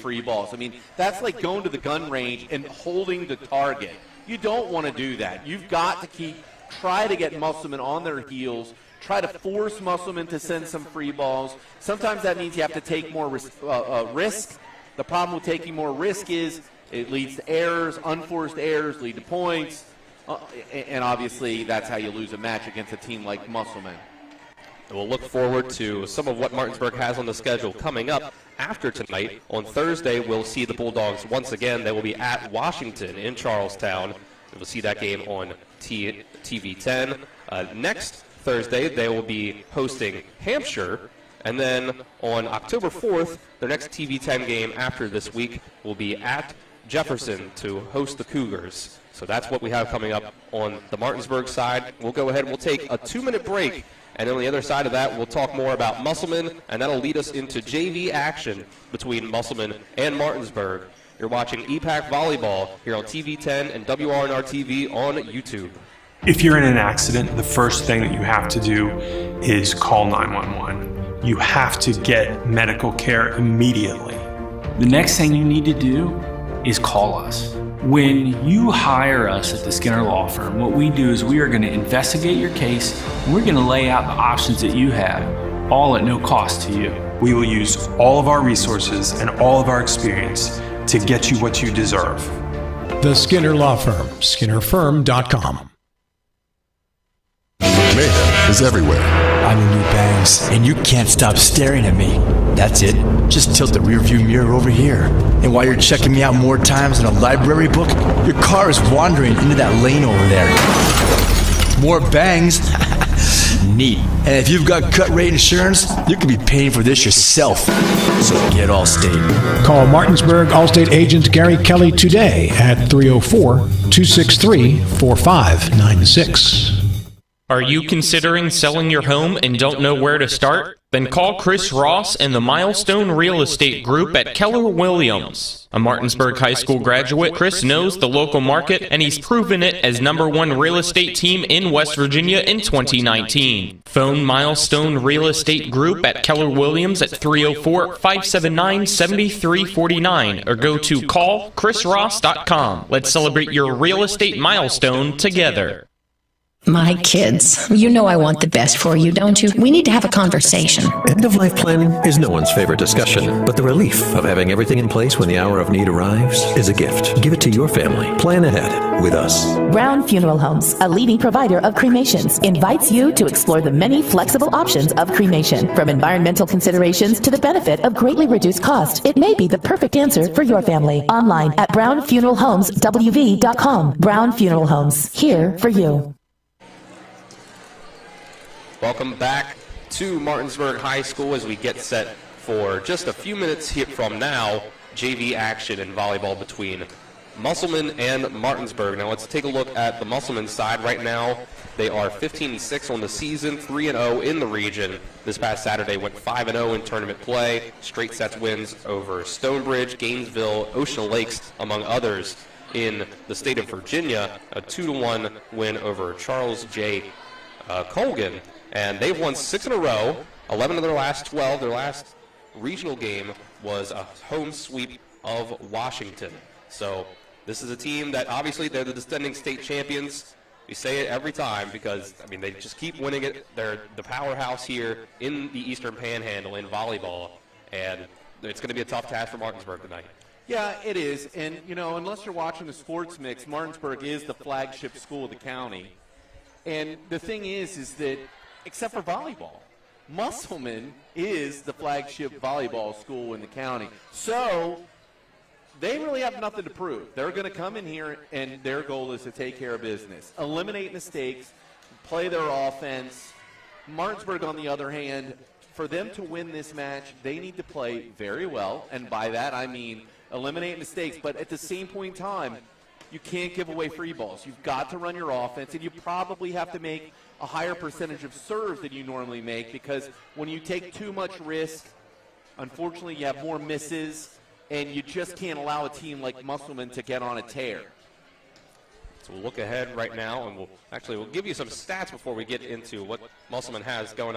free balls. I mean, that's like going to the gun range and holding the target. You don't want to do that. You've got to try to get Musselman on their heels, try to force Musselman to send some free balls. Sometimes that means you have to take more risk. The problem with taking more risk is it leads to errors, unforced errors lead to points, and obviously that's how you lose a match against a team like Musselman. We'll look forward to some of what Martinsburg has on the schedule coming up after tonight. On Thursday, we'll see the Bulldogs once again. They will be at Washington in Charlestown. We'll see that game on TV 10. Next Thursday, they will be hosting Hampshire. And then on October 4th, their next TV 10 game after this week will be at Jefferson to host the Cougars. So that's what we have coming up on the Martinsburg side. We'll go ahead and we'll take a 2-minute break. And on the other side of that, we'll talk more about Musselman, and that'll lead us into JV action between Musselman and Martinsburg. You're watching EPAC Volleyball here on TV 10 and WRNR TV on YouTube. If you're in an accident, the first thing that you have to do is call 911. You have to get medical care immediately. The next thing you need to do is call us. When you hire us at the Skinner Law Firm, what we do is we are going to investigate your case, and we're going to lay out the options that you have, all at no cost to you. We will use all of our resources and all of our experience to get you what you deserve. The Skinner Law Firm, SkinnerFirm.com. Mayhem is everywhere. I'm in new bangs, and you can't stop staring at me. That's it. Just tilt the rearview mirror over here. And while you're checking me out more times than a library book, your car is wandering into that lane over there. More bangs? Neat. And if you've got cut rate insurance, you could be paying for this yourself. So get Allstate. Call Martinsburg Allstate agent Gary Kelly today at 304-263-4596. Are you considering selling your home and don't know where to start? Then call Chris Ross and the Milestone Real Estate Group at Keller Williams. A Martinsburg High School graduate, Chris knows the local market, and he's proven it as #1 real estate team in West Virginia in 2019. Phone Milestone Real Estate Group at Keller Williams at 304-579-7349 or go to callchrisross.com. Let's celebrate your real estate milestone together. My kids, you know I want the best for you, don't you? We need to have a conversation. End-of-life planning is no one's favorite discussion, but the relief of having everything in place when the hour of need arrives is a gift. Give it to your family. Plan ahead with us. Brown Funeral Homes, a leading provider of cremations, invites you to explore the many flexible options of cremation. From environmental considerations to the benefit of greatly reduced cost, it may be the perfect answer for your family. Online at brownfuneralhomeswv.com. Brown Funeral Homes, here for you. Welcome back to Martinsburg High School as we get set for just a few minutes here from now, JV action in volleyball between Musselman and Martinsburg. Now let's take a look at the Musselman side. Right now they are 15-6 on the season, 3-0 in the region. This past Saturday went 5-0 in tournament play, straight sets wins over Stonebridge, Gainesville, Ocean Lakes, among others in the state of Virginia, a 2-1 win over Charles J. Colgan. And they've won 6 in a row, 11 of their last 12. Their last regional game was a home sweep of Washington. So this is a team that obviously they're the defending state champions. We say it every time because, I mean, they just keep winning it. They're the powerhouse here in the Eastern Panhandle in volleyball. And it's going to be a tough task for Martinsburg tonight. Yeah, it is. And, you know, unless you're watching the sports mix, Martinsburg is the flagship school of the county. And the thing is that except for volleyball, Musselman is the flagship volleyball school in the county. So they really have nothing to prove. They're going to come in here, and their goal is to take care of business, eliminate mistakes, play their offense. Martinsburg, on the other hand, for them to win this match, they need to play very well. And by that, I mean eliminate mistakes. But at the same point in time, you can't give away free balls. You've got to run your offense, and you probably have to make a higher percentage of serves than you normally make, because when you take too much risk, unfortunately you have more misses, and you just can't allow a team like Musselman to get on a tear. So we'll look ahead right now, and we'll give you some stats before we get into what Musselman has coming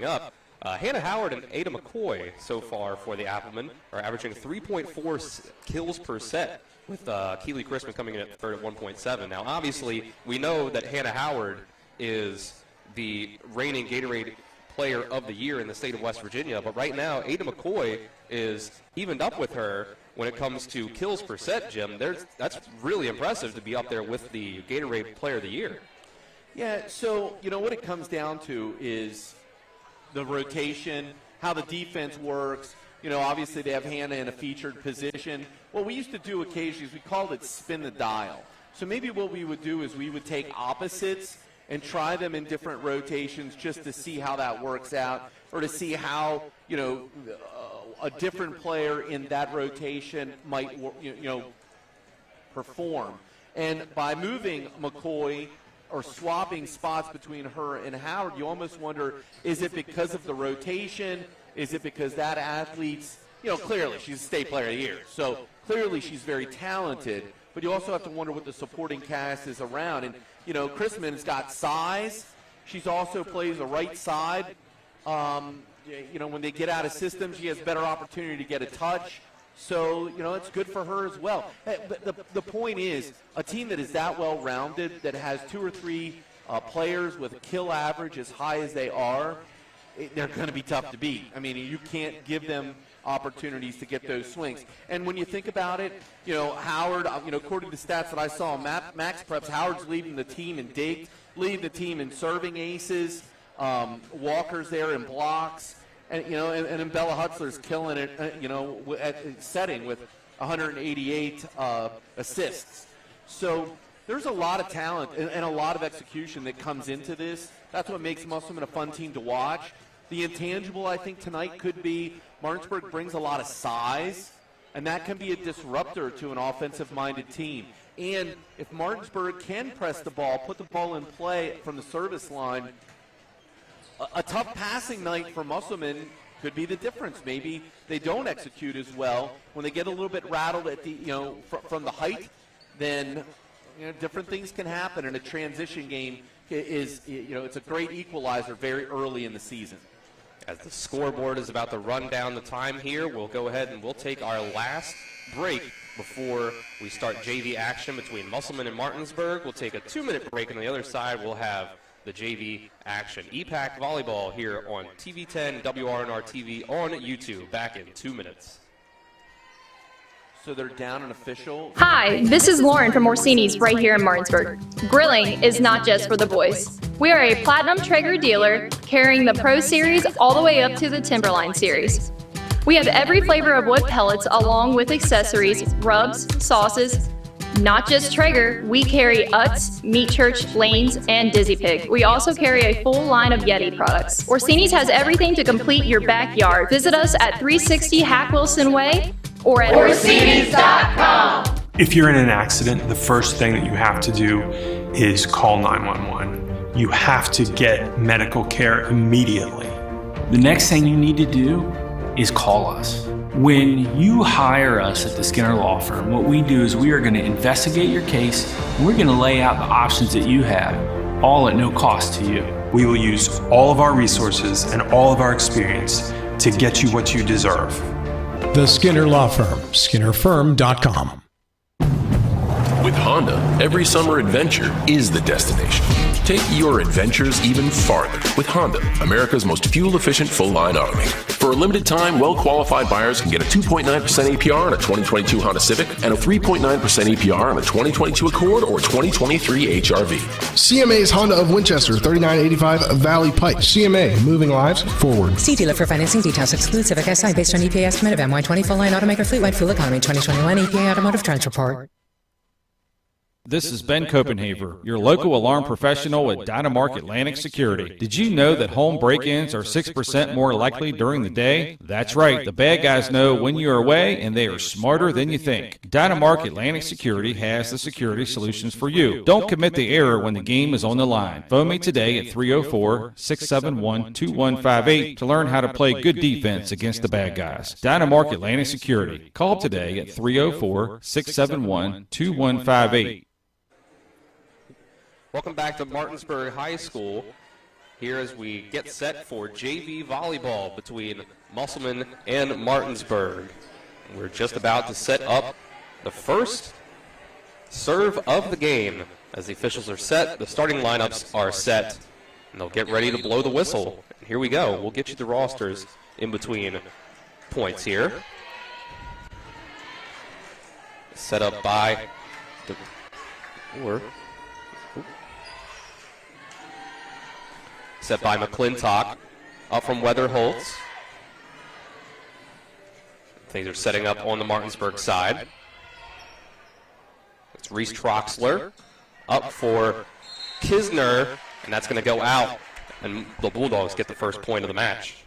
up. Hannah Howard and Ada McCoy so far for the Appleman are averaging 3.4 kills per set, with Keely Christman coming in at third at 1.7. Now, obviously, we know that Hannah Howard is the reigning Gatorade Player of the Year in the state of West Virginia, but right now, Ada McCoy is evened up with her when it comes to kills per set, Jim. That's really impressive to be up there with the Gatorade Player of the Year. Yeah, so, what it comes down to is the rotation, how the defense works. Obviously they have Hannah in a featured position. What we used to do occasionally is we called it spin the dial. So maybe what we would do is we would take opposites and try them in different rotations just to see how that works out, or to see how, a different player in that rotation might, perform. And by moving McCoy or swapping spots between her and Howard, you almost wonder, is it because of the rotation? Is it because that athlete's, clearly she's a state player of the year, so clearly she's very talented, but you also have to wonder what the supporting cast is around. And, Christman's got size. She's also plays the right side. When they get out of system, she has better opportunity to get a touch. So, it's good for her as well. But the point is, a team that is that well-rounded, that has 2 or 3 players with a kill average as high as they are, they're going to be tough to beat. I mean, you can't give them opportunities to get those swings. And when you think about it, Howard, according to the stats that I saw, Max Preps, Howard's leading the team in dig, leading the team in serving aces, Walker's there in blocks, and then Bella Hutzler's killing it, at setting with 188 assists. So there's a lot of talent and a lot of execution that comes into this. That's what makes Musselman a fun team to watch. The intangible, I think, tonight could be Martinsburg brings a lot of size, and that can be a disruptor to an offensive-minded team. And if Martinsburg can press the ball, put the ball in play from the service line, a tough passing night for Musselman could be the difference. Maybe they don't execute as well. When they get a little bit rattled at the, from the height, then different things can happen. And a transition game is, it's a great equalizer very early in the season. As the scoreboard is about to run down the time here, we'll go ahead and we'll take our last break before we start JV action between Musselman and Martinsburg. We'll take a 2-minute break. On the other side, we'll have the JV action. EPAC Volleyball here on TV10, WRNR TV on YouTube. Back in 2 minutes. So they're down an official. Hi, this is Lauren from Orsini's right here in Martinsburg. Grilling is not just for the boys. We are a Platinum Traeger dealer carrying the Pro Series all the way up to the Timberline Series. We have every flavor of wood pellets along with accessories, rubs, sauces. Not just Traeger, we carry Utz, Meat Church, Lanes, and Dizzy Pig. We also carry a full line of Yeti products. Orsini's has everything to complete your backyard. Visit us at 360 Hack Wilson Way or at Orsinis.com. If you're in an accident, the first thing that you have to do is call 911. You have to get medical care immediately. The next thing you need to do is call us. When you hire us at the Skinner Law Firm, what we do is we are going to investigate your case, and we're going to lay out the options that you have, all at no cost to you. We will use all of our resources and all of our experience to get you what you deserve. The Skinner Law Firm, SkinnerFirm.com. With Honda, every summer adventure is the destination. Take your adventures even farther with Honda, America's most fuel-efficient full-line automaker. For a limited time, well-qualified buyers can get a 2.9% APR on a 2022 Honda Civic and a 3.9% APR on a 2022 Accord or 2023 HRV. CMA's Honda of Winchester, 3985 Valley Pike. CMA, moving lives forward. See dealer for financing details. Exclude Civic Si based on EPA estimate of MY20 full-line automaker fleet-wide fuel economy 2021 EPA Automotive Trends Report. This is Ben Copenhaver, your local alarm professional at Dynamark Atlantic Security. Did you know that home break-ins are 6% more likely during the day? That's right, the bad guys know when you're away and they are smarter than you think. Dynamark Atlantic Security has the security solutions for you. Don't commit the error when the game is on the line. Phone me today at 304-671-2158 to learn how to play good defense against the bad guys. Dynamark Atlantic Security. Call today at 304-671-2158. Welcome back to Martinsburg High School. here as we get set for JV volleyball between Musselman and Martinsburg. We're just about to set up the first serve of the game. As the officials are set, the starting lineups are set, and they'll get ready to blow the whistle. And here we go. We'll get you the rosters in between points here. Set up by set by McClintock, up from Weatherholtz. Things are setting up on the Martinsburg side. It's Reese Troxler up for Kisner, and that's going to go out, and the Bulldogs get the first point of the match.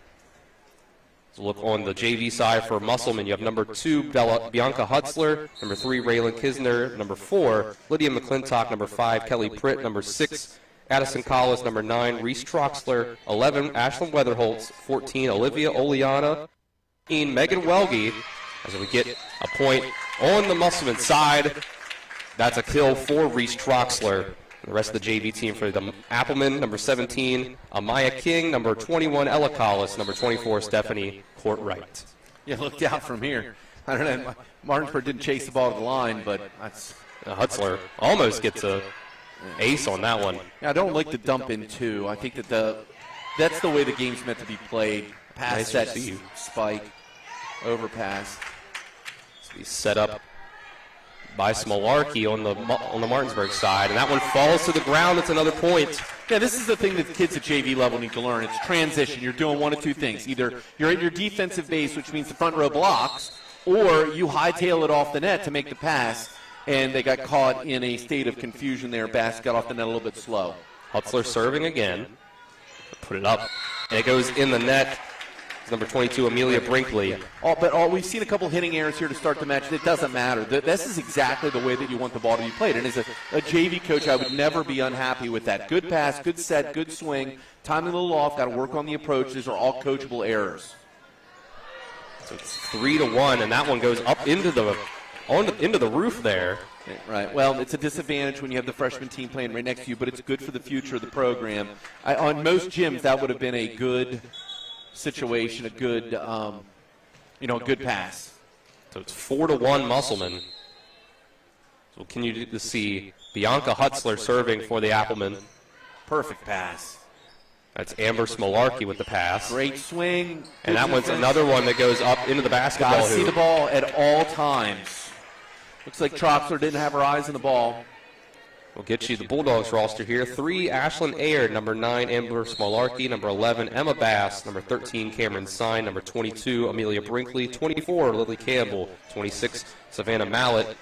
So look on the JV side for Musselman. You have number 2, Bianca Hutzler, number 3, Raylan Kisner, number 4, Lydia McClintock, number 5, Kelly Pritt, number 6, Addison Collis, number 9, Reese Troxler, 11, Ashlyn Weatherholtz, 14, Olivia Oleana, Megan Welge, as we get a point on the Musselman side. That's a kill for Reese Troxler. The rest of the JV team for the Appleman, number 17, Amaya King, number 21, Ella Collis, number 24, Stephanie Courtwright. Yeah, looked out from here. I don't know, Martinsburg didn't chase the ball to the line, but that's... Hutzler almost gets a ace on that one. Yeah, I don't like the dump in two. I think that that's the way the game's meant to be played. Pass that spike, overpass. So he's set up by Smolarkey on the Martinsburg side, and that one falls to the ground. It's another point. Yeah, this is the thing that kids at JV level need to learn. It's transition. You're doing one of two things. Either you're at your defensive base, which means the front row blocks, or you hightail it off the net to make the pass, and they got caught in a state of confusion there. Bass got off the net a little bit slow. Hutzler serving again. Put it up, and it goes in the net. Number 22, Amelia Brinkley. But we've seen a couple hitting errors here to start the match. It doesn't matter. This is exactly the way that you want the ball to be played. And as a JV coach, I would never be unhappy with that. Good pass, good set, good swing. Timing a little off. Got to work on the approach. These are all coachable errors. So it's 3-1, and that one goes up into the roof there. Right. Well, it's a disadvantage when you have the freshman team playing right next to you, but it's good for the future of the program. On most gyms, that would have been a good situation, a good, a good pass. So it's 4-1 Musselman. So can you see Bianca Hutzler serving for the Appleman? Perfect pass. That's Amber Smolarkey with the pass. Great swing. And that one's another one that goes up into the basketball hoop. Got to see the ball at all times. Looks like Troxler didn't have her eyes on the ball. We'll get you the Bulldogs roster here. 3, Ashlyn Ayer. Number 9, Amber Smolarkey. Number 11, Emma Bass. Number 13, Cameron Sine. Number 22, Amelia Brinkley. 24, Lily Campbell. 26, Savannah Mallett.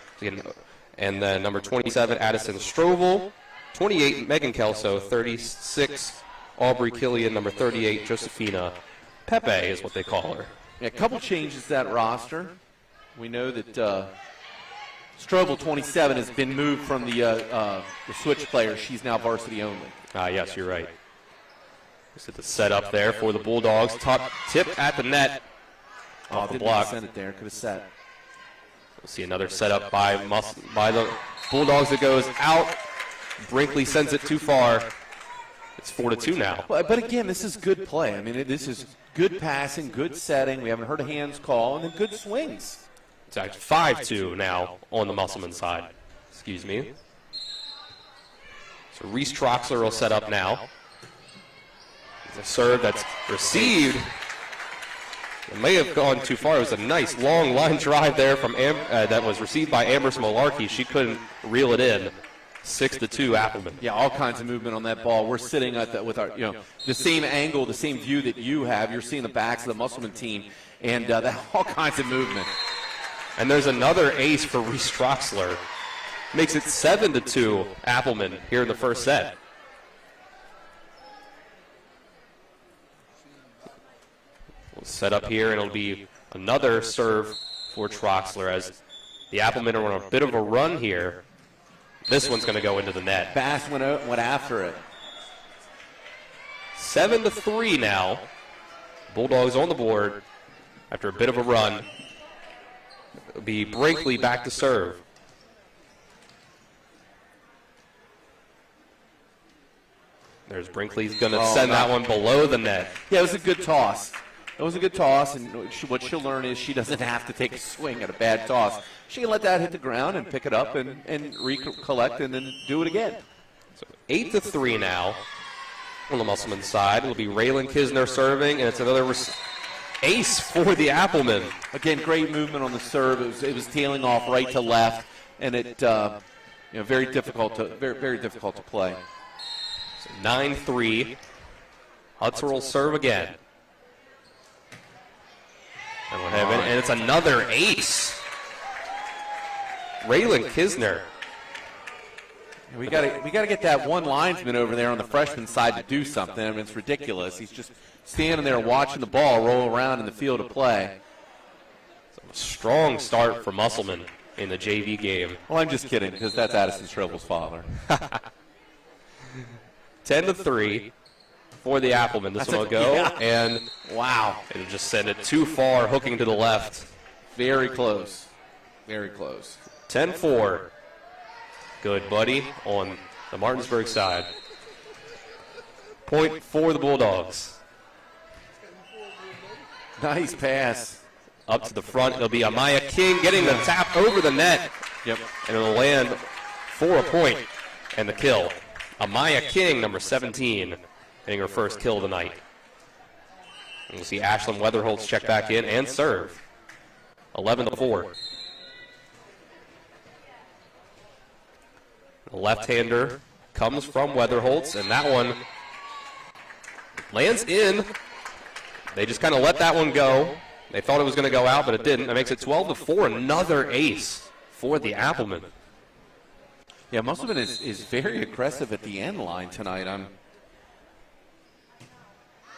And then number 27, Addison Strovel. 28, Megan Kelso. 36, Aubrey Killian. Number 38, Josephina Pepe is what they call her. Yeah, a couple changes to that roster. We know that Strobel, 27, has been moved from the switch player. She's now varsity only. Yes, you're right. Just at the setup there for the Bulldogs. Top tip at the net. Off the block. Send it there. Could have set. We'll see another setup by the Bulldogs that goes out. Brinkley sends it too far. It's 4-2 now. But again, this is good play. I mean, this is good passing, good setting. We haven't heard a hands call, and then good swings. It's actually 5-2 now on the Musselman side. Excuse me. So Reese Troxler will set up now. It's a serve that's received. It may have gone too far. It was a nice long line drive there from that was received by Amber Smolarkey. She couldn't reel it in. 6-2 Appleman. Yeah, all kinds of movement on that ball. We're sitting at with our, the same angle, the same view that you have. You're seeing the backs of the Musselman team, and all kinds of movement. And there's another ace for Reese Troxler. Makes it 7-2 Appleman here in the first set. We'll set up here, and it'll be another serve for Troxler as the Applemen are on a bit of a run here. This one's going to go into the net. Bass went after it. 7-3 now. Bulldogs on the board after a bit of a run. It'll be Brinkley back to serve. There's Brinkley's going to send that one below the net. Yeah, it was a good toss. It was a good toss, and what she'll learn is she doesn't have to take a swing at a bad toss. She can let that hit the ground and pick it up and recollect and then do it again. So 8-3 now on the Musselman side. It'll be Raylan Kisner serving, and it's another ace for the Appleman. Again, great movement on the serve. It was tailing off right to left, and it very difficult to play. So 9-3. Hutzer will serve again. And it's another ace. Raylan Kisner. We got to get that one linesman over there on the freshman side to do something. I mean, it's ridiculous. He's just standing there watching the ball roll around in the field of play. So a strong start for Musselman in the JV game. Well, I'm just kidding, because that's Addison Strobel's father. 10-3 for the Appleman. This one will go, and wow, it'll just send it too far, hooking to the left. Very close. Very close. 10-4. Good, buddy, on the Martinsburg side. Point for the Bulldogs. Nice pass. Up to the front, it'll be Amaya King getting the tap over the net. Yep. And it'll land for a point and the kill. Amaya King, number 17, getting her first kill of the night. And we'll see Ashlyn Weatherholtz check back in and serve. 11-4. The left-hander comes from Weatherholtz, and that one lands in. They just kind of let that one go. They thought it was going to go out, but it didn't. That makes it 12-4, another ace for the Appleman. Yeah, Musselman is very aggressive at the end line tonight. I'm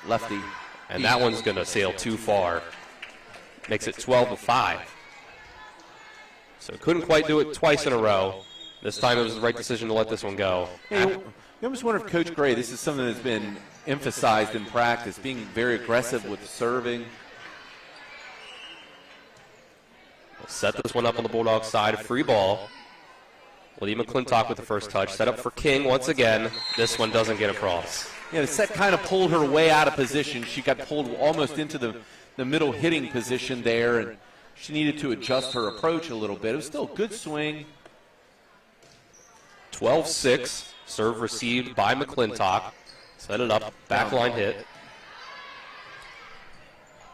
lefty. And that one's going to sail too far. Makes it 12-5. So couldn't quite do it twice in a row. This time it was the right decision to let this one go. Hey, you almost wonder if Coach Gray, this is something that's been emphasized in practice, being very aggressive with serving. We'll set this one up on the Bulldogs side. Free ball. Lee McClintock with the first touch. Set up for King once again. This one doesn't get across. Yeah, the set kind of pulled her way out of position. She got pulled almost into the middle hitting position there, and she needed to adjust her approach a little bit. It was still a good swing. 12-6. Serve received by McClintock. Set it up. Backline hit.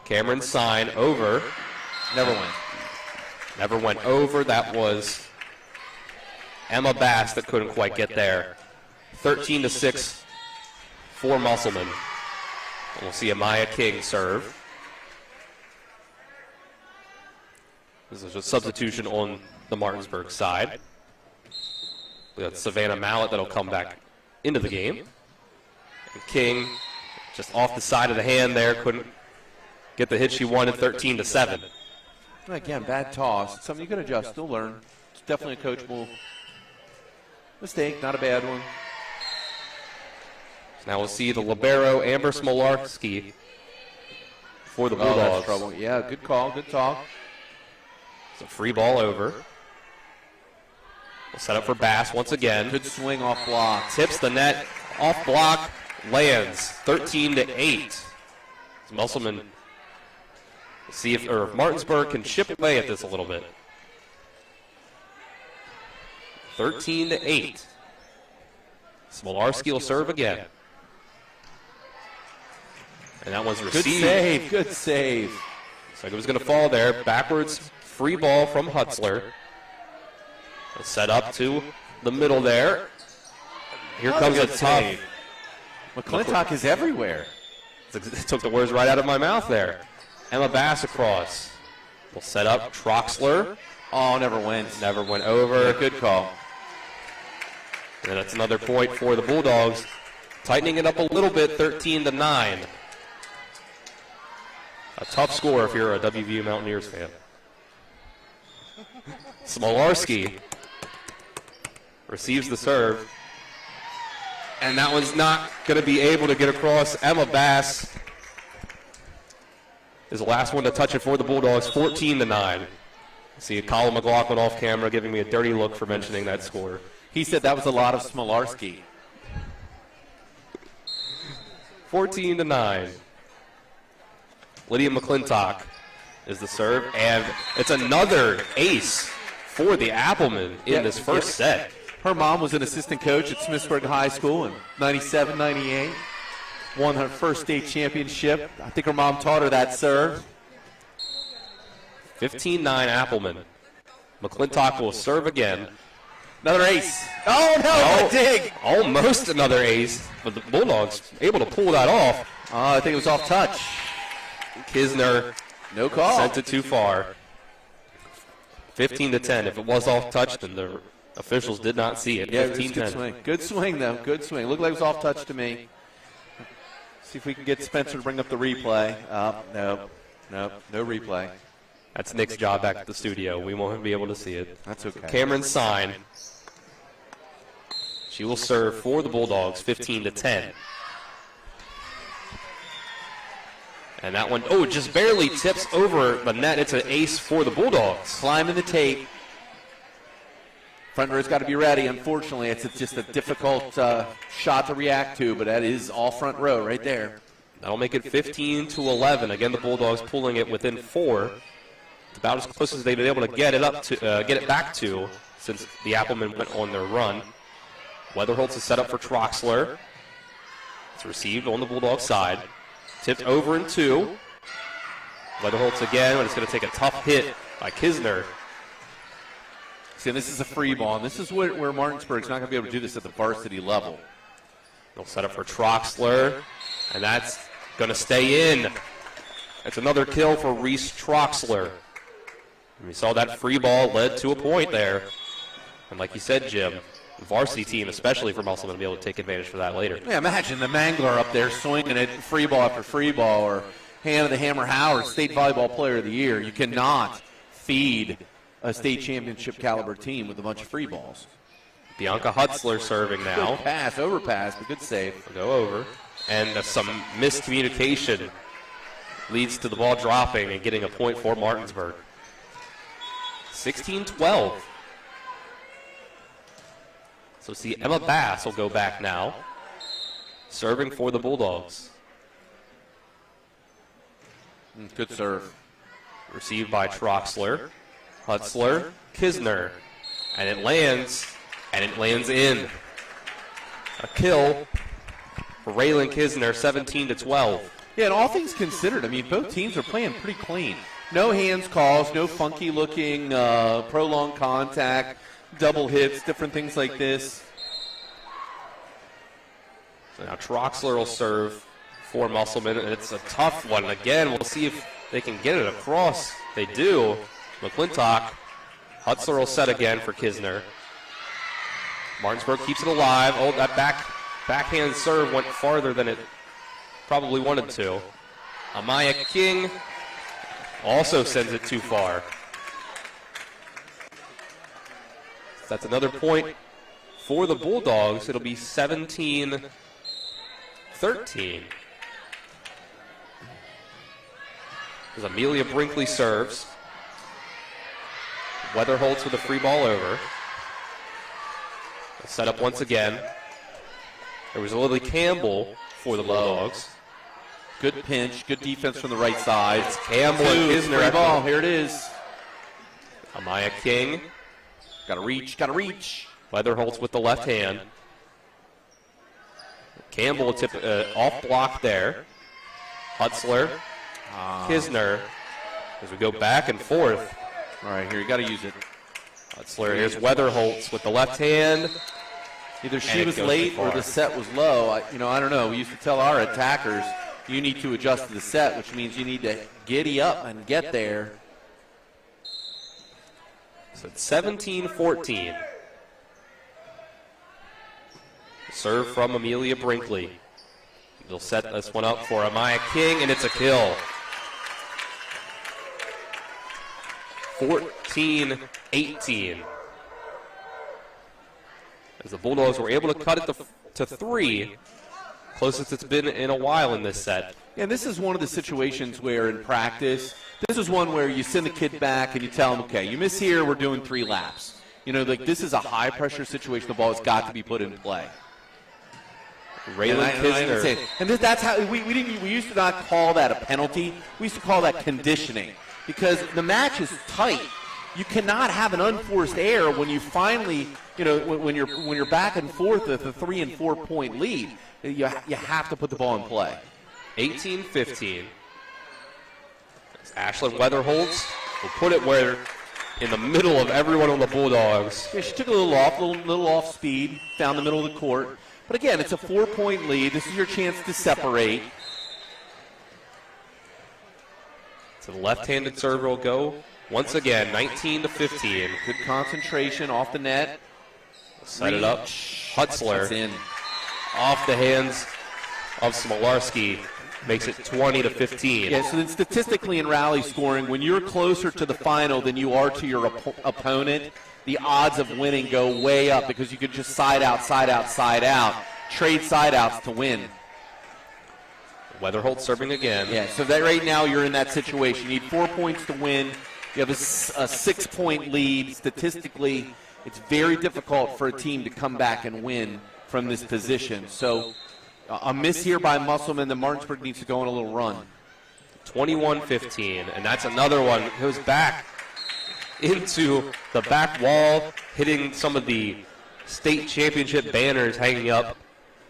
Cameron Sign over. Never went over. That was Emma Bass that couldn't quite get there. 13-6 for Musselman. And we'll see Amaya King serve. This is a substitution on the Martinsburg side. We got Savannah Mallett that'll come back into the game. And King just off the side of the hand there, couldn't get the hit she wanted. 13-7. Again, bad toss. It's something you can adjust, still learn. It's definitely a coachable mistake, not a bad one. So now we'll see the libero, Amber Smolarski, for the Bulldogs. Oh, that's trouble. Yeah, good call, good talk. It's a free ball over. We'll set up for Bass once again. Good swing off block. Tips the net, off block, lands. 13-8. Musselman, see if Martinsburg can chip away at this a little bit. 13-8. Smolarski will serve again. And that one's received. Good save. Looks like it was going to fall there. Backwards free ball from Hutzler. Set up to the middle there. Here comes a tough. McClintock is everywhere. It took the words right out of my mouth there. Emma Bass across. We'll set up Troxler. Oh, never went. Never went over. Yeah, good call. And that's another point for the Bulldogs. Tightening it up a little bit, 13-9. A tough score if you're a WVU Mountaineers fan. Smolarski receives the serve. And that one's not going to be able to get across. Emma Bass is the last one to touch it for the Bulldogs, 14-9. See Colin McLaughlin off camera giving me a dirty look for mentioning that score. He said that was a lot of Smolarski. 14-9. Lydia McClintock is the serve, and it's another ace for the Appleman in this first set. Her mom was an assistant coach at Smithsburg High School in 97, 98. Won her first state championship. I think her mom taught her that serve. 15-9 Appleman. McClintock will serve again. Another ace. Oh, no, a dig. Almost another ace, but the Bulldogs able to pull that off. I think it was off touch. Kisner, no call. Sent it too far. 15-10. If it was off touch, then the officials did not see it. Yeah, 15-10. Good swing. Good swing, though. Good swing. Looked like it was off touch to me. See if we can get Spencer to bring up the replay. No replay. That's Nick's job back at the studio. We won't be able to see it. That's okay. Cameron Sign. She will serve for the Bulldogs, 15-10. And that one, just barely tips over the net. It's an ace for the Bulldogs. Climbing the tape. Front row's got to be ready. Unfortunately, it's just a difficult shot to react to, but that is all front row right there. That'll make it 15-11. Again, the Bulldogs pulling it within 4. It's about as close as they've been able to get it up to get it back to since the Appleman went on their run. Weatherholtz is set up for Troxler. It's received on the Bulldog side. Tipped over in 2. Weatherholtz again, but it's going to take a tough hit by Kisner. See, this is a free ball, and this is where Martinsburg's not going to be able to do this at the varsity level. They'll set up for Troxler, and that's going to stay in. That's another kill for Reese Troxler. And we saw that free ball led to a point there. And like you said, Jim, the varsity team, especially for Musselman, will be able to take advantage for that later. Yeah, imagine the Mangler up there swinging it free ball after free ball, or Hannah the Hammer Howard, State Volleyball Player of the Year. You cannot feed a state championship caliber team with a bunch of free balls. Bianca Hutzler serving now. Good pass, overpass, but good save. We'll go over. And some miscommunication leads to the ball dropping and getting a point for Martinsburg. 16-12. So see, Emma Bass will go back now, serving for the Bulldogs. Good serve. Received by Troxler. Hutzler, Kisner. And it lands in. A kill for Raylan Kisner, 17-12. Yeah, and all things considered, I mean, both teams are playing pretty clean. No hands calls, no funky-looking prolonged contact, double hits, different things like this. So now Troxler will serve for Musselman, and it's a tough one. Again, we'll see if they can get it across. They do. McClintock. Hutzler will set again for Kisner. Martinsburg keeps it alive. Oh, that backhand serve went farther than it probably wanted to. Amaya King also sends it too far. That's another point for the Bulldogs. It'll be 17-13. As Amelia Brinkley serves. Weatherholtz with a free ball over. Set up once again. There was Lily Campbell for the Bulldogs. Good pinch, good defense from the right side. It's Campbell and Kisner. Free ball, here it is. Amaya King. Gotta reach. Weatherholtz with the left hand. Campbell will tip off block there. Hutzler. Kisner. As we go back and forth. All right, here, you got to use it. Hutzler, here's Weatherholtz with the left hand. Either she was late or the set was low. I don't know. We used to tell our attackers, you need to adjust to the set, which means you need to giddy up and get there. So it's 17-14. Serve from Amelia Brinkley. They'll set this one up for Amaya King, and it's a kill. 14-18. As the Bulldogs were able to cut it to 3, closest it's been in a while in this set. Yeah, this is one of the situations where in practice, this is one where you send the kid back and you tell him, okay, you miss here, we're doing 3 laps. This is a high-pressure situation. The ball has got to be put in play. Raylan Kisner. And that's how we used to not call that a penalty. We used to call that conditioning because the match is tight. You cannot have an unforced error when you finally, when you're back and forth with a 3 and 4 point lead. You have to put the ball in play. 18-15. Ashlyn Weatherholtz will put it where in the middle of everyone on the Bulldogs. Yeah, she took a little off speed, found the middle of the court. But again, it's a 4-point lead. This is your chance to separate. So the left-handed server will go once again, 19-15. Good concentration off the net. Set it up. Hutzler in. Off the hands of Smolarski. Makes it 20-15. Yeah, so then statistically in rally scoring, when you're closer to the final than you are to your opponent, the odds of winning go way up because you can just side out, trade side outs to win. Weatherholt serving again. Yeah, so that right now you're in that situation. You need 4 points to win. You have a 6-point lead. Statistically, it's very difficult for a team to come back and win from this position. So a miss here by Musselman, then Martinsburg needs to go on a little run. 21-15, and that's another one. Goes back into the back wall, hitting some of the state championship banners hanging up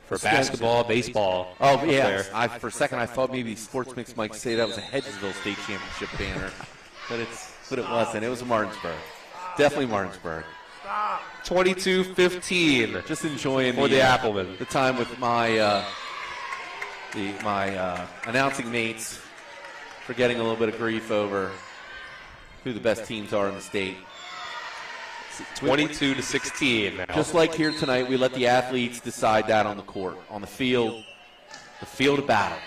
for basketball, baseball. Oh, yeah. For a second, I thought maybe Sports Mix might say that was a Hedgesville state championship banner, but it wasn't. It was Martinsburg. Definitely Martinsburg. 22-15. Just enjoying for the Appleman. The time with my announcing mates for getting a little bit of grief over who the best teams are in the state. 22-16 now. Just like here tonight, we let the athletes decide that on the court, on the field of battle.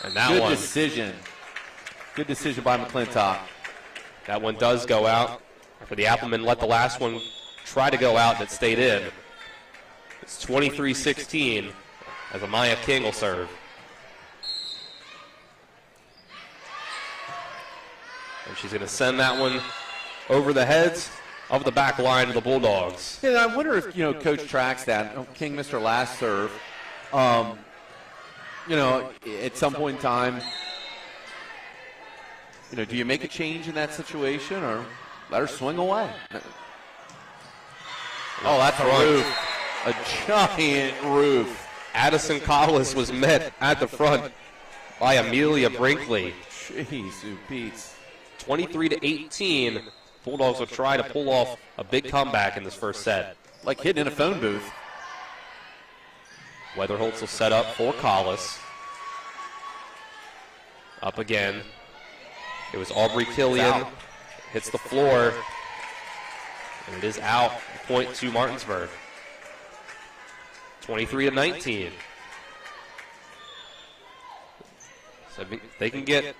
And that Good one. decision. Good decision by McClintock. That one does go out. For the Appleman, let the last one try to go out that stayed in. It's 23-16 as Amaya King will serve. And she's going to send that one over the heads of the back line of the Bulldogs. Yeah, I wonder if, Coach tracks that. King missed her last serve. At some point in time, do you make a change in that situation or let her swing away? Oh, that's a roof. A giant roof. Addison Collis was met at the front by Amelia Brinkley. Jeez, who beats. 23-18. Bulldogs will try to pull off a big comeback in this first set. Like hitting in a phone booth. Weatherholtz will set up for Collis. Up again. It was Aubrey Killian. Hits the floor. And it is out. Point to Martinsburg. 23-19. So they can get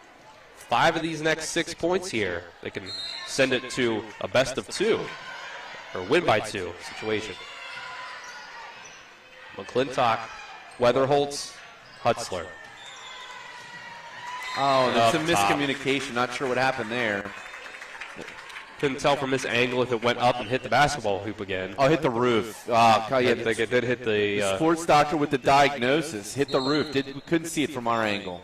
5 of these next 6 points here. They can send it to a best of 2 or win by 2 situation. McClintock, Weatherholtz, Hutzler. Oh, that's a miscommunication. Not sure what happened there. Couldn't tell from this angle if it went up and hit the basketball hoop again. Oh, hit the roof. I think it did hit the sports doctor with the diagnosis. Hit the roof. We couldn't see it from our angle.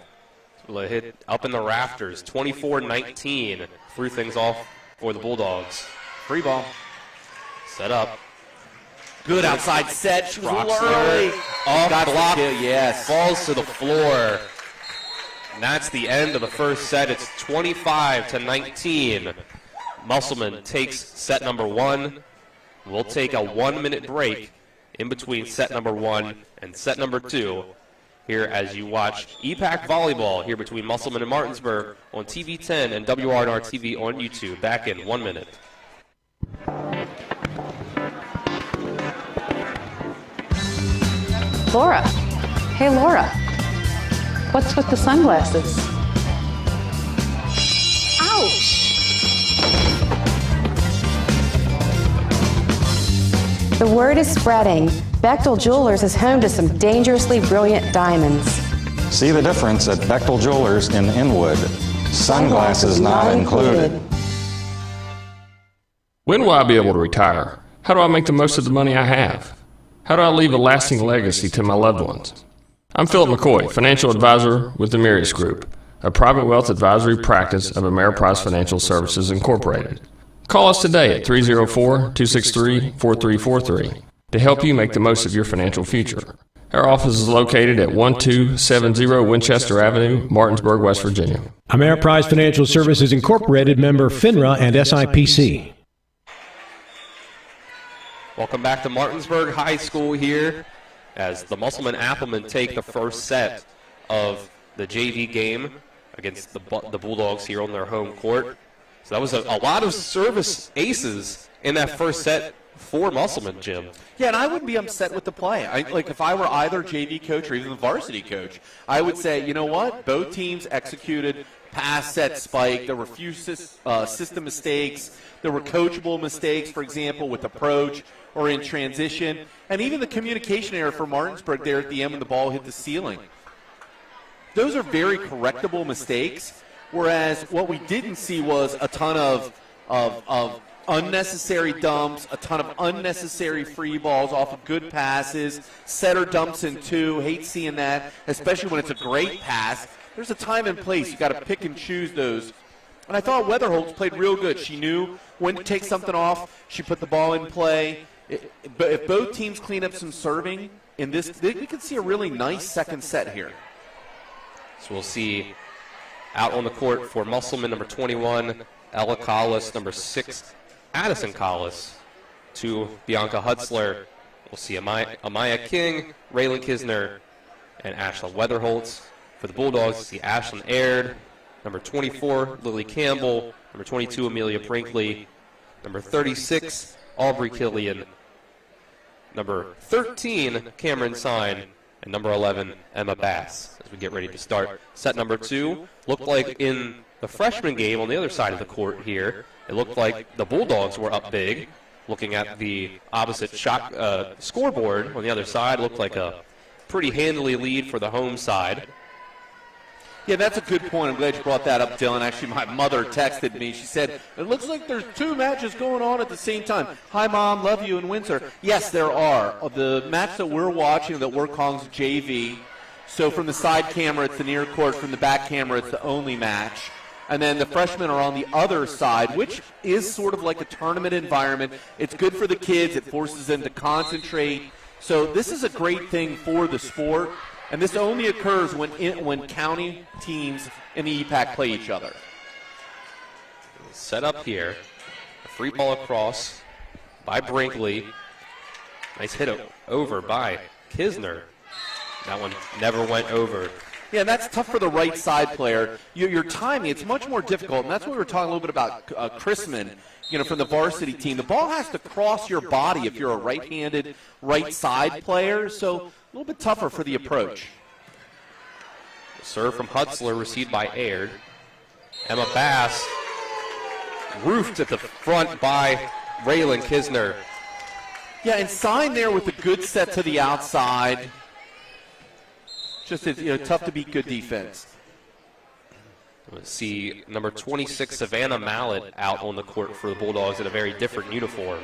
Well, it hit up in the rafters. 24-19. Threw things off for the Bulldogs. Free ball. Set up. Good outside set. She was a little early. Off block. Yes. Falls to the floor. And that's the end of the first set. It's 25-19. Musselman takes set number 1. We'll take a 1-minute break in between set number 1 and set number 2 here as you watch EPAC Volleyball here between Musselman and Martinsburg on TV 10 and WRNR TV on YouTube. Back in 1 minute. Laura. Hey, Laura. What's with the sunglasses? Ouch! The word is spreading. Bechtel Jewelers is home to some dangerously brilliant diamonds. See the difference at Bechtel Jewelers in Inwood. Sunglasses not included. When will I be able to retire? How do I make the most of the money I have? How do I leave a lasting legacy to my loved ones? I'm Philip McCoy, financial advisor with the Mirius Group, a private wealth advisory practice of Ameriprise Financial Services Incorporated. Call us today at 304-263-4343 to help you make the most of your financial future. Our office is located at 1270 Winchester Avenue, Martinsburg, West Virginia. Ameriprise Financial Services Incorporated, member FINRA and SIPC. Welcome back to Martinsburg High School here as the Musselman Appleman take the first set of the JV game against the Bulldogs here on their home court. So that was a lot of service aces in that first set for Musselman, Jim. Yeah, and I wouldn't be upset with the play. If I were either JV coach or even the varsity coach, I would say, you know what? Both teams executed pass, set, spike. There were few system mistakes. There were coachable mistakes, for example, with approach or in transition. And even the communication error for Martinsburg there at the end when the ball hit the ceiling. Those are very correctable mistakes, whereas what we didn't see was a ton of unnecessary dumps, a ton of unnecessary free balls off of good passes, setter dumps in two. Hate seeing that, especially when it's a great pass. There's a time and place. You got to pick and choose those. And I thought Weatherholtz played real good. She knew when to take something off. She put the ball in play. But if both teams clean up some serving in this, we could see a really nice second set here. So we'll see out on the court for Musselman, number 21, Ella Collis, number 6, Addison Collis, to Bianca Hutzler. We'll see Amaya King, Raylan Kisner, and Ashlyn Weatherholtz. For the Bulldogs, we'll see Ashlyn Aird, number 24, Lily Campbell, number 22, Amelia Brinkley, number 36, Aubrey Killian, number 13, Cameron Sine, and number 11, Emma Bass, as we get ready to start set number 2. Looked like in the freshman game on the other side of the court here, it looked like the Bulldogs were up big. Looking at the opposite shot scoreboard on the other side, looked like a pretty handily lead for the home side. Yeah, that's a good point. I'm glad you brought that up, Dylan. Actually, my mother texted me. She said, it looks like there's 2 matches going on at the same time. Hi, Mom. Love you in Windsor. Yes, there are. The match that we're watching that we're calling JV. So from the side camera, it's the near court. From the back camera, it's the only match. And then the freshmen are on the other side, which is sort of like a tournament environment. It's good for the kids. It forces them to concentrate. So this is a great thing for the sport. And this only occurs when county teams in the EPAC play each other. Set up here. A free ball across by Brinkley. Nice hit over by Kisner. That one never went over. Yeah, that's tough for the right side player. Your timing, it's much more difficult. And that's what we were talking a little bit about Chrisman, from the varsity team. The ball has to cross your body if you're a right-handed, right side player. So a little bit tougher for the approach. Serve from Hutzler, received by Aird. Emma Bass, roofed at the front by Raylan Kisner. Yeah, and Sine there with a good set to the outside. Just tough to beat good defense. Let's see number 26, Savannah Mallet, out on the court for the Bulldogs in a very different uniform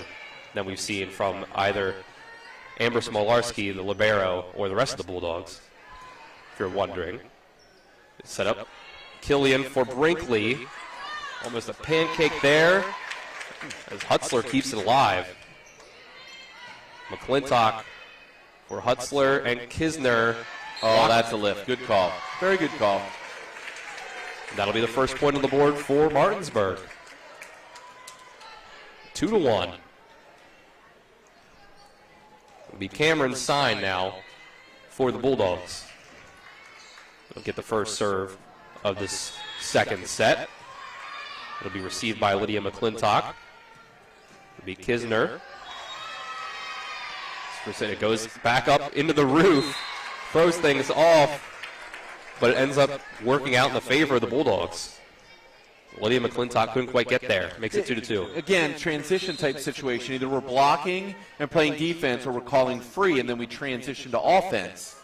than we've seen from either Amber Smolarski, the libero, or the rest of the Bulldogs, if you're wondering. Set up Killian for Brinkley. Almost a pancake there as Hutzler keeps it alive. McClintock for Hutzler and Kisner. Oh, that's a lift. Good call. Very good call. That'll be the first point on the board for Martinsburg. 2-1. It'll be Cameron's sign now for the Bulldogs. They'll get the first serve of this second set. It'll be received by Lydia McClintock. It'll be Kisner. It goes back up into the roof, throws things off, but it ends up working out in the favor of the Bulldogs. Lydia McClintock couldn't quite get there. Makes it 2-2. Again, transition type situation. Either we're blocking and playing defense or we're calling free, and then we transition to offense.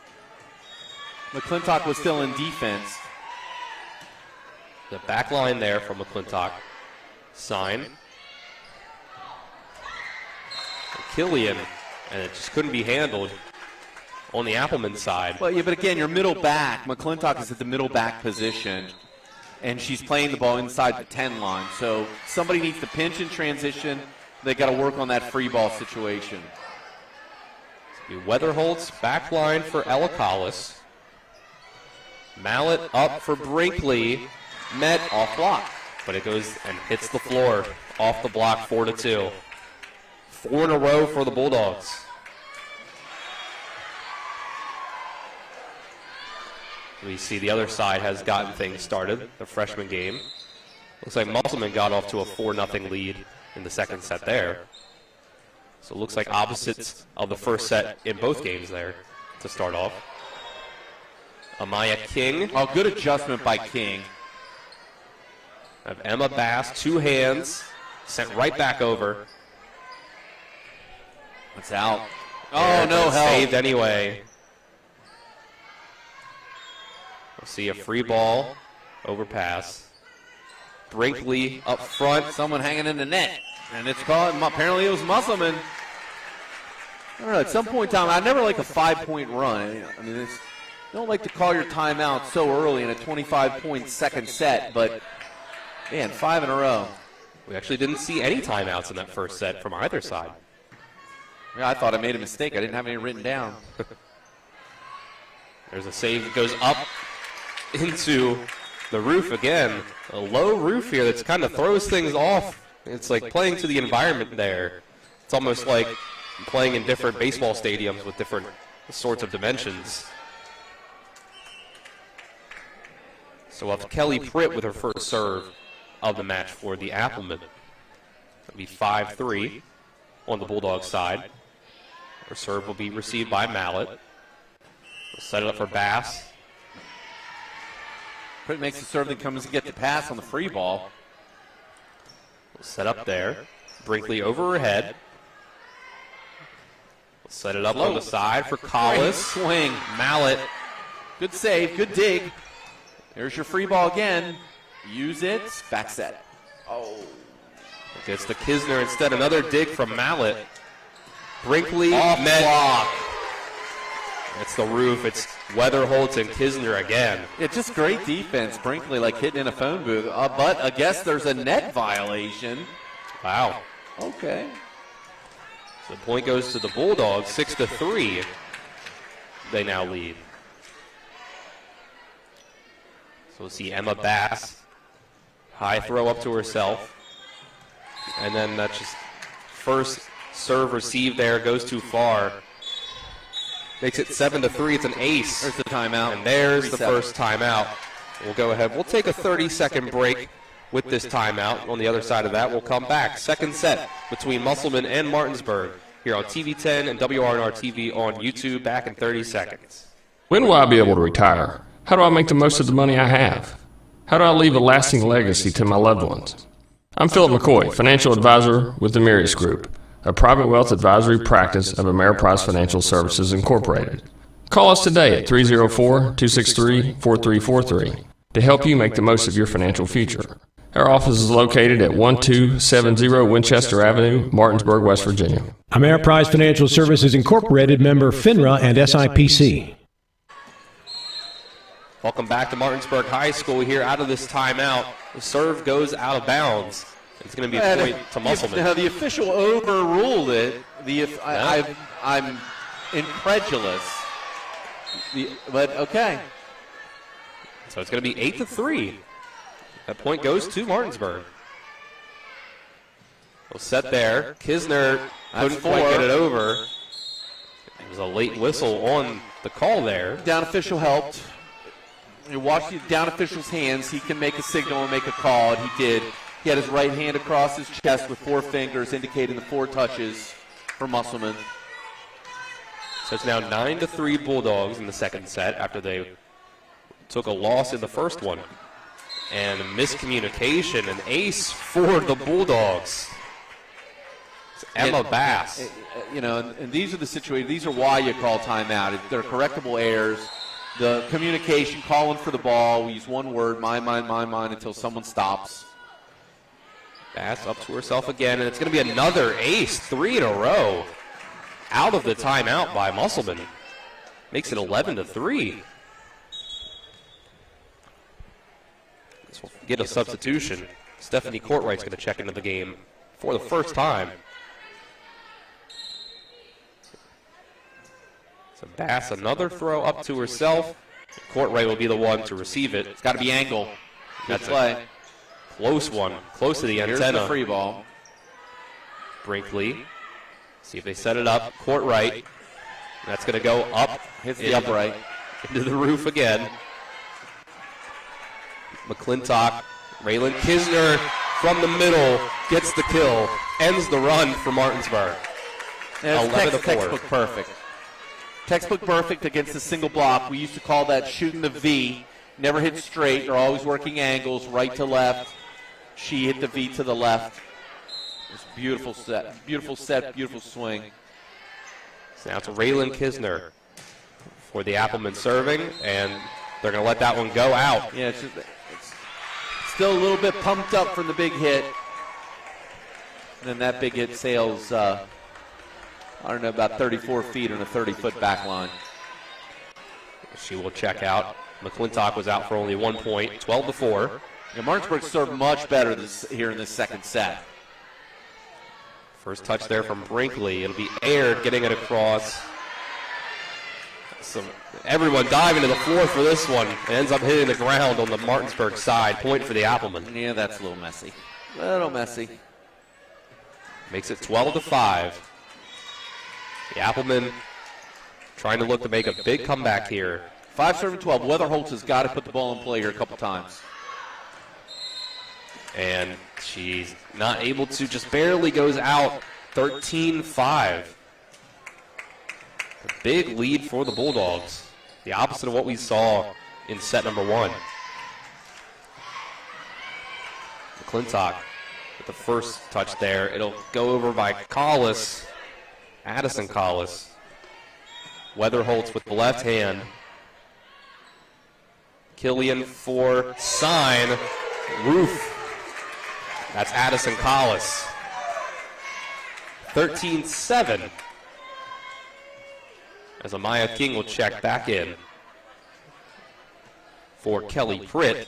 McClintock was still in defense. The back line there from McClintock. Sign. Killian and it just couldn't be handled on the Appleman side. Well, yeah, but again, your middle back, McClintock is at the middle back position, and she's playing the ball inside the 10 line. So somebody needs to pinch in transition. They got to work on that free ball situation. Weatherholt's back line for Ella Collis. Mallet up for Brinkley. Met off block, but it goes and hits the floor off the block, 4-2. 4 in a row for the Bulldogs. We see the other side has gotten things started, the freshman game. Looks like Musselman got off to a 4-0 lead in the second set there. So it looks like opposites of the first set in both games there to start off. Amaya King. Oh, good adjustment by King. Have Emma Bass, 2 hands, sent right back over. It's out. Oh, no help. Saved anyway. We'll see a free ball, overpass. Brinkley up front. Someone hanging in the net. And it's called, apparently it was Musselman. I don't know, at some point in time, I never like a 5-point run. I mean, you don't like to call your timeout so early in a 25-point second set, but, man, 5 in a row. We actually didn't see any timeouts in that first set from either side. Yeah, I thought I made a mistake. I didn't have any written down. There's a save that goes up into the roof again. A low roof here that kind of throws things off. It's like playing to the environment there. It's almost like playing in different baseball stadiums with different sorts of dimensions. So we'll have Kelly Pritt with her first serve of the match for the Appleman. It'll be 5-3 on the Bulldog side. Her serve will be received by Mallet. We'll set it up for Bass. Pritt makes the serve that comes to get the pass on the free ball. We'll set up there. Brinkley over her head. We'll set it up on the side for Collis. Swing. Mallet. Good save. Good dig. There's your free ball again. Use it. Back set. Oh. Gets to Kisner instead. Another dig from Mallet. Brinkley off block. It's the roof. It's Weatherholt and Kisner again. It's just great defense. Brinkley like hitting in a phone booth. But I guess there's a net violation. Wow. Okay. So the point goes to the Bulldogs, 6-3. They now lead. So we'll see Emma Bass. High throw up to herself. And then that's just first serve received there, goes too far. Makes it 7-3. It's an ace. There's the timeout. And there's the first timeout. We'll go ahead. We'll take a 30-second break with this timeout. On the other side of that, we'll come back. Second set between Musselman and Martinsburg here on TV 10 and WRNR TV on YouTube. Back in 30 seconds. When will I be able to retire? How do I make the most of the money I have? How do I leave a lasting legacy to my loved ones? I'm Philip McCoy, financial advisor with the Mirius Group, a private wealth advisory practice of Ameriprise Financial Services Incorporated. Call us today at 304-263-4343 to help you make the most of your financial future. Our office is located at 1270 Winchester Avenue, Martinsburg, West Virginia. Ameriprise Financial Services Incorporated, member FINRA and SIPC. Welcome back to Martinsburg High School here out of this timeout. The serve goes out of bounds. It's going to be a point to Musselman. Now, the official overruled it. I'm incredulous. But okay. So it's going to be 8-3. That point goes to Martinsburg. We'll set there. Kisner couldn't quite get it over. It was a late whistle on the call there. Down official helped. You watch the down official's hands. He can make a signal and make a call, and he did. He had his right hand across his chest with 4 fingers, indicating the 4 touches for Musselman. So it's now 9-3 Bulldogs in the second set after they took a loss in the first one. And a miscommunication, an ace for the Bulldogs. It's Emma Bass. You know, and these are the situations. These are why you call timeout. They're correctable errors. The communication, calling for the ball. We use one word, mine, until someone stops. Bass up to herself again, and it's going to be another ace, 3 in a row. out of the timeout by Musselman. Makes it 11-3. This will get a substitution. Stephanie Courtwright's going to check into the game for the first time. So Bass, another throw up to herself. Courtwright will be the one to receive it. It's got to be angle. That's a close one, close to the antenna. Here's the free ball. Brinkley. See if they set it up. Courtwright. That's going to go up. Hits the upright. Into the roof again. McClintock. Raylan Kisner from the middle gets the kill. Ends the run for Martinsburg. 11-4. Textbook perfect. Textbook perfect against the single block. We used to call that shooting the V. Never hit straight. They're always working angles, right to left. She hit the V to the left. It's a beautiful set, beautiful swing. So now it's Raylan Kisner for the Appleman serving, and they're going to let that one go out. Yeah, it's still a little bit pumped up from the big hit. And then that big hit sails, I don't know, about 34 feet on a 30-foot back line. She will check out. McClintock was out for only 1 point, 12-4. Yeah, Martinsburg served much better here in this second set. First touch there from Brinkley. It'll be Aird getting it across. Everyone diving to the floor for this one. It ends up hitting the ground on the Martinsburg side. Point for the Appleman. Yeah, that's a little messy. Little messy. Makes it 12-5. The Appleman trying to look to make a big comeback here. 5-12. Weatherholtz has got to put the ball in play here a couple times. And she's not able to, just barely goes out. 13-5. A big lead for the Bulldogs. The opposite of what we saw in set number 1. McClintock with the first touch there. It'll go over by Collis, Addison Collis. Weatherholtz with the left hand. Killian for sign. Roof. That's Addison Collis. 13-7. As Amaya King will check back in for Kelly Pritt.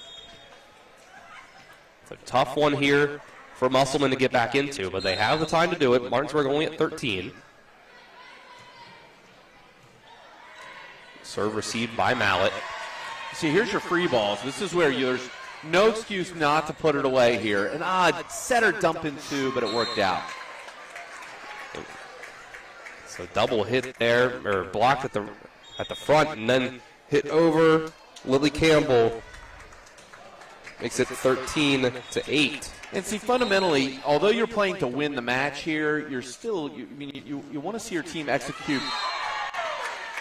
It's a tough one here for Musselman to get back into, but they have the time to do it. Martinsburg only at 13. Serve received by Mallet. See, here's your free balls. This is where there's no excuse not to put it away here. An odd setter dump into, but it worked out. So double hit there, or blocked at the front, and then hit over. Lily Campbell makes it 13-8. And see, fundamentally, although you're playing to win the match here, you're still, you want to see your team execute.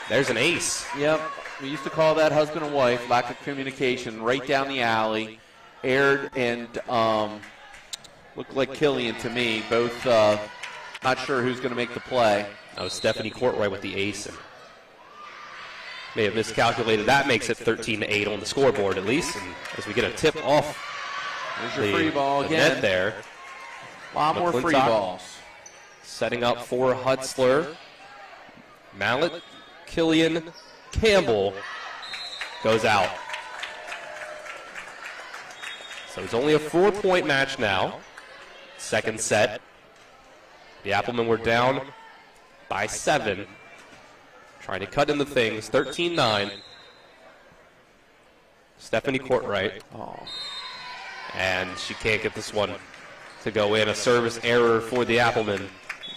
There's an ace. Yep. We used to call that husband and wife, lack of communication, right down the alley. Aird and looked like Killian to me, both not sure who's going to make the play. That was Stephanie Courtwright with the ace. And may have miscalculated. That makes it 13-8 on the scoreboard at least. And as we get a tip off there's your free ball again. Net there. A lot more free balls. Setting up for Hutzler. Mallet, Killian, Campbell goes out. So it's only a 4-point match now. Second set. The Applemen were down by 7. Trying to cut into things. 13-9. Stephanie Courtwright. Oh. And she can't get this one to go in. A service error for the Applemen.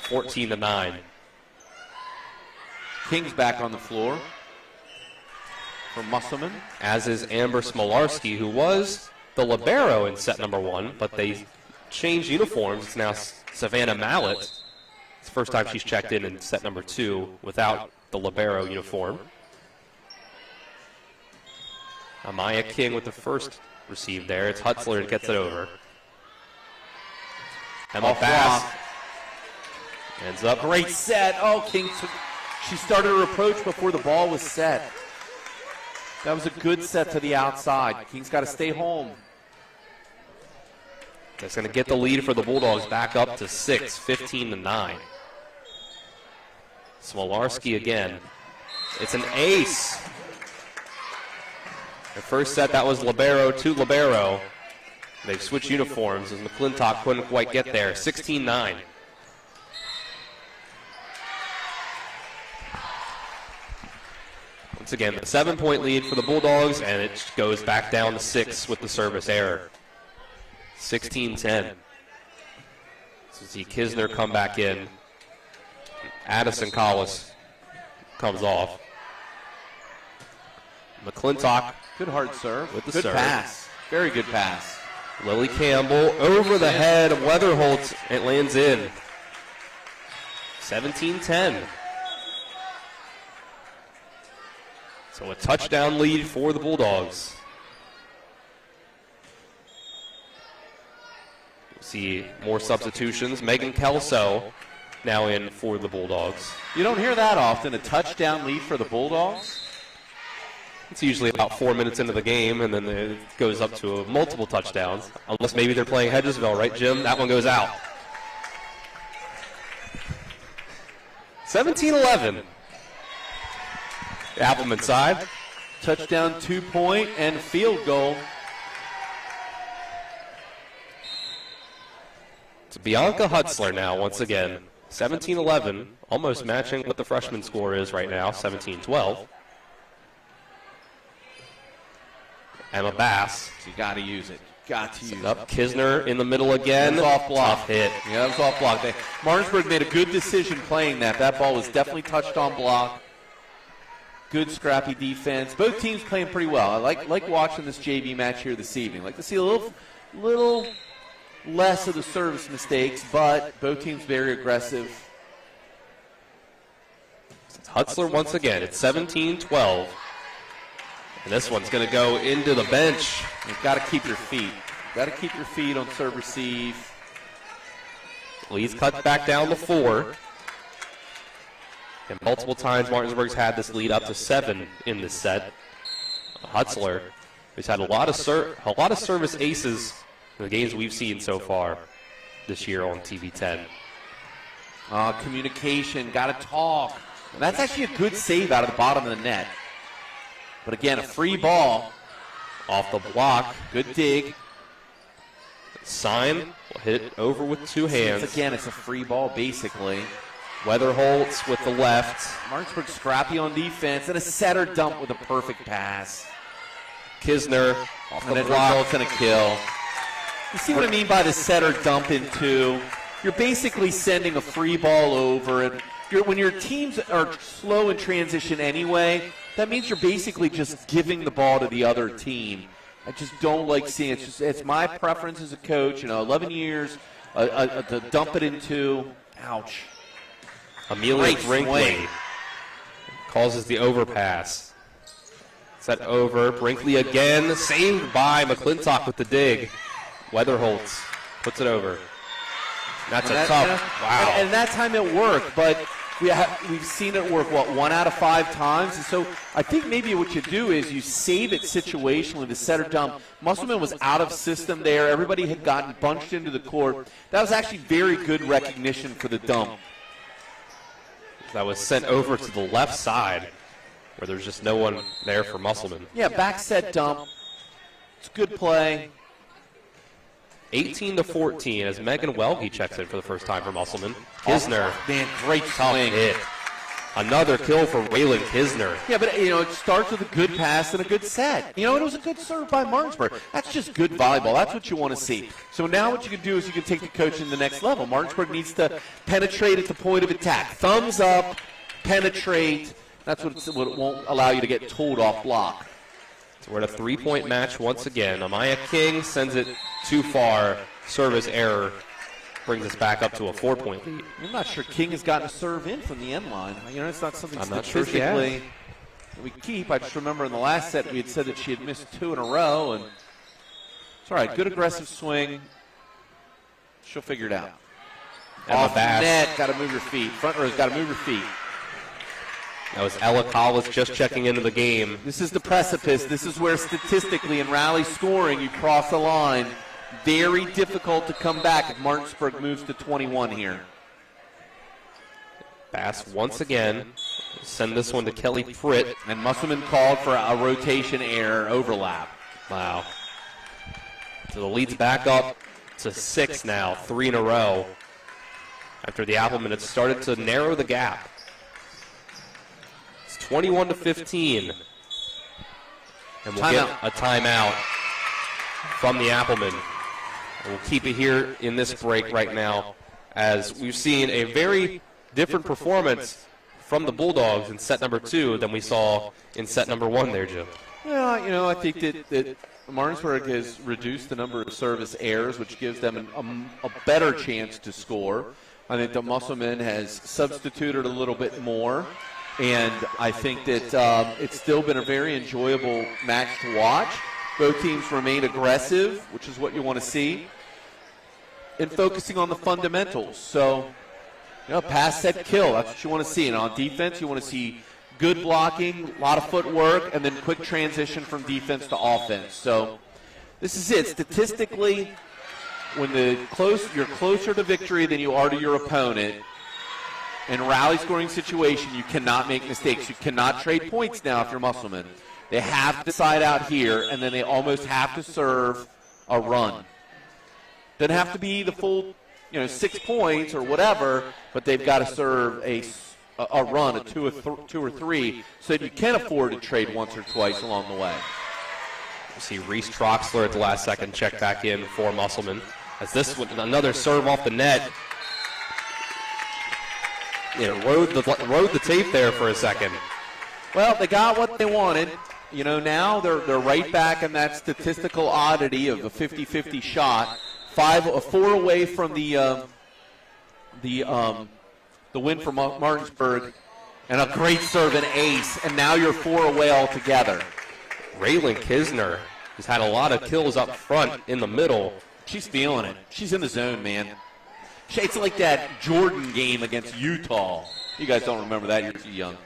14-9. King's back on the floor for Musselman. As is Amber Smolarski, who was the libero in set number 1, but they changed uniforms. It's now Savannah Mallet. It's the first time she's checked in set number 2 without the libero uniform. Amaya King with the first receive there. It's Hutzler that gets it over. Emma Bass ends up. Great set. Oh, King. She started her approach before the ball was set. That was a good set to the outside. King's got to stay home. That's going to get the lead for the Bulldogs back up to 6, 15-9. Smolarski again. It's an ace. The first set, that was libero to libero. They've switched uniforms as McClintock couldn't quite get there. 16-9. Once again, the 7-point lead for the Bulldogs, and it goes back down to 6 with the service error. 16-10. So see Kisner come back in. Addison Collis comes off. McClintock. Good hard serve. With the good serve. Pass. Very good pass. Lily Campbell over the head of Weatherholt. It lands in. 17-10. So a touchdown lead for the Bulldogs. We'll see more substitutions. Megan Kelso now in for the Bulldogs. You don't hear that often, a touchdown lead for the Bulldogs. It's usually about 4 minutes into the game, and then it goes up to multiple touchdowns. Unless maybe they're playing Hedgesville, right, Jim? That one goes out. 17-11. The Appleman side. Touchdown, 2-point, and field goal. It's Bianca Hutzler now, once again. 17-11, almost matching what the freshman score is right now, 17-12. Emma Bass. You got to use it. Got to use it. Up Kisner in the middle again. That was off block. Tough hit. Yeah, that was off block. Martinsburg made a good decision playing that. That ball was definitely touched on block. Good scrappy defense. Both teams playing pretty well. I like watching this JV match here this evening. Like to see a little less of the service mistakes, but both teams very aggressive. Hutzler once again. It's 17-12. And this one's going to go into the bench. You've got to keep your feet. Got to keep your feet on serve receive. Lee's cut back down to 4. And multiple times Martinsburg's had this lead up to 7 in this set. Hutzler has had a lot of service aces in the games we've seen so far this year on TV10. Communication, got to talk. And that's actually a good save out of the bottom of the net. But again, a free ball off the block. Good dig. Sign will hit it over with 2 hands. Again, it's a free ball, basically. Weatherholtz with the left. Martinsburg scrappy on defense, and a setter dump with a perfect pass. Kisner off the block. Results in a kill. You see what I mean by the setter dump in 2? You're basically sending a free ball over, and when your teams are slow in transition anyway, that means you're basically just giving the ball to the other team. I just don't like seeing it. It's my preference as a coach. 11 years, to dump it into. Ouch. Amelia Brinkley causes the overpass. Set over. Brinkley again. Saved by McClintock with the dig. Weatherholtz puts it over. That's a tough. Wow. And that time it worked, but we've seen it work, 1 out of 5 times. And so I think maybe what you do is you save it situationally, the setter dump. Musselman was out of system there. Everybody had gotten bunched into the court. That was actually very good recognition for the dump. That was sent over to the left side where there's just no one there for Musselman. Yeah, back set dump. It's a good play. 18-14 as Megan Welge checks in for the first time for Musselman. Kisner. Man, great swing. Hit. Another kill for Waylon Kisner. Yeah, but it starts with a good pass and a good set. It was a good serve by Martinsburg. That's just good volleyball. That's what you want to see. So now what you can do is you can take the coach to the next level. Martinsburg needs to penetrate at the point of attack. Thumbs up, penetrate. That's what won't allow you to get told off block. So we're at a 3-point match once again. Amaya King sends it too far. Service error brings us back up to a 4-point lead. I'm not sure King has gotten a serve in from the end line. It's not something I'm not sure statistically we keep. I just remember in the last set we had said that she had missed 2 in a row, and it's all right. Good aggressive swing. She'll figure it out. Off net, got to move your feet. Front row's got to move your feet. That was Ella Collins just checking into the game. This is the precipice. This is where statistically in rally scoring you cross the line. Very difficult to come back if Martinsburg moves to 21 here. Pass once again. Send this one to Kelly Pritt. And Musselman called for a rotation error overlap. Wow. So the lead's back up to 6 now, 3 in a row. After the Appleman had started to narrow the gap. It's 21-15. And we'll get a timeout from the Appleman. And we'll keep it here in this break right now, as we've seen a very different performance from the Bulldogs in set number 2 than we saw in set number 1 there, Jim. Yeah, I think that Martinsburg has reduced the number of service errors, which gives them a better chance to score. I think the Musselman has substituted a little bit more, and I think that it's still been a very enjoyable match to watch. Both teams remain aggressive, which is what you want to see, and focusing on the fundamentals. So, pass, set, kill, that's what you want to see. And on defense, you want to see good blocking, a lot of footwork, and then quick transition from defense to offense. So this is it. Statistically, when you're closer to victory than you are to your opponent, in a rally scoring situation, you cannot make mistakes. You cannot trade points now if you're Musselman. They have to side out here, and then they almost have to serve a run. Doesn't have to be the full 6 points or whatever, but they've got to serve a run, a 2 or 3, so that you can afford to trade once or twice along the way. You see Reese Troxler at the last second check back in for Musselman. As this one, another serve off the net. Rode the tape there for a second. Well, they got what they wanted. Now they're right back in that statistical oddity of a 50-50 shot. 4 away from the win for Martinsburg, and a great serve and ace, and now you're 4 away altogether. Raylan Kisner has had a lot of kills up front in the middle. She's feeling it. She's in the zone, man. It's like that Jordan game against Utah. You guys don't remember that. You're too young.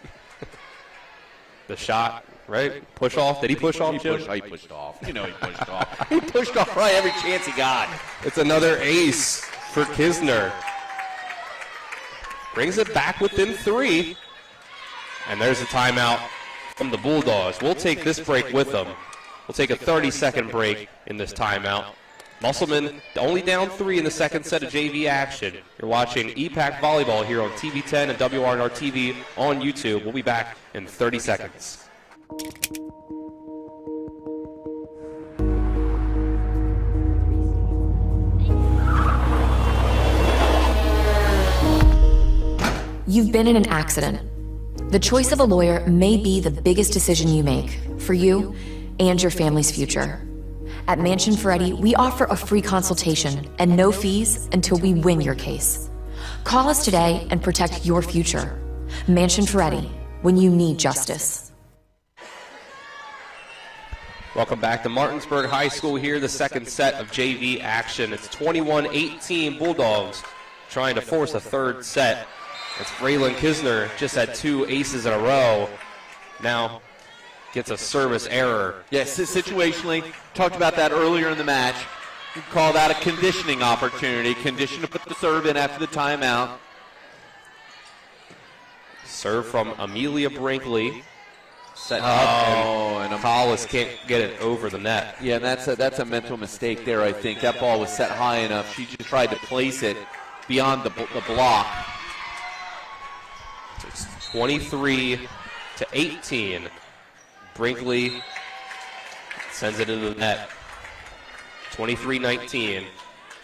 The shot, right? Push off. Did he push off, Jim? He pushed off. He pushed off. He pushed off probably every chance he got. It's another ace for Kisner. Brings it back within 3. And there's a timeout from the Bulldogs. We'll take this break with them. We'll take a 30-second break in this timeout. Musselman only down 3 in the second set of JV action. You're watching EPAC Volleyball here on TV10 and WRNR TV on YouTube. We'll be back in 30 seconds. You've been in an accident. The choice of a lawyer may be the biggest decision you make for you and your family's future. At Mansion Ferretti, we offer a free consultation and no fees until we win your case. Call us today and protect your future. Mansion Ferretti, when you need justice. Welcome back to Martinsburg High School here, the second set of JV action. It's 21-18 Bulldogs trying to force a third set. It's Raylan Kisner, just had 2 aces in a row. Now gets a service error. Yes, situationally, talked about that earlier in the match. You call that a conditioning opportunity. Condition to put the serve in after the timeout. Serve from Amelia Brinkley. Set up, and Hollis can't get it over the net. Yeah, and that's a mental mistake there, I think. That ball was set high enough. She just tried to place it beyond the block. It's 23-18. Brinkley sends it into the net. 23-19.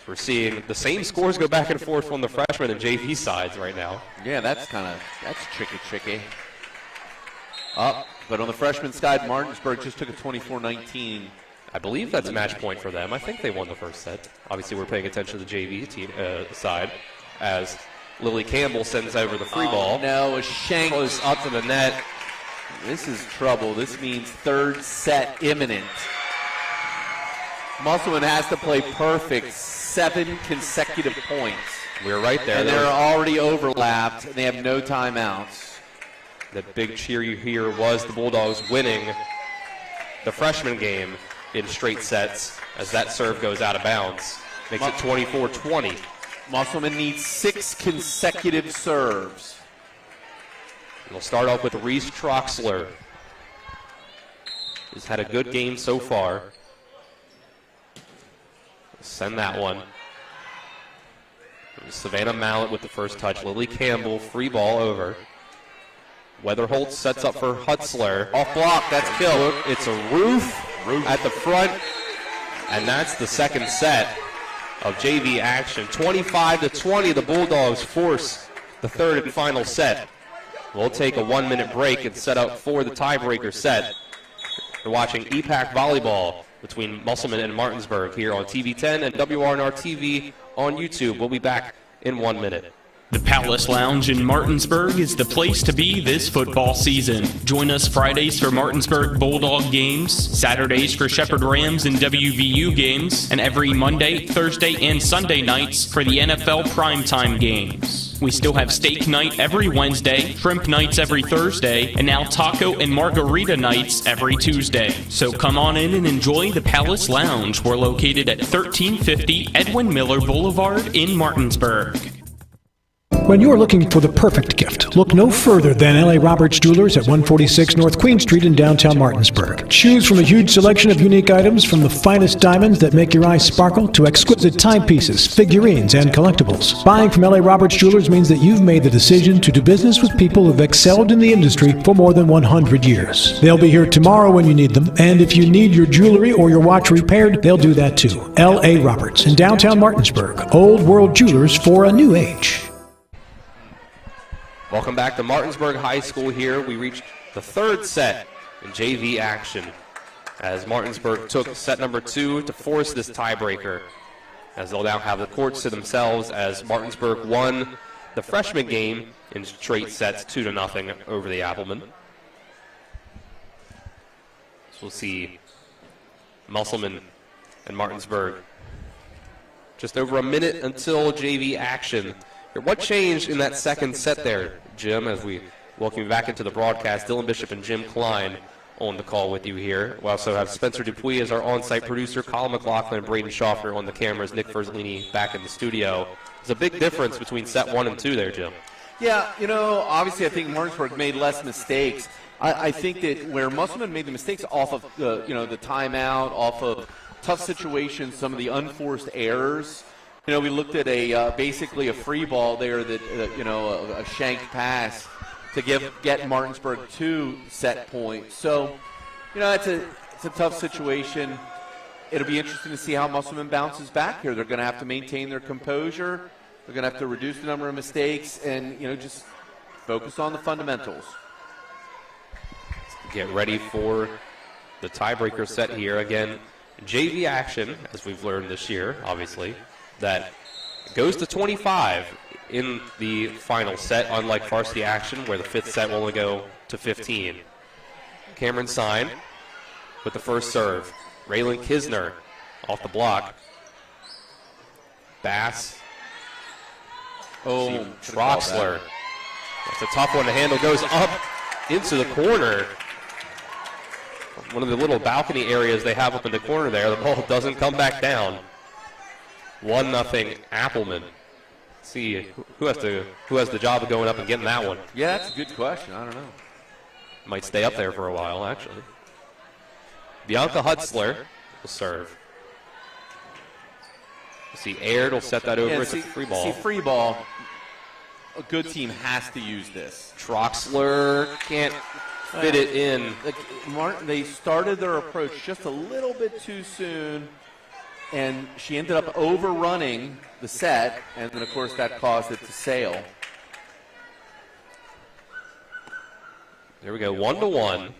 We're seeing the same scores go back and forth on the freshman and JV sides right now. Yeah, that's tricky. But on the freshman side, Martinsburg just took a 24-19. I believe that's a match point for them. I think they won the first set. Obviously, we're paying attention to the JV team side as Lily Campbell sends over the free ball. No, a shank goes up to the net. This is trouble. This means third set imminent. Musselman has to play perfect 7 consecutive points. We're right there. And they're already overlapped, and they have no timeouts. The big cheer you hear was the Bulldogs winning the freshman game in straight sets as that serve goes out of bounds. Makes it 24-20. Musselman needs 6 consecutive serves. We'll start off with Reese Troxler. He's had a good game so far. Send that one. Savannah Mallett with the first touch. Lily Campbell, free ball over. Weatherholt sets up for Hutzler. Off block, that's killed. It's a roof at the front. And that's the second set of JV action. 25-20, the Bulldogs force the third and final set. We'll take a 1-minute break and set up for the tiebreaker set. You're watching EPAC Volleyball between Musselman and Martinsburg here on TV10 and WRNR TV on YouTube. We'll be back in 1 minute. The Palace Lounge in Martinsburg is the place to be this football season. Join us Fridays for Martinsburg Bulldog games, Saturdays for Shepherd Rams and WVU games, and every Monday, Thursday, and Sunday nights for the NFL primetime games. We still have steak night every Wednesday, shrimp nights every Thursday, and now taco and margarita nights every Tuesday. So come on in and enjoy the Palace Lounge. We're located at 1350 Edwin Miller Boulevard in Martinsburg. When you're looking for the perfect gift, look no further than L.A. Roberts Jewelers at 146 North Queen Street in downtown Martinsburg. Choose from a huge selection of unique items, from the finest diamonds that make your eyes sparkle to exquisite timepieces, figurines, and collectibles. Buying from L.A. Roberts Jewelers means that you've made the decision to do business with people who've excelled in the industry for more than 100 years. They'll be here tomorrow when you need them, and if you need your jewelry or your watch repaired, they'll do that too. L.A. Roberts in downtown Martinsburg. Old World Jewelers for a new age. Welcome back to Martinsburg High School here. We reached the third set in JV action as Martinsburg took set number 2 to force this tiebreaker, as they'll now have the courts to themselves as Martinsburg won the freshman game in straight sets 2-0 over the Appleman. So we'll see Musselman and Martinsburg. Just over a minute until JV action. What changed in that second set there, Jim, as we welcome you back into the broadcast? Dylan Bishop and Jim Klein on the call with you here. We also have Spencer Dupuis as our on-site producer, Colin McLaughlin and Braden Schaffner on the cameras, Nick Ferzlini back in the studio. There's a big difference between set 1 and 2 there, Jim. Yeah, obviously I think Martinsburg made less mistakes. I think that where Musselman made the mistakes off of the timeout, off of tough situations, some of the unforced errors. We looked at basically a free ball there that a shank pass to get Martinsburg 2 set points. So, it's a tough situation. It'll be interesting to see how Musselman bounces back here. They're going to have to maintain their composure. They're going to have to reduce the number of mistakes and just focus on the fundamentals. Get ready for the tiebreaker set here again. JV action, as we've learned this year, obviously, that goes to 25 in the final set, unlike varsity action where the fifth set will only go to 15. Cameron Sine with the first serve. Raylan Kisner off the block. Bass. Oh, Troxler. That's a tough one to handle. Goes up into the corner. One of the little balcony areas they have up in the corner there. The ball doesn't come back down. 1-0 Appleman. See who has the job of going up and getting that one. Yeah, that's a good question. I don't know. Might stay up there for a while, actually. Bianca Hutzler will serve. See, Aird will set that over. It's a free ball. See, free ball. A good team has to use this. Troxler can't fit it in. They started their approach just a little bit too soon, and she ended up overrunning the set, and then, of course, that caused it to sail. There we go, 1-1. We'll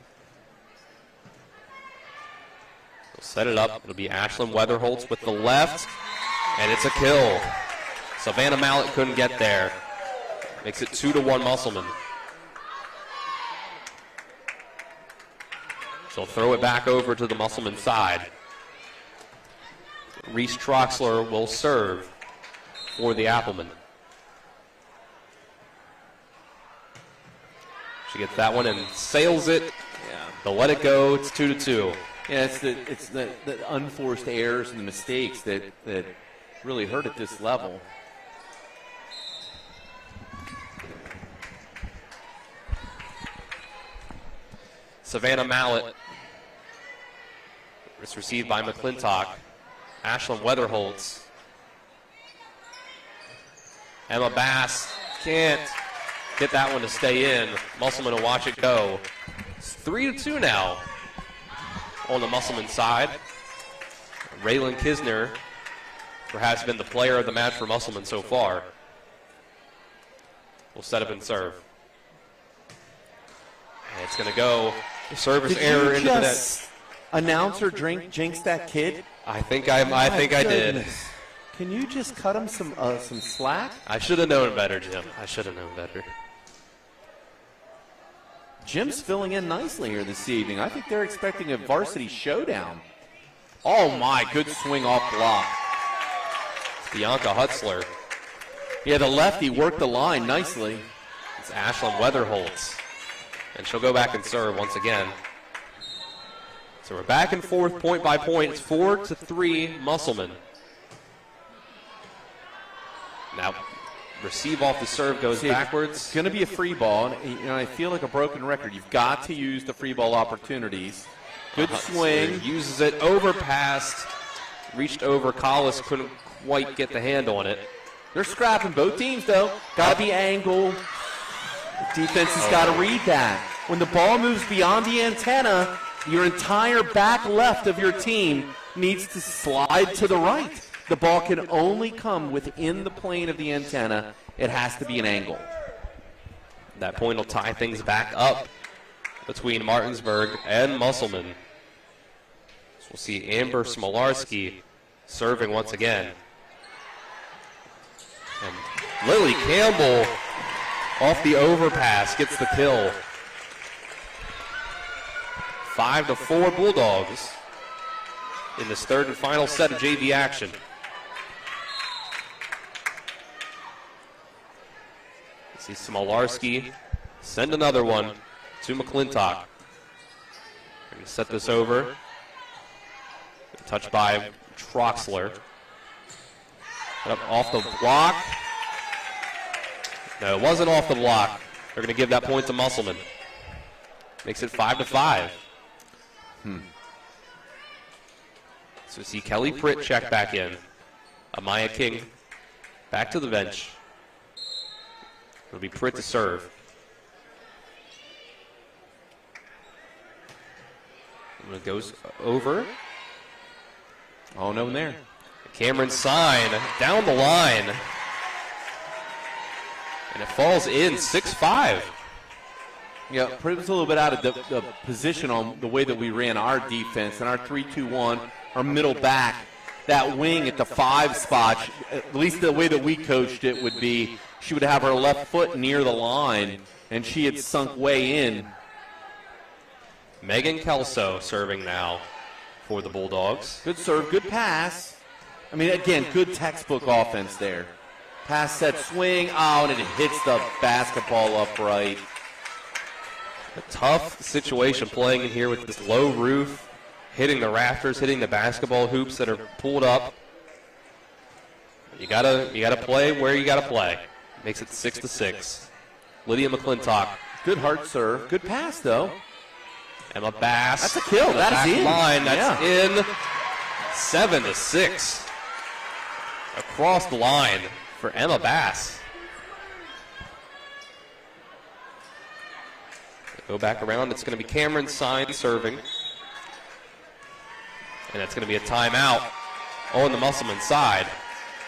set it up. It'll be Ashlyn Weatherholtz with the left, and it's a kill. Savannah Mallett couldn't get there. Makes it 2-1 Musselman. So throw it back over to the Musselman side. Reese Troxler will serve for the Appleman. She gets that one and sails it. Yeah. They'll let it go. It's 2-2. Yeah, it's the unforced errors and the mistakes that really hurt at this Savannah Mallett. It's received by McClintock. Ashlyn Weatherholtz. Emma Bass can't get that one to stay in. Musselman will watch it go. It's 3-2 now on the Musselman side. Raylan Kisner perhaps been the player of the match for Musselman so far. Will set up and serve. And it's going to go service error into the net. Announce or jinx that kid? I think I did. Can you just cut him some slack? I should have known better, Jim. I should have known better. Jim's filling in nicely here this evening. I think they're expecting a varsity showdown. Oh my, good swing off block. It's Bianca Hutzler. Yeah, the lefty worked the line nicely. It's Ashlyn Weatherholtz. And she'll go back and serve once again. So we're back and forth point by point. It's 4-3 Musselman. Now, receive off the serve goes backwards. It's going to be a free ball. And I feel like a broken record. You've got to use the free ball opportunities. Good swing. Uses it, overpassed, reached over. Collis couldn't quite get the hand on it. They're scrapping both teams, though. Got to be angled. Defense has got to read that. When the ball moves beyond the antenna, your entire back left of your team needs to slide to the right. The ball can only come within the plane of the antenna. It has to be an angle. That point will tie things back up between Martinsburg and Musselman. So we'll see Amber Smolarski serving once again. And Lily Campbell off the overpass gets the kill. 5-4 Bulldogs in this third and final set of JV action. See Smolarski send another one to McClintock. Going to set this over. Touched by Troxler. Up off the block. No, it wasn't off the block. They're going to give that point to Musselman. Makes it 5-5. So see Kelly Pritt check back in. Amaya King back to the bench. It'll be Pritt to serve. And it goes over. Oh, no one there. Cameron Sign down the line. And it falls in 6-5. Yeah, Pritt was a little bit out of the position on the way that we ran our defense and our 3-2-1, our middle back. That wing at the 5 spot, at least the way that we coached it would be, she would have her left foot near the line, and she had sunk way in. Megan Kelso serving now for the Bulldogs. Good serve, good pass. I mean, again, good textbook offense there. Pass, set, swing, and it hits the basketball upright. A tough situation playing in here with this low roof, hitting the rafters, hitting the basketball hoops that are pulled up. You gotta play where you gotta play. Makes it 6-6. Lydia McClintock. Good hard serve. Good pass, though. Emma Bass. That's a kill. That is in. Line. That's in. 7-6. Across the line for Emma Bass. Go back around. It's going to be Cameron Sign serving. And it's going to be a timeout on the Musselman side.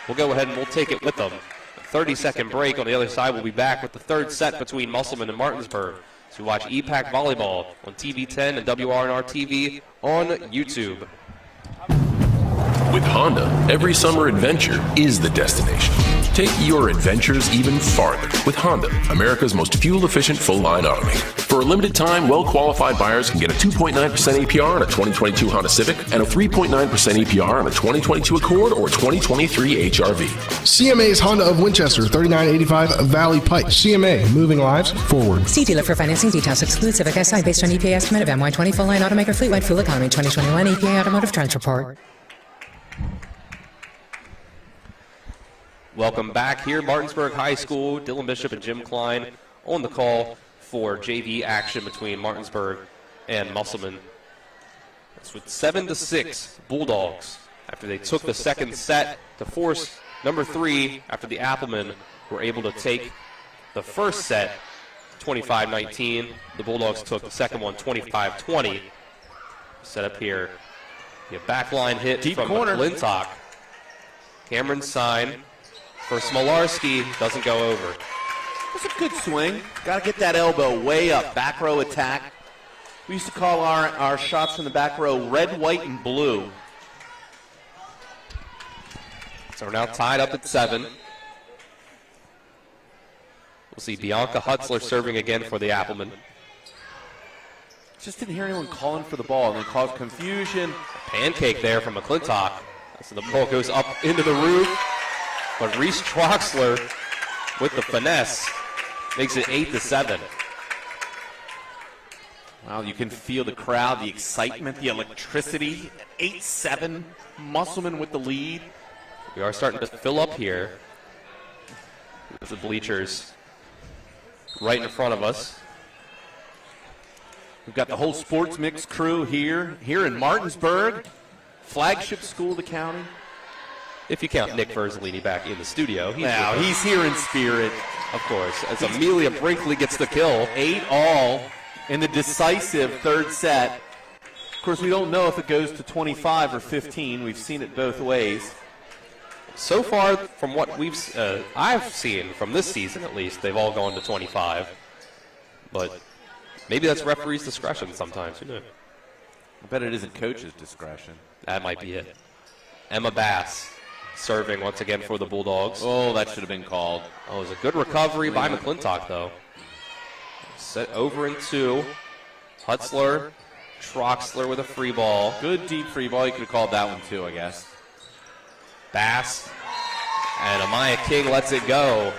We'll go ahead and we'll take it with them. A 30-second break on the other side. We'll be back with the third set between Musselman and Martinsburg. So watch EPAC Volleyball on TV10 and WRNR TV on YouTube. With Honda, every summer adventure is the destination. Take your adventures even farther with Honda, America's most fuel-efficient full-line automaker. For a limited time, well-qualified buyers can get a 2.9% APR on a 2022 Honda Civic and a 3.9% APR on a 2022 Accord or 2023 HRV. CMA's Honda of Winchester, 3985 Valley Pike. CMA, moving lives forward. See dealer for financing details. Exclude Civic SI based on EPA estimate of MY20 full-line automaker fleet-wide fuel economy 2021 EPA Automotive Trends Report. Welcome back here, Martinsburg High School. Dylan Bishop and Jim Klein on the call for JV action between Martinsburg and Musselman. It's with 7-6 Bulldogs after they took the second set to force number 3 after the Appleman were able to take the first set 25-19. The Bulldogs took the second one 25-20. Set up here. A backline hit Deep from corner. McClintock. Cameron sign for Smolarski doesn't go over. That's a good swing. Got to get that elbow way up. Back row attack. We used to call our shots from the back row red, white, and blue. So we're now tied up at 7. We'll see Bianca Hutzler serving again for the Appleman. Just didn't hear anyone calling for the ball, and it caused confusion. Pancake there from McClintock. So the ball goes up into the roof. But Reese Troxler with the finesse makes it 8-7. Wow, you can feel the crowd, the excitement, the electricity. 8-7, Musselman with the lead. We are starting to fill up here. There's the bleachers right in front of us. We've got the whole Sports Mix crew here in Martinsburg, flagship school of the county. If you count Nick Verzolini back in the studio. He's here in spirit. Of course, as Amelia Brinkley gets the kill. 8-all in the decisive third set. Of course, we don't know if it goes to 25 or 15. We've seen it both ways. So far, from what I've seen from this season at least, they've all gone to 25. But maybe that's referee's discretion sometimes. Who knows? I bet it isn't coach's discretion. That might be it. Emma Bass serving once again for the Bulldogs. Oh, that should have been called. Oh, it was a good recovery by McClintock, though. Set over in 2. Hutzler, Troxler with a free ball. Good deep free ball. You could have called that one too, I guess. Bass and Amaya King lets it go.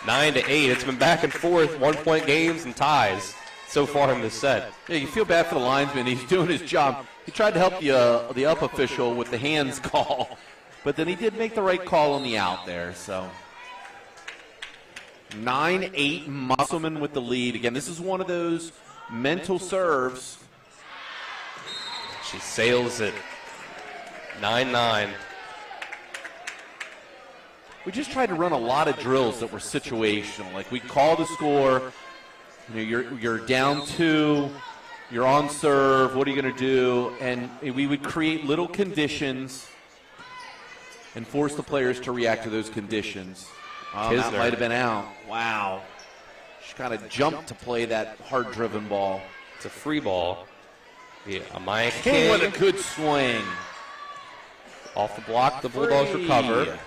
9-8. It's been back and forth, 1-point games and ties so far in this set. Yeah, you feel bad for the linesman. He's doing his job. He tried to help the up official with the hands call, but then he did make the right call on the out there. So 9-8 Musselman with the lead. Again, this is one of those mental serves. She sails it. 9-9. We just tried to run a lot of drills that were situational. Like we call the score, you're down 2, you're on serve, what are you going to do? And we would create little conditions and force the players to react to those conditions. Oh, that might have been out. Wow. She kind of jumped to play that hard-driven ball. It's a free ball. Yeah, Amaya King King with a good swing. Off the block, the Bulldogs recover.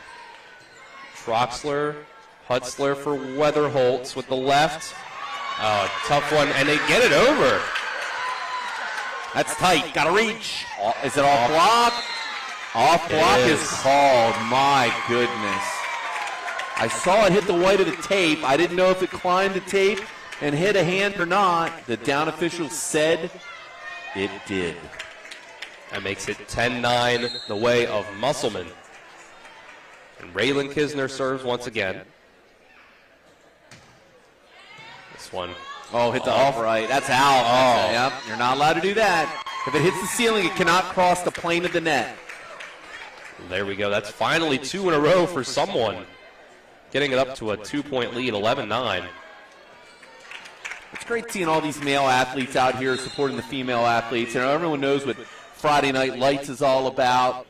Troxler, Hutzler for Weatherholtz with the left. Tough one, and they get it over. That's tight. Got to reach. Is it off block? Off block is called. My goodness. I saw it hit the white of the tape. I didn't know if it climbed the tape and hit a hand or not. The down official said it did. That makes it 10-9 the way of Musselman. And Raylan Kisner serves once again. This one. Oh, hit the off right. That's out. Oh. Yep, you're not allowed to do that. If it hits the ceiling, it cannot cross the plane of the net. There we go. That's finally 2 in a row for someone. Getting it up to a 2-point lead, 11-9. It's great seeing all these male athletes out here supporting the female athletes. Everyone knows what Friday Night Lights is all about.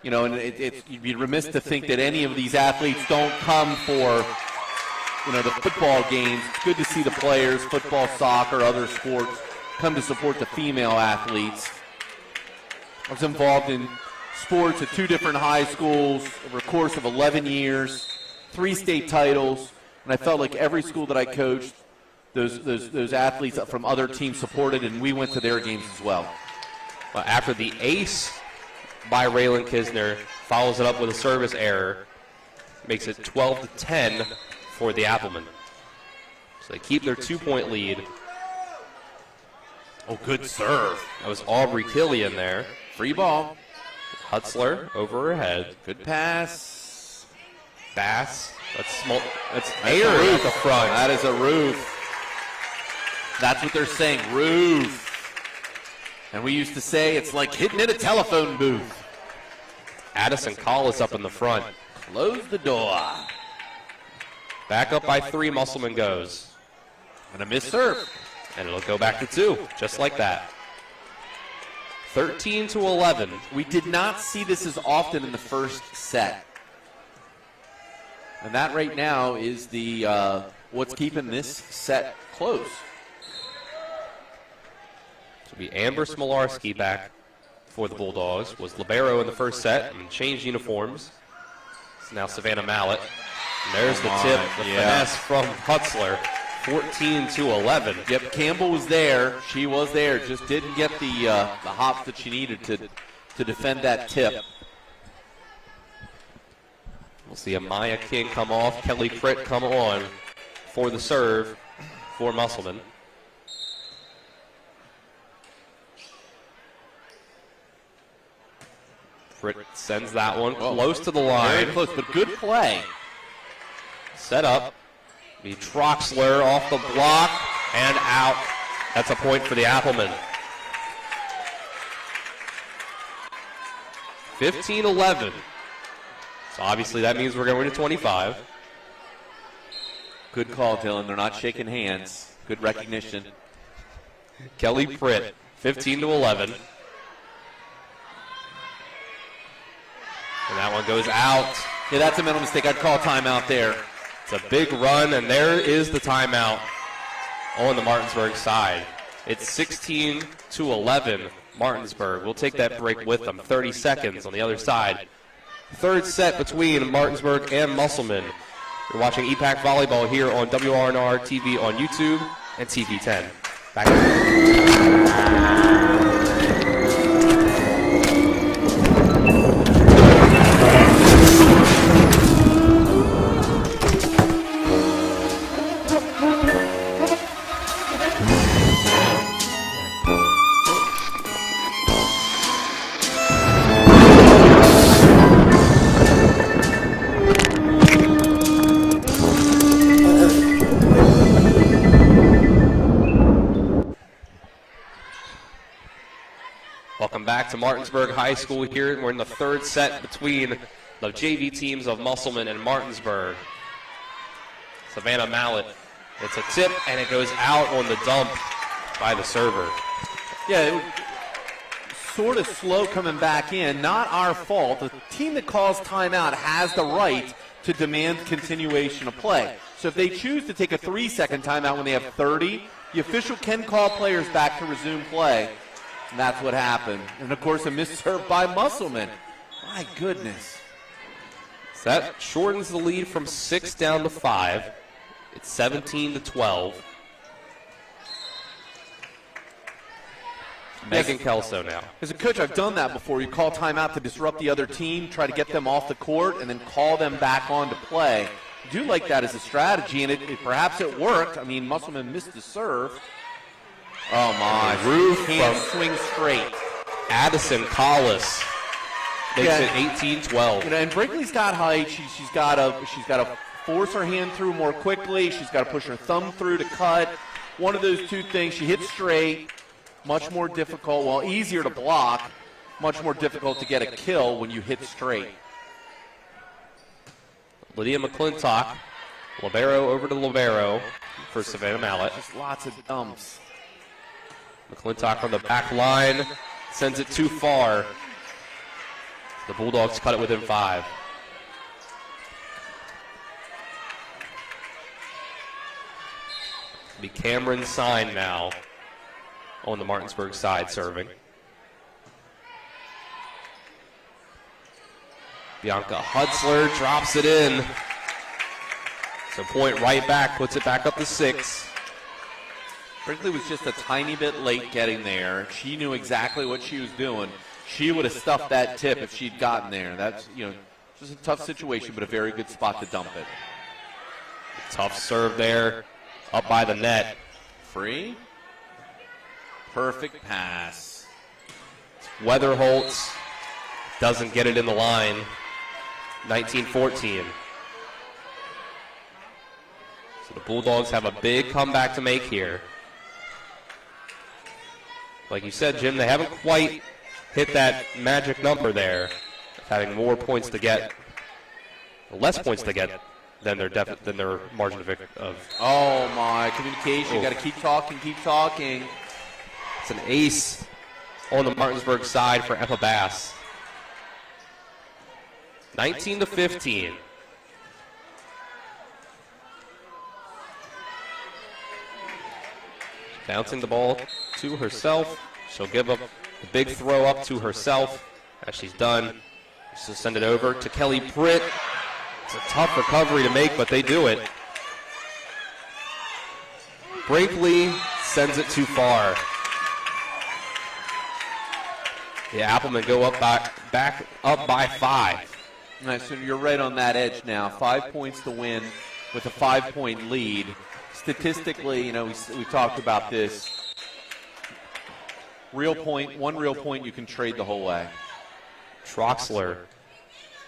And you'd be remiss to think that any of these athletes don't come for, the football games. It's good to see the players, football, soccer, other sports, come to support the female athletes. I was involved in sports at 2 different high schools over a course of 11 years, 3 state titles, and I felt like every school that I coached, those athletes from other teams supported, and we went to their games as well. After the ace by Raylan Kisner, follows it up with a service error, makes it 12-10 for the Appleman. So they keep their 2-point lead. Oh, good serve. That was Aubrey Killian there. Free ball. Hutzler over her head. Good pass. Bass. That's air at the front. That is a roof. That's what they're saying, roof. And we used to say it's like hitting in a telephone booth. Addison Collis up in the front. Close the door. Back up by 3, Musselman goes. And a missed serve. And it'll go back to 2, just like that. 13-11. We did not see this as often in the first set. And that right now is the what's keeping this set close. This will be Amber Smolarski back for the Bulldogs. Was libero in the first set and changed uniforms. It's now Savannah Mallett. And there's the tip, the finesse from Hutzler. 14-11. Yep, Campbell was there. She was there. Just didn't get the hops that she needed to defend that tip. We'll see Amaya King come off, Kelly Pritt come on for the serve for Musselman. Pritt sends that one close to the line. Very close, but good play. Set up. Be Troxler off the block and out. That's a point for the Appleman. 15-11. So obviously that means we're going to 25. Good call, Dylan. They're not shaking hands. Good recognition. Kelly Pritt, 15-11. And that one goes out. Yeah, that's a mental mistake. I'd call timeout there. It's a big run, and there is the timeout on the Martinsburg side. It's 16-11, Martinsburg. We'll take that break with them. 30 seconds on the other side. Third set between Martinsburg and Musselman. You're watching EPAC Volleyball here on WRNR TV on YouTube and TV10. Back to Martinsburg High School here. We're in the third set between the JV teams of Musselman and Martinsburg. Savannah Mallett. It's a tip, and it goes out on the dump by the server. Yeah, it was sort of slow coming back in. Not our fault. The team that calls timeout has the right to demand continuation of play. So if they choose to take a 3-second timeout when they have 30, the official can call players back to resume play. And that's what happened. And, of course, a missed serve by Musselman. My goodness. So that shortens the lead from 6 down to 5. It's 17-12. Megan Kelso now. As a coach, I've done that before. You call timeout to disrupt the other team, try to get them off the court, and then call them back on to play. I do like that as a strategy, and perhaps it worked. I mean, Musselman missed the serve. Oh, my. Roof can't swing straight. Addison Collis makes it 18-12. You know, and Brinkley's got height. She's got to force her hand through more quickly. She's got to push her thumb through to cut. One of those two things. She hits straight. Much more difficult. Well, easier to block. Much more difficult to get a kill when you hit straight. Lydia McClintock. Libero over to Libero for Savannah Mallett. Just lots of dumps. McClintock on the back line, sends it too far. The Bulldogs cut it within 5. It'll be Cameron Sign now on the Martinsburg side serving. Bianca Hutzler drops it in. So point right back, puts it back up to 6. Brinkley was just a tiny bit late getting there. She knew exactly what she was doing. She would have stuffed that tip if she'd gotten there. That's, just a tough situation, but a very good spot to dump it. Tough serve there, up by the net. Free. Perfect pass. Weatherholtz doesn't get it in the line. 19-14. So the Bulldogs have a big comeback to make here. like you said, Jim, they haven't quite hit that magic number there, having more points to get, less points to get than their margin of. Oh my, communication! You got to keep talking, keep talking. It's an ace on the Martinsburg side for Emma Bass. 19-15. Bouncing the ball to herself. She'll give up a big throw up to herself. As she's done, she'll send it over to Kelly Pritt. It's a tough recovery to make, but they do it. Brinkley sends it too far. The Appleman go up back up by 5. Nice, so you're right on that edge now. 5 points to win with a 5-point lead. Statistically, you know, we talked about this. One real point you can trade the whole way. Troxler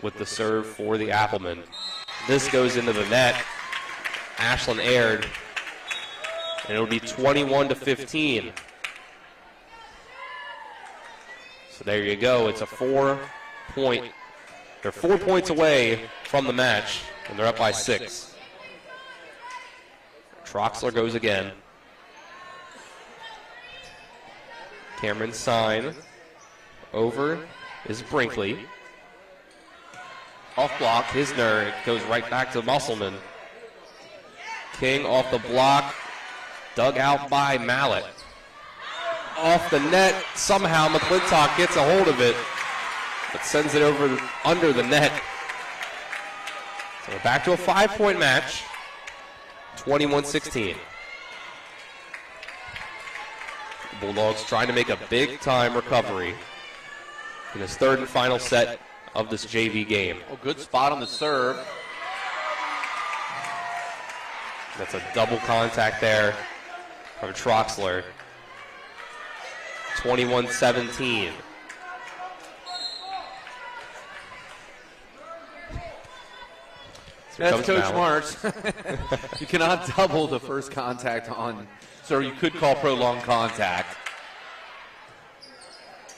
with the serve for the Appleman. This goes into the net. Ashlyn aired. And it'll be 21-15. So there you go. It's a 4-point. They're 4 points away from the match, and they're up by 6. Troxler goes again. Cameron Sign. Over is Brinkley. Off block, Hisner. It goes right back to Musselman. King off the block. Dug out by Mallet. Off the net. Somehow McClintock gets a hold of it, but sends it over under the net. So we're back to a 5-point match. 21-16. Bulldogs trying to make a big-time recovery in this third and final set of this JV game. Oh, good spot on the serve. That's a double contact there from Troxler. 21-17. That's Coach March. You cannot double the first contact on, so you could call prolonged contact.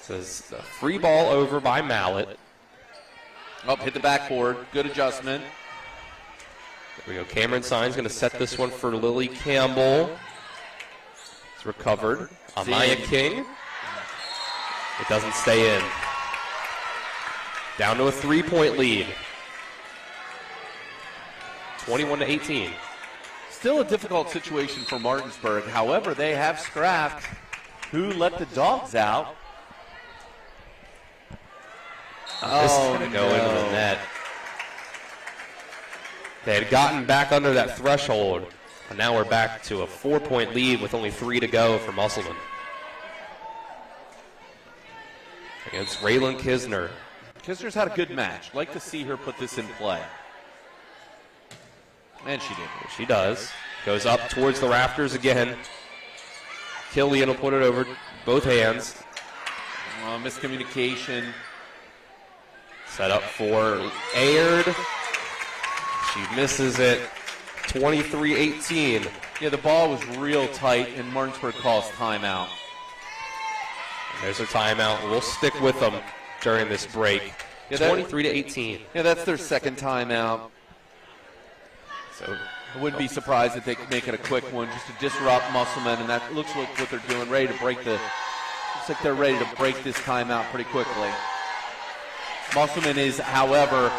Says a free ball over by Mallet. Oh, hit the backboard. Good adjustment. There we go. Cameron Sign's going to set this one for Lily Campbell. It's recovered. Amaya King. It doesn't stay in. Down to a 3-point lead. 21-18. Still a difficult situation for Martinsburg. However, they have scrapped. Who let the dogs out? This is going to go into the net. They had gotten back under that threshold, and now we're back to a 4-point lead with only 3 to go for Musselman. Against Raylan Kisner. Kisner's had a good match. Like to see her put this in play. And she did. She does. Goes up towards the rafters again. Killian will put it over both hands. Miscommunication. Set up for Aird. She misses it. 23-18. Yeah, the ball was real tight, and Martinsburg calls timeout. There's their timeout. We'll stick with them during this break. 23-18. Yeah, that's their second timeout. So I wouldn't be surprised if they could make it a quick one just to disrupt Musselman, and that looks like what they're doing, ready to break the. Looks like they're ready to break this timeout pretty quickly. Musselman is, however,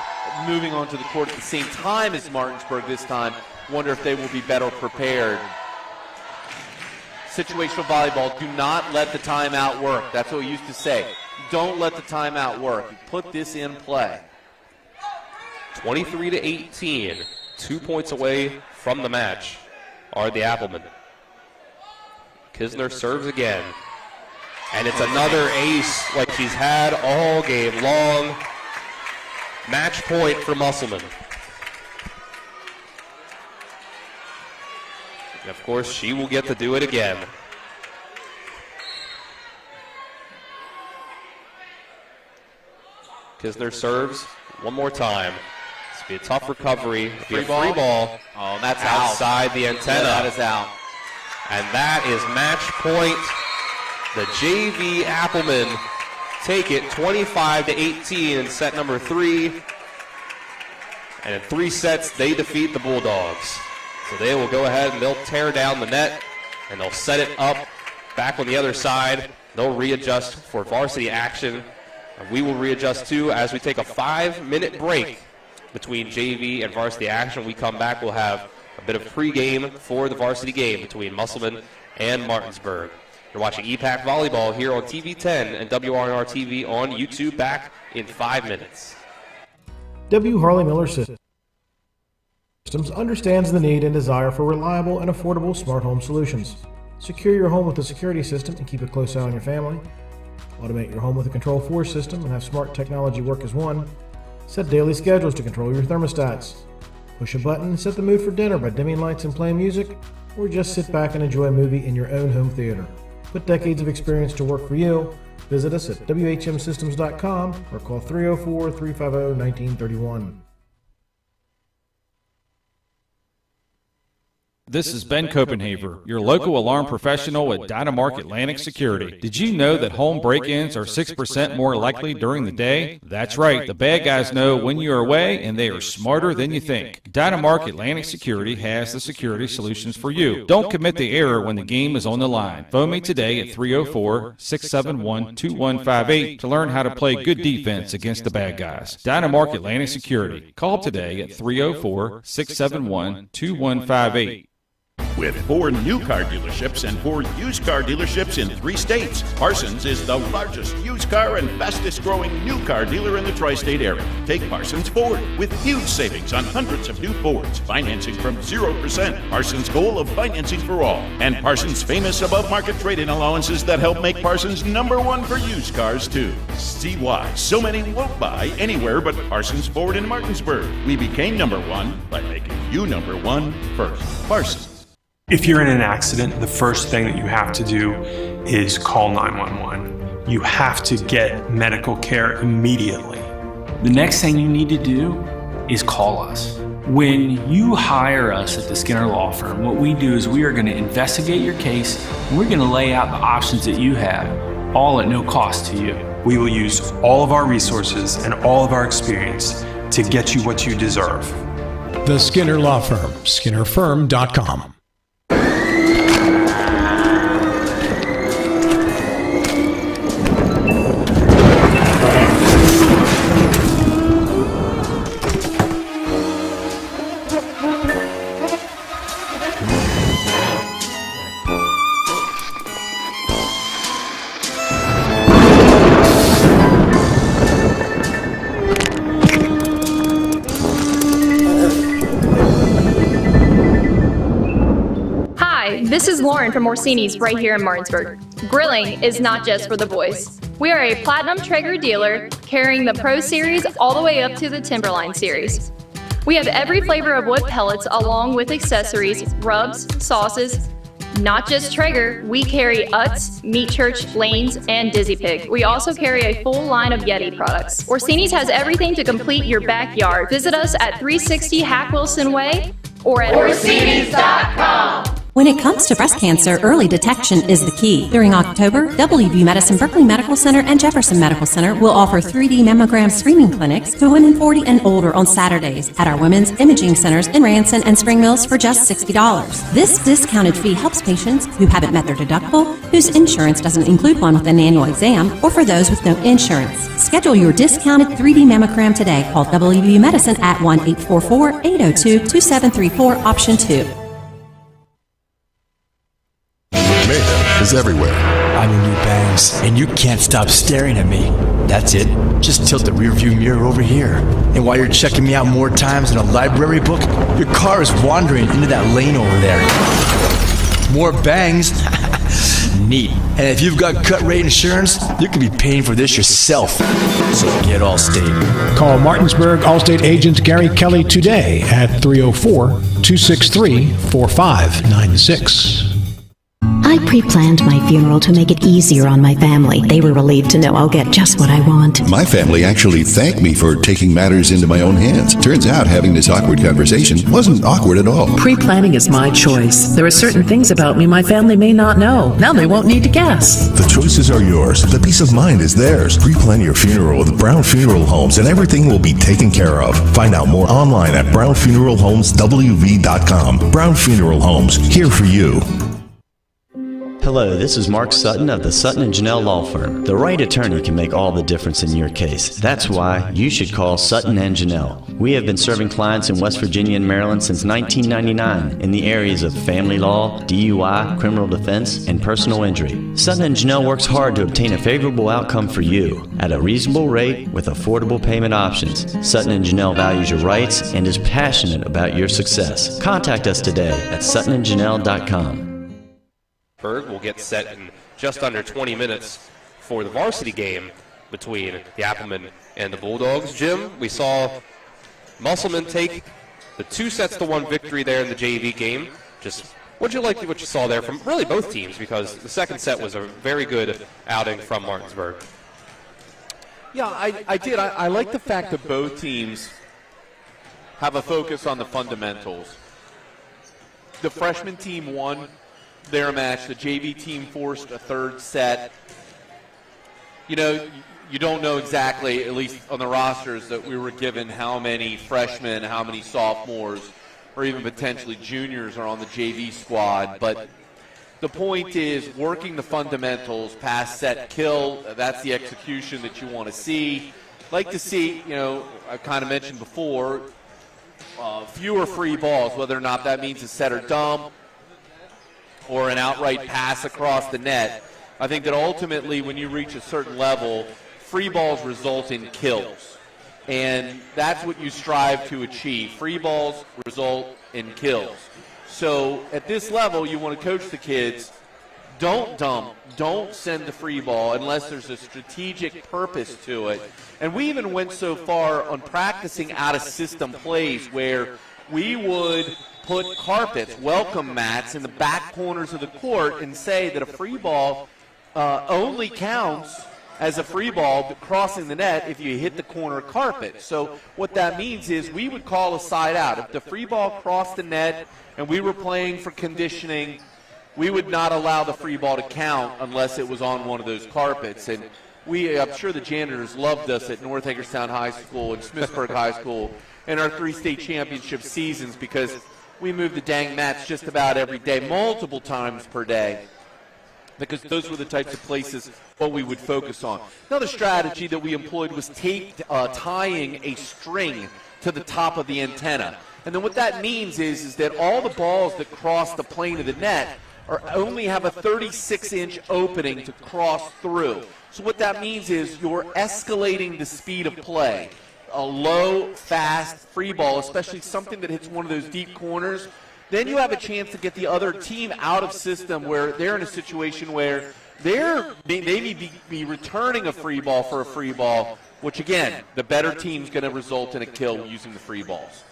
moving onto the court at the same time as Martinsburg this time. Wonder if they will be better prepared. Situational volleyball, do not let the timeout work. That's what we used to say. Don't let the timeout work. Put this in play. 23-18. 2 points away from the match are the Appleman. Kisner serves again. And it's another ace like she's had all game long. Match point for Musselman. And of course, she will get to do it again. Kisner serves one more time. This will be a tough recovery. Free ball. Oh, that's outside the antenna. Yeah, that is out. And that is match point the JV Appleman take it 25-18 in set number 3. And in 3 sets, they defeat the Bulldogs. So they will go ahead and they'll tear down the net, and they'll set it up back on the other side. They'll readjust for varsity action. And we will readjust too as we take a 5-minute break between JV and varsity action. When we come back, we'll have a bit of pregame for the varsity game between Musselman and Martinsburg. You're watching EPAC Volleyball here on TV 10 and WRNR TV on YouTube. Back in 5 minutes. W. Harley Miller Systems understands the need and desire for reliable and affordable smart home solutions. Secure your home with a security system and keep a close eye on your family. Automate your home with a Control4 system and have smart technology work as one. Set daily schedules to control your thermostats. Push a button and set the mood for dinner by dimming lights and playing music, or just sit back and enjoy a movie in your own home theater. Put decades of experience to work for you. Visit us at WHMsystems.com or call 304-350-1931. This is Ben Copenhaver, your local alarm professional at Dynamark Atlantic Security. Did you know that home break-ins are 6% more likely during the day? That's right, the bad guys know when you are away, and they are smarter than you think. Dynamark Atlantic Security has the security solutions for you. Don't commit the error when the game is on the line. Phone me today at 304-671-2158 to learn how to play good defense against the bad guys. Dynamark Atlantic Security. Call today at 304-671-2158. With 4 new car dealerships and 4 used car dealerships in 3 states, Parsons is the largest used car and fastest growing new car dealer in the tri-state area. Take Parsons Ford with huge savings on hundreds of new Fords, financing from 0%, Parsons' goal of financing for all, and Parsons' famous above-market trade-in allowances that help make Parsons #1 for used cars too. See why so many won't buy anywhere but Parsons Ford in Martinsburg. We became #1 by making you #1 first. Parsons. If you're in an accident, the first thing that you have to do is call 911. You have to get medical care immediately. The next thing you need to do is call us. When you hire us at the Skinner Law Firm, what we do is we are going to investigate your case, and we're going to lay out the options that you have, all at no cost to you. We will use all of our resources and all of our experience to get you what you deserve. The Skinner Law Firm, SkinnerFirm.com. This is Lauren from Orsini's right here in Martinsburg. Grilling is not just for the boys. We are a Platinum Traeger dealer carrying the Pro Series all the way up to the Timberline Series. We have every flavor of wood pellets along with accessories, rubs, sauces. Not just Traeger, we carry Utz, Meat Church, Lanes, and Dizzy Pig. We also carry a full line of Yeti products. Orsini's has everything to complete your backyard. Visit us at 360 Hack Wilson Way or at Orsinis.com. When it comes to breast cancer, early detection is the key. During October, WVU Medicine Berkeley Medical Center and Jefferson Medical Center will offer 3D mammogram screening clinics to women 40 and older on Saturdays at our women's imaging centers in Ranson and Spring Mills for just $60. This discounted fee helps patients who haven't met their deductible, whose insurance doesn't include one with an annual exam, or for those with no insurance. Schedule your discounted 3D mammogram today. Call WVU Medicine at 1-844-802-2734, option 2. Mayhem is everywhere. I'm in new bangs, and you can't stop staring at me. That's it. Just tilt the rearview mirror over here. And while you're checking me out more times than a library book, your car is wandering into that lane over there. More bangs? Neat. And if you've got cut rate insurance, you can be paying for this yourself. So get Allstate. Call Martinsburg Allstate agent Gary Kelly today at 304-263-4596. I pre-planned my funeral to make it easier on my family. They were relieved to know I'll get just what I want. My family actually thanked me for taking matters into my own hands. Turns out having this awkward conversation wasn't awkward at all. Pre-planning is my choice. There are certain things about me my family may not know. Now they won't need to guess. The choices are yours. The peace of mind is theirs. Pre-plan your funeral with Brown Funeral Homes and everything will be taken care of. Find out more online at brownfuneralhomeswv.com. Brown Funeral Homes, here for you. Hello, this is Mark Sutton of the Sutton & Janelle Law Firm. The right attorney can make all the difference in your case. That's why you should call Sutton & Janelle. We have been serving clients in West Virginia and Maryland since 1999 in the areas of family law, DUI, criminal defense, and personal injury. Sutton & Janelle works hard to obtain a favorable outcome for you at a reasonable rate with affordable payment options. Sutton & Janelle values your rights and is passionate about your success. Contact us today at suttonandjanelle.com. Will get set in just under 20 minutes for the varsity game between the Appleman and the Bulldogs. Jim, we saw Musselman take the 2-1 victory there in the JV game. Just what did you like what you saw there from really both teams, because the second set was a very good outing from Martinsburg. Yeah, I did. I like the fact that both teams have a focus on the fundamentals. The freshman team won their match. The JV team forced a third set. You know, you don't know exactly, at least on the rosters that we were given, how many freshmen, how many sophomores, or even potentially juniors are on the JV squad. But the point is working the fundamentals, pass, set, kill. That's the execution that you want to see. Like to see, you know, I kind of mentioned before, fewer free balls, whether or not that means a set or dump, or an outright pass across the net. I think that ultimately when you reach a certain level, free balls result in kills. And that's what you strive to achieve. Free balls result in kills. So at this level, you want to coach the kids, don't dump, don't send the free ball unless there's a strategic purpose to it. And we even went so far on practicing out-of-system plays where we would put carpets, welcome mats in the back corners of the court and say that a free ball only counts as a free ball crossing the net if you hit the corner carpet. So what that means is we would call a side out. If the free ball crossed the net and we were playing for conditioning, we would not allow the free ball to count unless it was on one of those carpets. And I'm sure the janitors loved us at North Hagerstown High School and Smithsburg High School in our 3 state championship seasons, because we moved the dang mats just about every day, multiple times per day, because those were the types of places what we would focus on. Another strategy that we employed was tying a string to the top of the antenna. And then what that means is that all the balls that cross the plane of the net only have a 36-inch opening to cross through. So what that means is you're escalating the speed of play. A low, fast free ball, especially something that hits one of those deep corners, then you have a chance to get the other team out of system where they're in a situation where they may be returning a free ball for a free ball, which again, the better team's going to result in a kill using the free balls.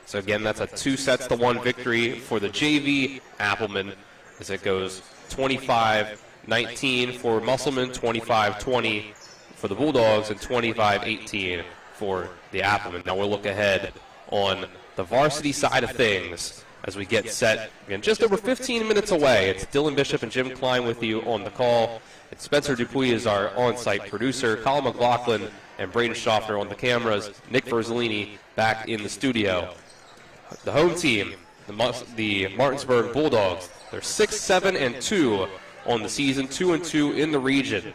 So again, that's a 2-1 victory for the JV Appleman as it goes 25-19 for Musselman, 25-20 for the Bulldogs, and 25-18 for the Appleman. Now we'll look ahead on the varsity side of things as we get set. Again, just over 15 minutes away. It's Dylan Bishop and Jim Klein with you on the call. It's Spencer Dupuis is our on-site producer. Colin McLaughlin and Braden Schaffner on the cameras. Nick Verzolini back in the studio. The home team, the Martinsburg Bulldogs, they're 6-7-2 on the season, 2-2 in the region.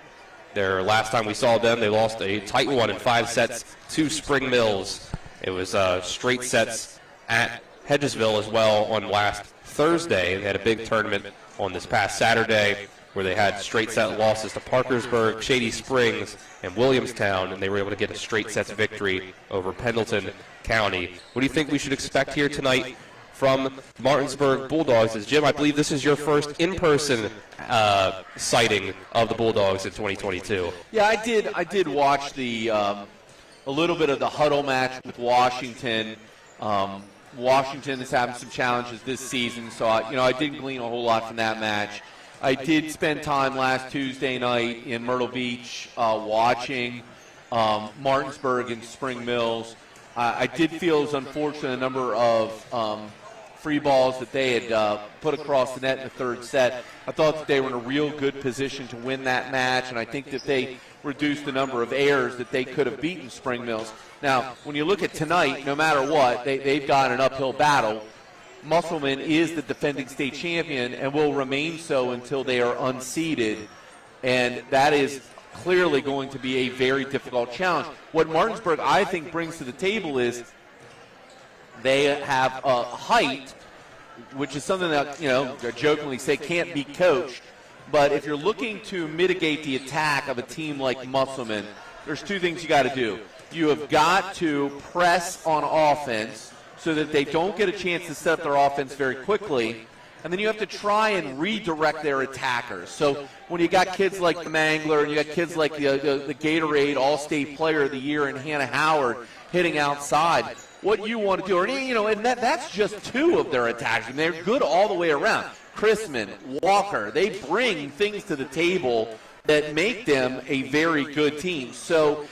Their last time we saw them, they lost a tight one in 5 sets to Spring Mills. It was straight sets at Hedgesville as well on last Thursday. They had a big tournament on this past Saturday where they had straight set losses to Parkersburg, Shady Springs, and Williamstown, and they were able to get a straight sets victory over Pendleton County. What do you think we should expect here tonight from Martinsburg Bulldogs? As Jim, I believe this is your first in-person sighting of the Bulldogs in 2022. Yeah, I did watch the a little bit of the huddle match with Washington. Washington is having some challenges this season, so I didn't glean a whole lot from that match. I did spend time last Tuesday night in Myrtle Beach watching Martinsburg and Spring Mills. I did feel it was unfortunate a number of free balls that they had put across the net in the third set. I thought that they were in a real good position to win that match, and I think that they reduced the number of errors that they could have beaten Spring Mills. Now, when you look at tonight, no matter what, they've got an uphill battle. Musselman is the defending state champion and will remain so until they are unseeded, and that is clearly going to be a very difficult challenge. What Martinsburg, I think, brings to the table is they have a height, which is something that, I jokingly say can't be coached. But if you're looking to mitigate the attack of a team like Musselman, there's two things you got to do. You have got to press on offense so that they don't get a chance to set up their offense very quickly. And then you have to try and redirect their attackers. So when you got kids like the Mangler and you got kids like the Gatorade All-State Player of the Year and Hannah Howard hitting outside, what you want to do, and that's just two of their attacks. And they're good all the way around. Chrisman, Walker, they bring things to the table that make them a very good team. So,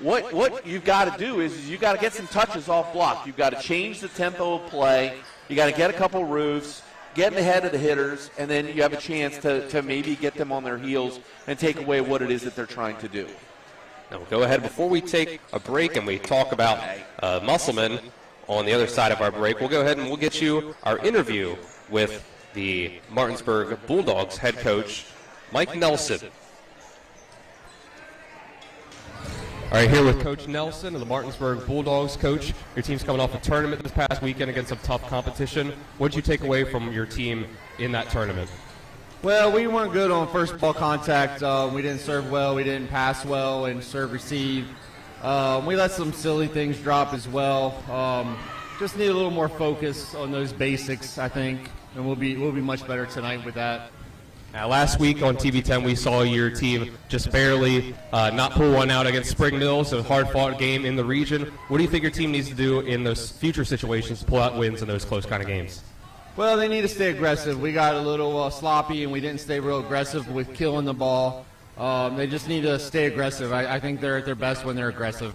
what you've got to do is you've got to get some touches off block. You've got to change the tempo of play. You got to get a couple roofs, get in the head of the hitters, and then you have a chance to maybe get them on their heels and take away what it is that they're trying to do. Now we'll go ahead before we take a break and we talk about Musselman on the other side of our break. We'll go ahead and we'll get you our interview with the Martinsburg Bulldogs head coach, Mike Nelson. All right, here with Coach Nelson of the Martinsburg Bulldogs. Coach, your team's coming off a tournament this past weekend against some tough competition. What did you take away from your team in that tournament? Well, we weren't good on first ball contact. We didn't serve well. We didn't pass well and serve receive. We let some silly things drop as well. Just need a little more focus on those basics, I think, and we'll be much better tonight with that. Last week on TV 10, we saw your team just barely not pull one out against Spring Mills, a hard-fought game in the region. What do you think your team needs to do in those future situations to pull out wins in those close kind of games? Well, they need to stay aggressive. We got a little sloppy, and we didn't stay real aggressive with killing the ball. They just need to stay aggressive. I think they're at their best when they're aggressive.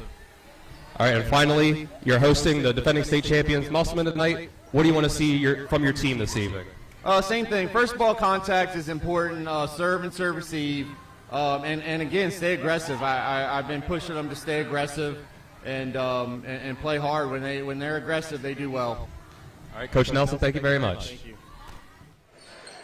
All right, and finally, you're hosting the defending state champions, Musselman, tonight. What do you want to see from your team this evening? Same thing. First ball contact is important. Serve and serve receive. And again, stay aggressive. I've been pushing them to stay aggressive and play hard. When they're aggressive, they do well. All right, Coach Nelson, thank you very much. Thank you.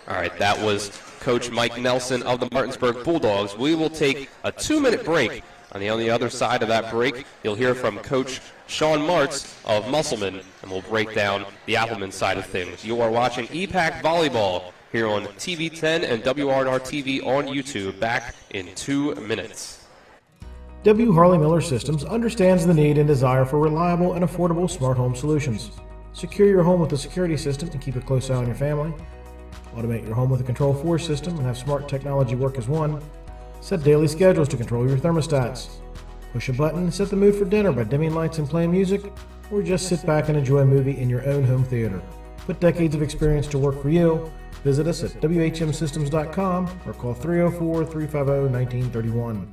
All right, that was Coach Mike Nelson of the Martinsburg Bulldogs. We will take a 2-minute break. On the other side of that break, you'll hear from Coach Sean Martz of Musselman, and we'll break down the Appleman side of things. You are watching EPAC Volleyball here on TV 10 and WRNR TV on YouTube. Back in 2 minutes. W. Harley Miller Systems understands the need and desire for reliable and affordable smart home solutions. Secure your home with a security system and keep a close eye on your family. Automate your home with a Control 4 system and have smart technology work as one. Set daily schedules to control your thermostats. Push a button and set the mood for dinner by dimming lights and playing music, or just sit back and enjoy a movie in your own home theater. Put decades of experience to work for you. Visit us at whmsystems.com or call 304-350-1931.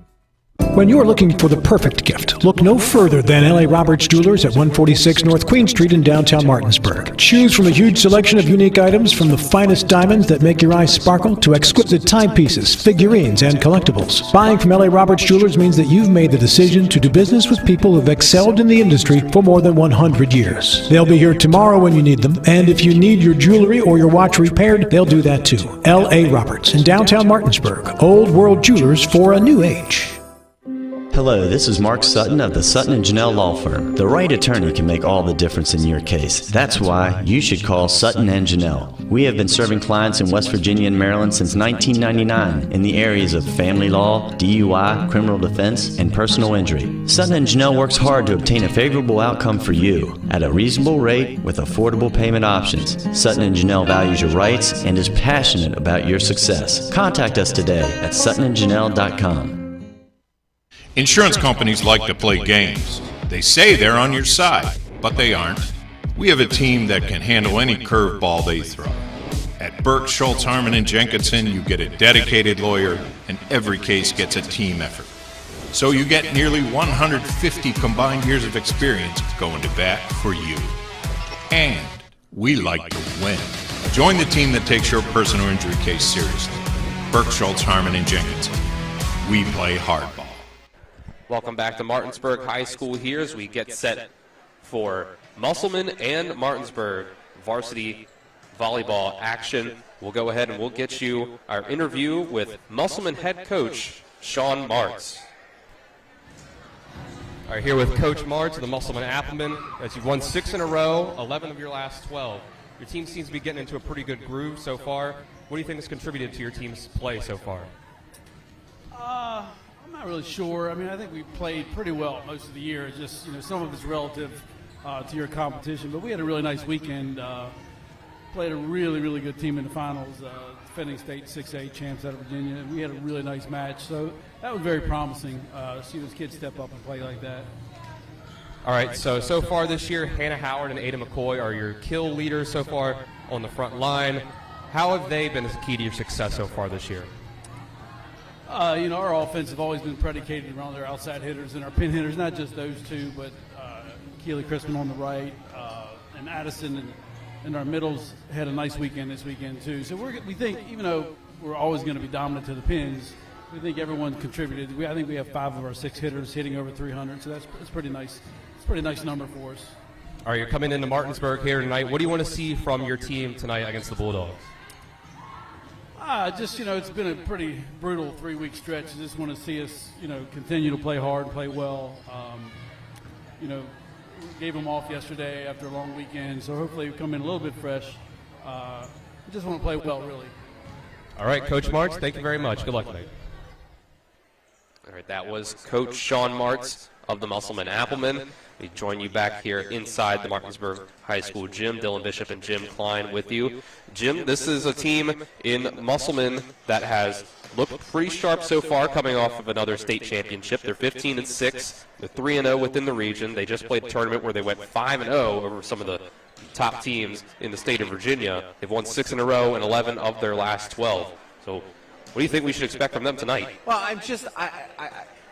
When you're looking for the perfect gift, look no further than L.A. Roberts Jewelers at 146 North Queen Street in downtown Martinsburg. Choose from a huge selection of unique items, from the finest diamonds that make your eyes sparkle to exquisite timepieces, figurines, and collectibles. Buying from L.A. Roberts Jewelers means that you've made the decision to do business with people who've excelled in the industry for more than 100 years. They'll be here tomorrow when you need them, and if you need your jewelry or your watch repaired, they'll do that too. L.A. Roberts in downtown Martinsburg. Old World Jewelers for a new age. Hello, this is Mark Sutton of the Sutton & Janelle Law Firm. The right attorney can make all the difference in your case. That's why you should call Sutton & Janelle. We have been serving clients in West Virginia and Maryland since 1999 in the areas of family law, DUI, criminal defense, and personal injury. Sutton & Janelle works hard to obtain a favorable outcome for you at a reasonable rate with affordable payment options. Sutton & Janelle values your rights and is passionate about your success. Contact us today at suttonandjanelle.com. Insurance companies like to play games. They say they're on your side, but they aren't. We have a team that can handle any curveball they throw. At Burke, Schultz, Harmon, and Jenkinson, you get a dedicated lawyer, and every case gets a team effort. So you get nearly 150 combined years of experience going to bat for you. And we like to win. Join the team that takes your personal injury case seriously. Burke, Schultz, Harmon, and Jenkinson. We play hardball. Welcome back to Martinsburg High School here as we get set for Musselman and Martinsburg varsity volleyball action. We'll go ahead and we'll get you our interview with Musselman head coach Sean Martz. All right, here with Coach Martz of the Musselman Appleman. As you've won 6 in a row, 11 of your last 12. Your team seems to be getting into a pretty good groove so far. What do you think has contributed to your team's play so far? I'm not really sure. I mean, I think we played pretty well most of the year. It's just, some of it's relative to your competition. But we had a really nice weekend. Played a really, really good team in the finals, defending state 6A champs out of Virginia. We had a really nice match. So that was very promising to see those kids step up and play like that. All right, so far this year, Hannah Howard and Ada McCoy are your kill leaders so far on the front line. How have they been as a key to your success so far this year? Our offense have always been predicated around their outside hitters and our pin hitters, not just those two, but Keely Crispin on the right and Addison and our middles had a nice weekend this weekend too. So we think, even though we're always going to be dominant to the pins, we think everyone contributed. I think we have 5 of our 6 hitters hitting over 300, so that's pretty nice. It's a pretty nice number for us. All right, you're coming into Martinsburg here tonight. What do you want to see from your team tonight against the Bulldogs? It's been a pretty brutal 3-week stretch. I just want to see us, continue to play hard, play well. Gave them off yesterday after a long weekend, so hopefully we come in a little bit fresh. We just want to play well, really. All right, Coach Martz, thank you very much. Good luck tonight. All right, that was Coach Sean Martz of the Musselman Appleman. We join you back here inside the Martinsburg High School gym. Dylan Bishop and Jim Klein with you. Jim, this is a team in Musselman that has looked pretty sharp so far, coming off of another state championship. They're 15-6. They're 3-0 within the region. They just played a tournament where they went 5-0 over some of the top teams in the state of Virginia. They've won 6 in a row and 11 of their last 12. So what do you think we should expect from them tonight? Well,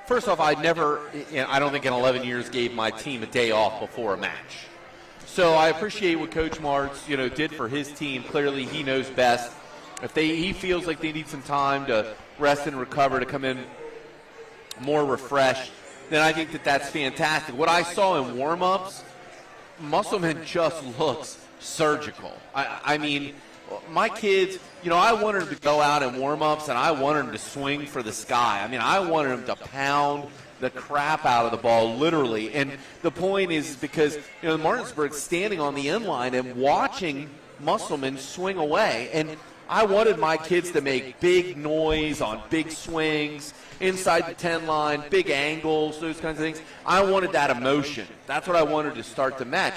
first off, I don't think in 11 years gave my team a day off before a match. So I appreciate what Coach Martz, did for his team. Clearly, he knows best. If he feels like they need some time to rest and recover, to come in more refreshed, then I think that's fantastic. What I saw in warm-ups, Musselman just looks surgical. I mean, my kids, I wanted them to go out in warm-ups, and I wanted them to swing for the sky. I mean, I wanted them to pound the crap out of the ball, literally. And the point is because, Martinsburg's standing on the end line and watching Musselman swing away. And I wanted my kids to make big noise on big swings, inside the 10 line, big angles, those kinds of things. I wanted that emotion. That's what I wanted to start the match.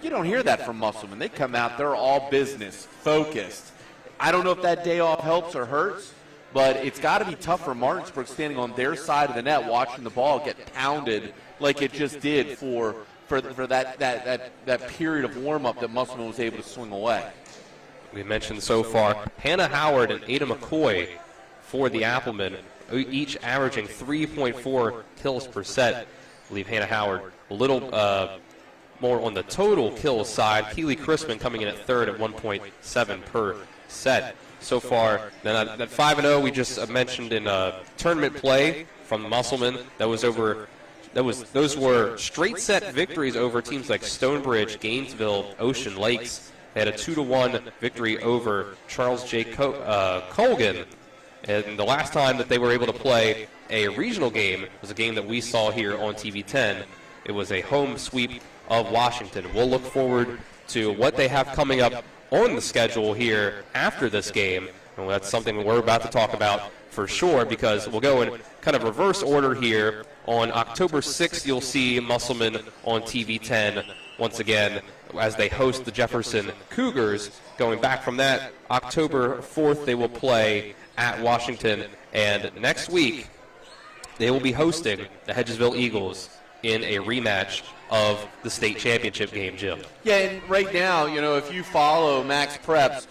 You don't hear that from Musselman. They come out, they're all business, focused. I don't know if that day off helps or hurts, but it's got to be tough for Martinsburg standing on their side of the net, watching the ball get pounded like it just did for that period of warm-up that Musselman was able to swing away. We mentioned so far Hannah Howard and Ada McCoy for the Appleman, each averaging 3.4 kills per set. I believe Hannah Howard a little more on the total kills side. Keely Crispin coming in at third at 1.7 per set so far. Then that 5-0 we just mentioned in tournament play from Musselman. Those were straight set victories over teams like Stonebridge, Gainesville, Ocean Lakes. They had a 2-1 victory over Charles J. Colgan. And the last time that they were able to play a regional game was a game that we saw here on TV 10. It was a home sweep of Washington. We'll look forward to what they have coming up on the schedule here after this game. And that's something we're about to talk about for sure, because we'll go in kind of reverse order here. On October 6th, you'll see Musselman on TV 10 once again as they host the Jefferson Cougars. Going back from that, October 4th, they will play at Washington. And next week, they will be hosting the Hedgesville Eagles in a rematch of the state championship game, Jim. Yeah, and right now, if you follow Max Preps,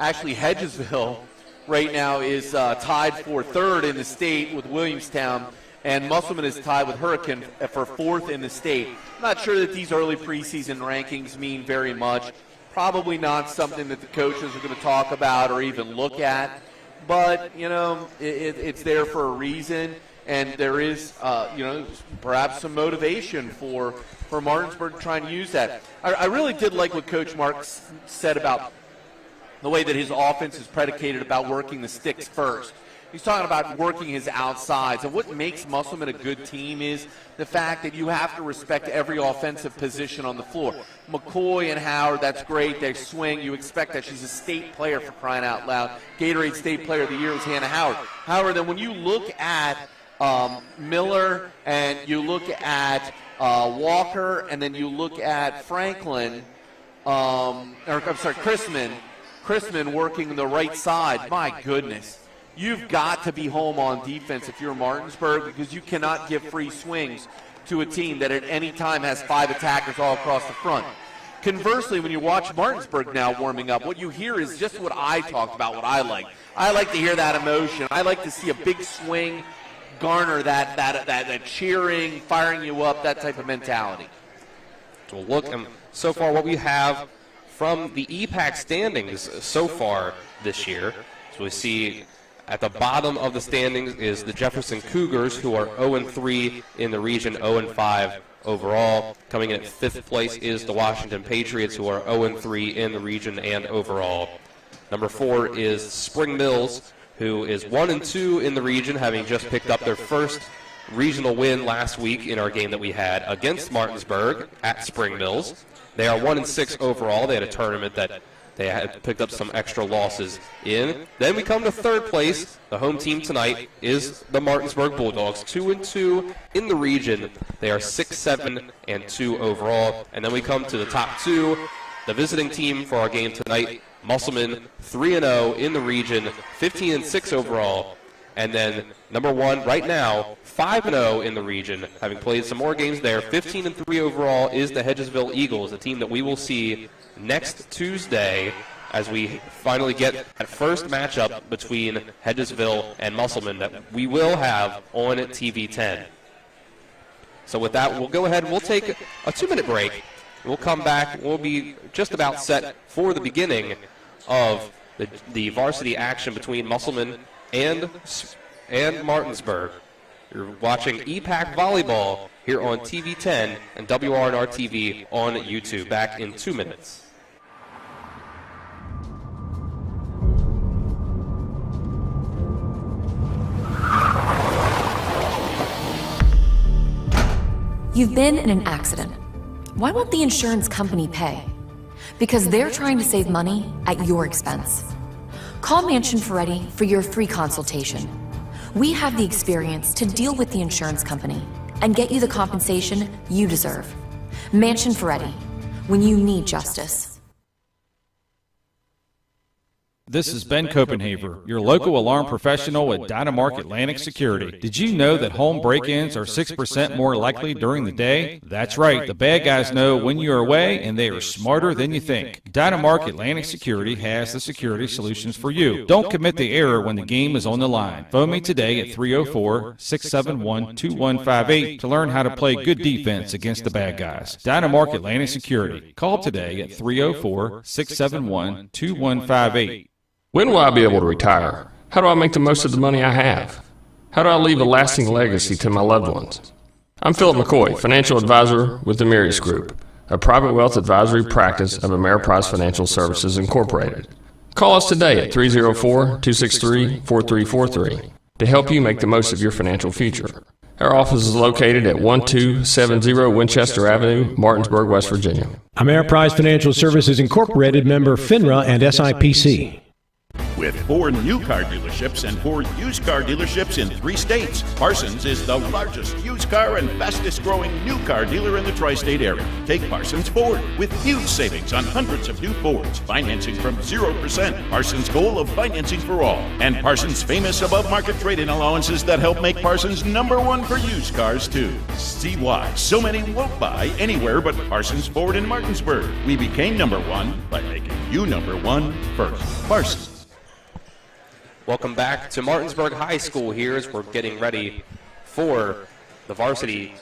Actually, Hedgesville right now is tied for third in the state with Williamstown, and Musselman is tied with Hurricane for fourth in the state. I'm not sure that these early preseason rankings mean very much. Probably not something that the coaches are going to talk about or even look at, but, it's there for a reason, and there is, perhaps some motivation for Martinsburg to try and use that. I really did like what Coach Marks said about the way that his offense is predicated about working the sticks first. He's talking about working his outsides. And what makes Musselman a good team is the fact that you have to respect every offensive position on the floor. McCoy and Howard, that's great. They swing. You expect that. She's a state player, for crying out loud. Gatorade State Player of the Year was Hannah Howard. However, then when you look at Miller and you look at Walker and then you look at Franklin, Chrisman working the right side, my goodness. You've got to be home on defense if you're Martinsburg, because you cannot give free swings to a team that at any time has 5 attackers all across the front. Conversely, when you watch Martinsburg now warming up, what you hear is just what I talked about, what I like. I like to hear that emotion. I like to see a big swing garner that cheering, firing you up, that type of mentality. So we'll look, and so far what we have from the EPAC standings so far this year. So we see at the bottom of the standings is the Jefferson Cougars, who are 0-3 in the region, 0-5 overall. Coming in at 5th place is the Washington Patriots, who are 0-3 in the region and overall. Number 4 is Spring Mills, who is 1-2 in the region, having just picked up their first regional win last week in our game that we had against Martinsburg at Spring Mills. They are 1-6 overall. They had a tournament that they had picked up some extra losses in. Then we come to 3rd place. The home team tonight is the Martinsburg Bulldogs, 2-2 in the region. They are 6-7-2 overall. And then we come to the top 2. The visiting team for our game tonight, Musselman, 3-0 in the region, 15-6 overall. And then number 1 right now, 5-0 in the region, having played some more games there. 15-3 overall is the Hedgesville Eagles, a team that we will see next Tuesday as we finally get that first matchup between Hedgesville and Musselman that we will have on TV 10. So with that, we'll go ahead and we'll take a 2-minute break. We'll come back. We'll be just about set for the beginning of the varsity action between Musselman and Martinsburg. You're watching EPAC Volleyball here on TV 10 and WRNR TV on YouTube. Back in 2 minutes. You've been in an accident. Why won't the insurance company pay? Because they're trying to save money at your expense. Call Mansion Ferretti for your free consultation. We have the experience to deal with the insurance company and get you the compensation you deserve. Mansion Ferretti, when you need justice. This is Ben Copenhaver, your local alarm professional at Dynamark Atlantic Security. Did you know that home break-ins are 6% more likely during the day? That's right, the bad guys know when you're away, and they are smarter than you think. Dynamark Atlantic Security has the security solutions for you. Don't commit the error when the game is on the line. Phone me today at 304-671-2158 to learn how to play good defense against the bad guys. Dynamark Atlantic Security. Call today at 304-671-2158. When will I be able to retire? How do I make the most of the money I have? How do I leave a lasting legacy to my loved ones? I'm Philip McCoy, financial advisor with the Mirius Group, a private wealth advisory practice of Ameriprise Financial Services Incorporated. Call us today at 304-263-4343 to help you make the most of your financial future. Our office is located at 1270 Winchester Avenue, Martinsburg, West Virginia. Ameriprise Financial Services Incorporated, member FINRA and SIPC. With 4 new car dealerships and 4 used car dealerships in 3 states, Parsons is the largest used car and fastest growing new car dealer in the tri-state area. Take Parsons Ford with huge savings on hundreds of new Fords, financing from 0%, Parsons' goal of financing for all, and Parsons' famous above-market trade-in allowances that help make Parsons #1 for used cars too. See why so many won't buy anywhere but Parsons Ford in Martinsburg. We became #1 by making you #1 first. Parsons. Welcome back to Martinsburg High School here as we're getting ready for the varsity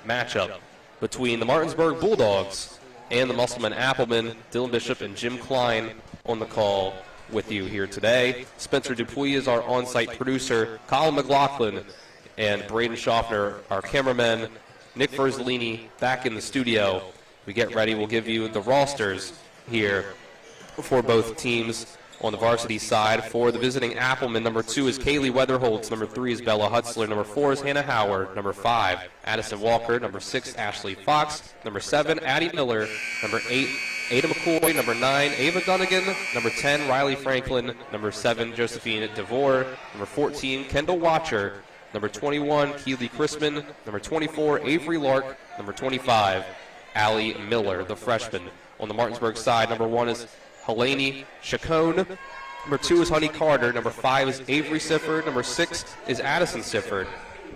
matchup between the Martinsburg Bulldogs and the Musselman Appleman. Dylan Bishop and Jim Klein on the call with you here today. Spencer Dupuy is our on-site producer. Colin McLaughlin and Braden Schaffner, our cameramen. Nick Verzolini back in the studio. We get ready. We'll give you the rosters here for both teams. On the varsity side, for the visiting Appleman, #2 is Kaylee Weatherholtz, #3 is Bella Hutzler, #4 is Hannah Howard, #5 Addison Walker, #6 Ashley Fox, #7 Addie Miller, #8 Ada McCoy, #9 Ava Dunnigan, #10 Riley Franklin, #7 Josephine DeVore, #14 Kendall Watcher, #21 Keely Chrisman, #24 Avery Lark, #25 Allie Miller, the freshman. On the Martinsburg side, #1 is Helene Chacon, #2 is Honey Carter, #5 is Avery Sifford, #6 is Addison Sifford,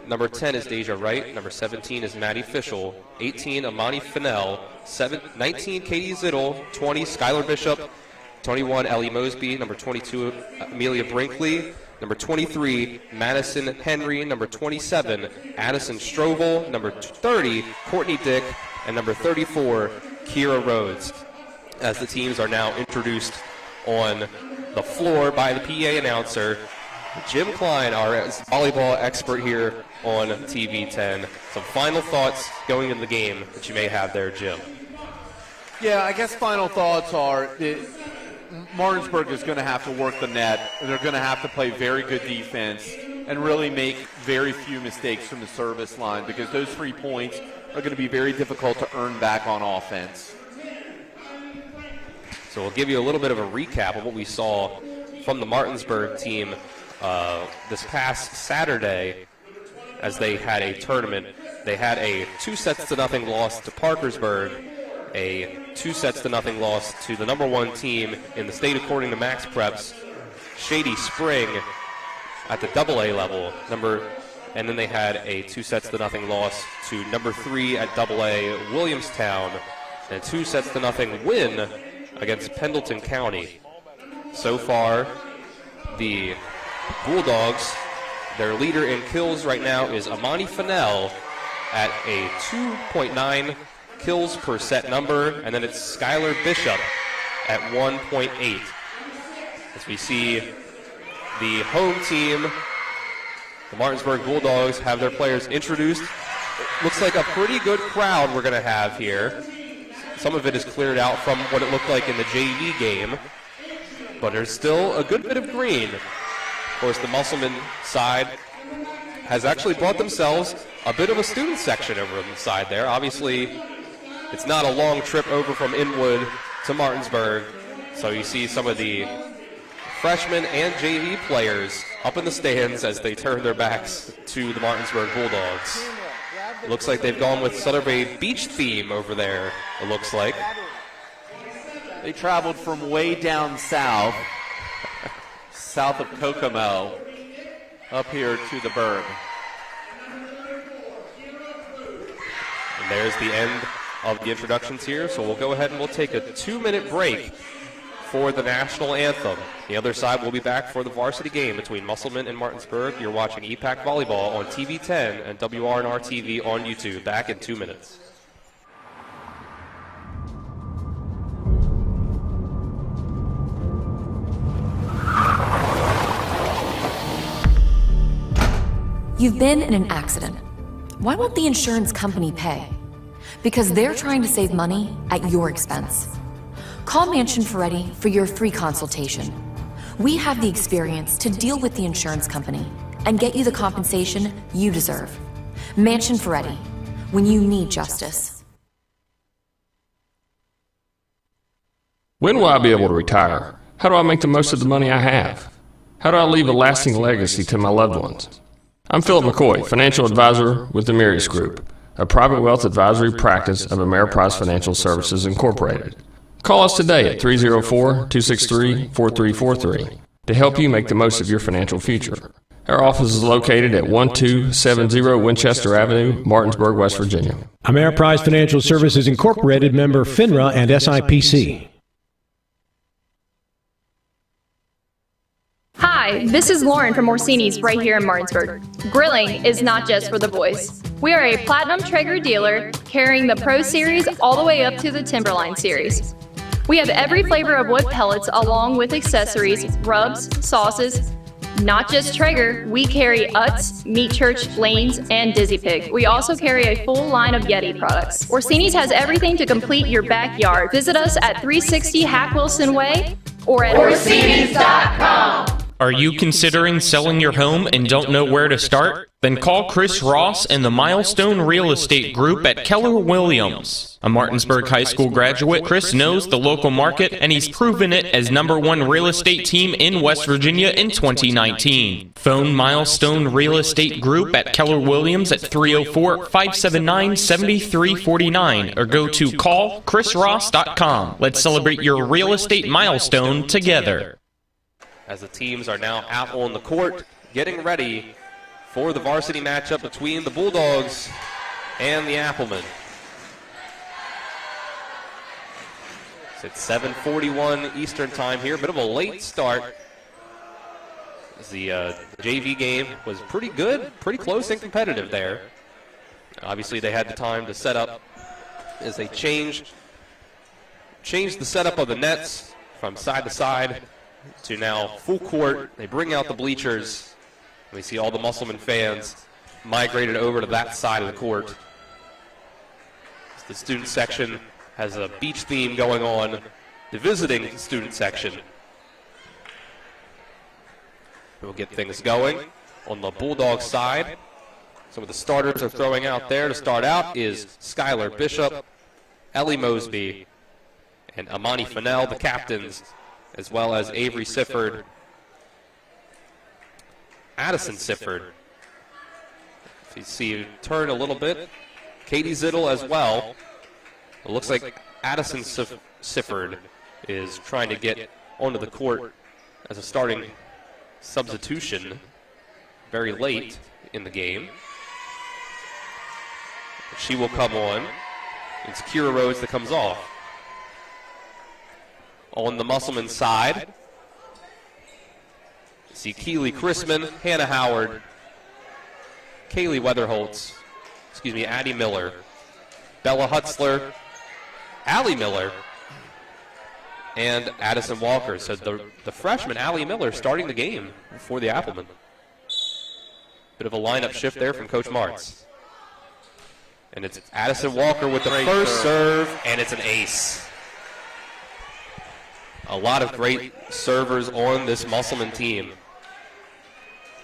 #10 is Deja Wright, #17 is Maddie Fischel, 18 Amani Fennell, 19 Katie Zittle, 20 Skylar Bishop, 21 Ellie Mosby, #22 Amelia Brinkley, #23 Madison Henry, #27 Addison Strovel, #30 Courtney Dick, and #34 Kira Rhodes. As the teams are now introduced on the floor by the PA announcer, Jim Klein, our volleyball expert here on TV 10. Some final thoughts going into the game that you may have there, Jim. Yeah, I guess final thoughts are that Martinsburg is going to have to work the net, and they're going to have to play very good defense and really make very few mistakes from the service line, because those 3 points are going to be very difficult to earn back on offense. So we'll give you a little bit of a recap of what we saw from the Martinsburg team this past Saturday as they had a tournament. They had a 2-0 loss to Parkersburg, a 2-0 loss to the #1 team in the state according to Max Preps, Shady Spring at the AA level, and then they had a 2-0 loss to #3 at AA, Williamstown, and a 2-0 win against Pendleton County. So far, the Bulldogs, their leader in kills right now is Amani Fennell at a 2.9 kills per set number, and then it's Skylar Bishop at 1.8. As we see the home team, the Martinsburg Bulldogs, have their players introduced. Looks like a pretty good crowd we're going to have here. Some of it is cleared out from what it looked like in the JV game, but there's still a good bit of green. Of course, the Musselman side has actually brought themselves a bit of a student section over on the side there. Obviously, it's not a long trip over from Inwood to Martinsburg, so you see some of the freshmen and JV players up in the stands as they turn their backs to the Martinsburg Bulldogs. It looks like they've gone with sort of a beach theme over there, it looks like. They traveled from way down south, south of Kokomo, up here to the Berg. And there's the end of the introductions here, so we'll go ahead and we'll take a 2-minute break for the national anthem. The other side will be back for the varsity game between Musselman and Martinsburg. You're watching EPAC Volleyball on TV 10 and WRNR TV on YouTube. Back in 2 minutes. You've been in an accident. Why won't the insurance company pay? Because they're trying to save money at your expense. Call Mansion Ferretti for your free consultation. We have the experience to deal with the insurance company and get you the compensation you deserve. Mansion Ferretti, when you need justice. When will I be able to retire? How do I make the most of the money I have? How do I leave a lasting legacy to my loved ones? I'm Philip McCoy, financial advisor with the Mirius Group, a private wealth advisory practice of Ameriprise Financial Services Incorporated. Call us today at 304-263-4343 to help you make the most of your financial future. Our office is located at 1270 Winchester Avenue, Martinsburg, West Virginia. Ameriprise Financial Services Incorporated, member FINRA and SIPC. Hi, this is Lauren from Orsini's right here in Martinsburg. Grilling is not just for the boys. We are a Platinum Traeger dealer carrying the Pro Series all the way up to the Timberline Series. We have every flavor of wood pellets along with accessories, rubs, sauces. Not just Traeger, we carry Utz, Meat Church, Lanes, and Dizzy Pig. We also carry a full line of Yeti products. Orsini's has everything to complete your backyard. Visit us at 360 Hack Wilson Way or at Orsinis.com. Are you considering selling your home and don't know where to start? Then call Chris Ross and the Milestone Real Estate Group at Keller Williams. A Martinsburg High School graduate, Chris knows the local market and he's proven it as #1 real estate team in West Virginia in 2019. Phone Milestone Real Estate Group at Keller Williams at 304-579-7349 or go to callchrisross.com. Let's celebrate your real estate milestone together. As the teams are now out on the court, getting ready for the varsity matchup between the Bulldogs and the Appleman. It's 7:41 Eastern time here. Bit of a late start. The JV game was pretty good, pretty close and competitive there. Obviously, they had the time to set up as they changed the setup of the nets from side to side to now full court. They bring out the bleachers. We see all the Musselman fans migrated over to that side of the court. The student section has a beach theme going on. The visiting student section. We'll get things going on the Bulldog side. Some of the starters are throwing out there. To start out is Skylar Bishop, Ellie Mosby, and Amani Fennell, the captains, as well as Avery Sifford, Addison Sifford. If you see turn a little bit, Katie Zittel as well. It looks like Addison Sifford is trying to get onto the court as a starting substitution very late in the game. She will come on. It's Kira Rhodes that comes off. On the Musselman side, see Keely Chrisman, Hannah Howard, Kaylee Addie Miller, Bella Hutzler, Allie Miller, and Addison Walker. So the freshman, Allie Miller, starting the game for the Appleman. Bit of a lineup shift there from Coach Martz. And it's Addison Walker with the first serve, and it's an ace. A lot of great servers on this Musselman team.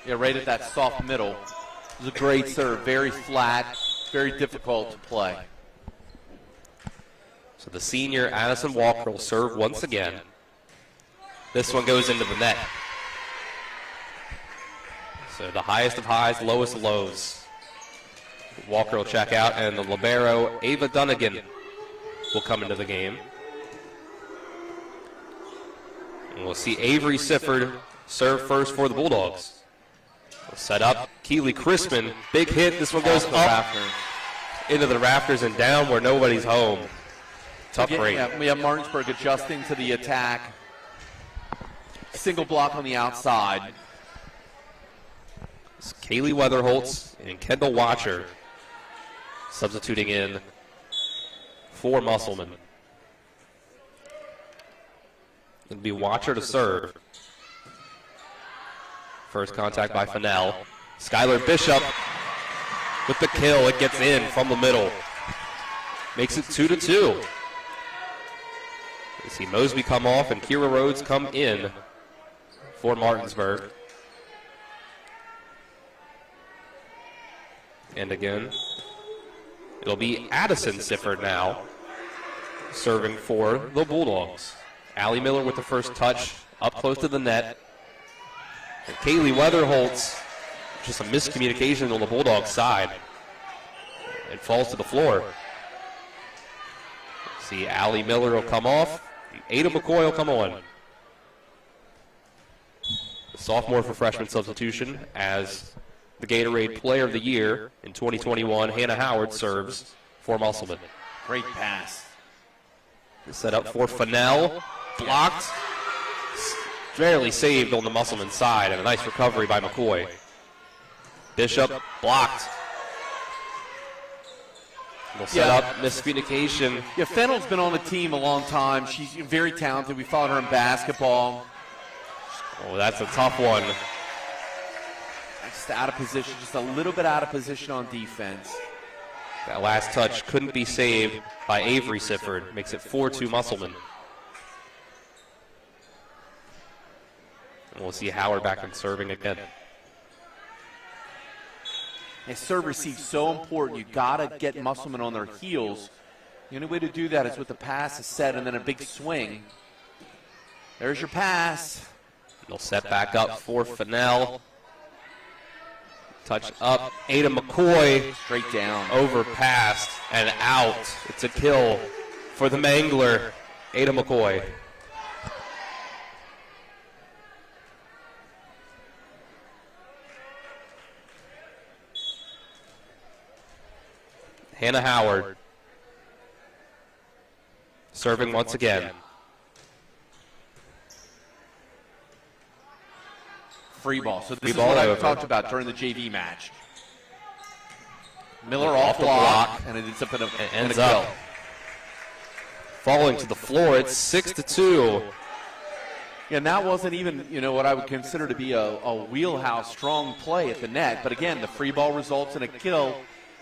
Yeah, right at that soft middle. It was a great serve, very flat, very difficult to play. So the senior Addison Walker will serve once again. This one goes into the net. So the highest of highs, lowest of lows. Walker will check out, and the libero, Ava Dunnigan, will come into the game. And we'll see Avery Sifford serve first for the Bulldogs. We'll set up Keely Chrisman. Big hit. This one goes up into the rafters and down where nobody's home. Tough break. Yeah, we have Martinsburg adjusting to the attack. Single block on the outside. It's Kaylee Weatherholtz and Kendall Watcher substituting in for Musselman. It'll be Watcher to serve. First contact by Fennell. Skylar Bishop with the kill. It gets in from the middle. Makes it 2-2. We see Mosby come off and Kira Rhodes come in for Martinsburg. And again, it'll be Addison Sifford now serving for the Bulldogs. Allie Miller with the first touch up close to the net. And Kaylee Weatherholtz, just a miscommunication on the Bulldog side. It falls to the floor. See, Allie Miller will come off. Ada McCoy will come on. The sophomore for freshman substitution as the Gatorade Player of the Year in 2021. Hannah Howard serves for Musselman. Great pass. Set up for Fennell. Blocked. Barely saved on the Musselman side, and a nice recovery by McCoy. Bishop blocked. We'll set up miscommunication. Yeah, Fennell's been on the team a long time. She's very talented. We followed her in basketball. Oh, that's a tough one. Just out of position, just a little bit out of position on defense. That last touch couldn't be saved by Avery Sifford. Makes it 4-2 Musselman. And we'll see Howard back in serving again. And serve receive so important. You got to get Musselman on their heels. The only way to do that is with the pass is set and then a big swing. There's your pass. They'll set back up for Fennell. Touch up. Ada McCoy. Straight down. Overpassed and out. It's a kill for the Mangler. Ada McCoy. Hannah Howard serving once again. Free ball. So this Free is ball what I over. talked about during the JV match. Miller off the block, and it ends up in a, ends in a up kill. falling to the floor. It's 6-2. Yeah, and that wasn't even, what I would consider to be a wheelhouse strong play at the net. But again, the free ball results in a kill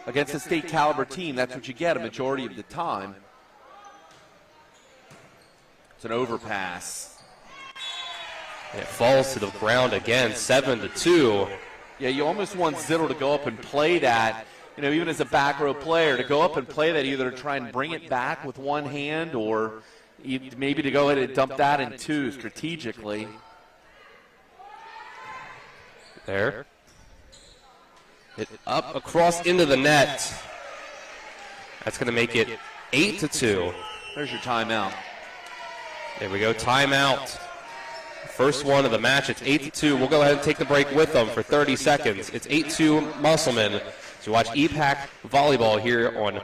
against a state caliber team. That's what you get a majority of the time. It's an overpass. And it falls to the ground again, 7-2. Yeah, you almost want Zittel to go up and play that, even as a back row player, to go up and play that, either to try and bring it back with one hand or maybe to go ahead and dump that in two strategically. There. It up across into the net. That's going to make it 8-2. There's your timeout. There we go, timeout. First one of the match, it's 8-2. We'll go ahead and take the break with them for 30 seconds. It's 8-2 Musselman. So watch EPAC Volleyball here on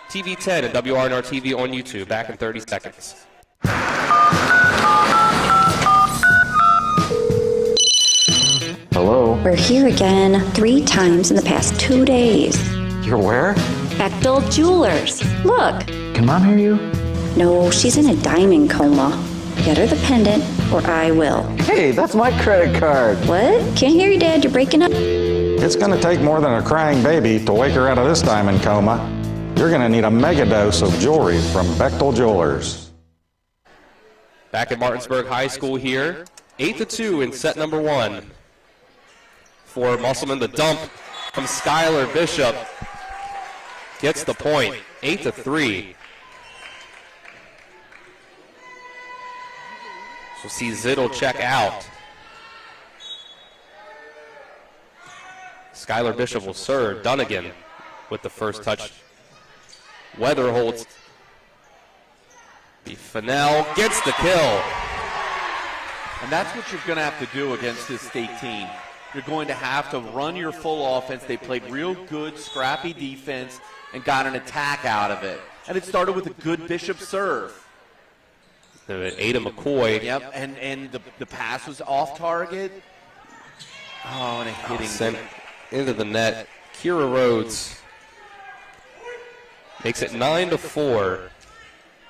TV 10 and WRNR TV on YouTube. Back in 30 seconds. Hello? We're here again 3 times in the past 2 days. You're where? Bechtel Jewelers. Look. Can Mom hear you? No, she's in a diamond coma. Get her the pendant, or I will. Hey, that's my credit card. What? Can't hear you, Dad. You're breaking up. It's gonna take more than a crying baby to wake her out of this diamond coma. You're gonna need a mega dose of jewelry from Bechtel Jewelers. Back at Martinsburg High School here. 8-2 in set number 1. For Musselman, the dump from Skylar Bishop. Gets the point. 8-3. We'll see Zittel check out. Skylar Bishop will serve. Dunnigan with the first touch. Weatherholtz. Fennell gets the kill. And that's what you're going to have to do against this state team. You're going to have to run your full offense. They played real good, scrappy defense and got an attack out of it. And it started with a good Bishop serve. Ada McCoy. Yep, and the pass was off target. Oh, and a hitting. Sent into the net. Kira Rhodes makes it 9-4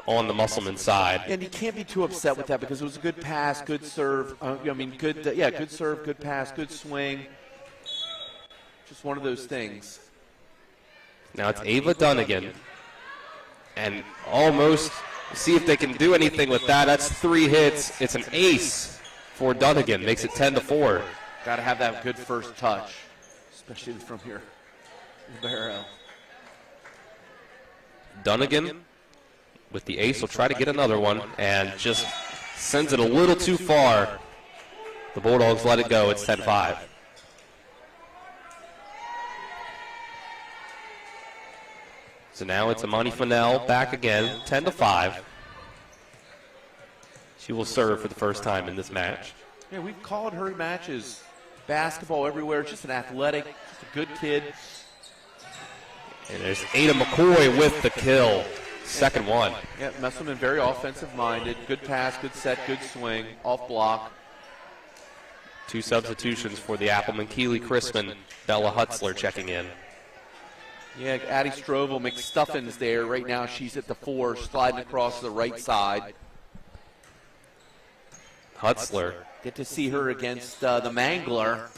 on the Musselman side. And you can't be too upset with that because it was a good pass, good serve. Good serve, good pass, good swing. Just one of those things. Now it's Ava Dunnigan. And almost see if they can do anything with that. That's 3 hits. It's an ace for Dunnigan. Makes it 10-4. Got to have that good first touch, especially from here. Libero. Dunnigan with the ace will try to get another one and just sends it a little too far. The Bulldogs let it go. It's 10-5. So now it's Amani Fennell back again, 10-5. She will serve for the first time in this match. Yeah, we've called her matches basketball everywhere. Just an athletic, just a good kid. And there's Ada McCoy with the kill. Second one. Yeah, Musselman very offensive-minded. Good pass, good set, good swing, off block. 2 substitutions for the Appleman. Keely Crispin, Bella Hutzler checking in. Yeah, Addie Strovel, McStuffins there. Right now she's at the 4, sliding across the right side. Hutzler. Get to see her against the Mangler.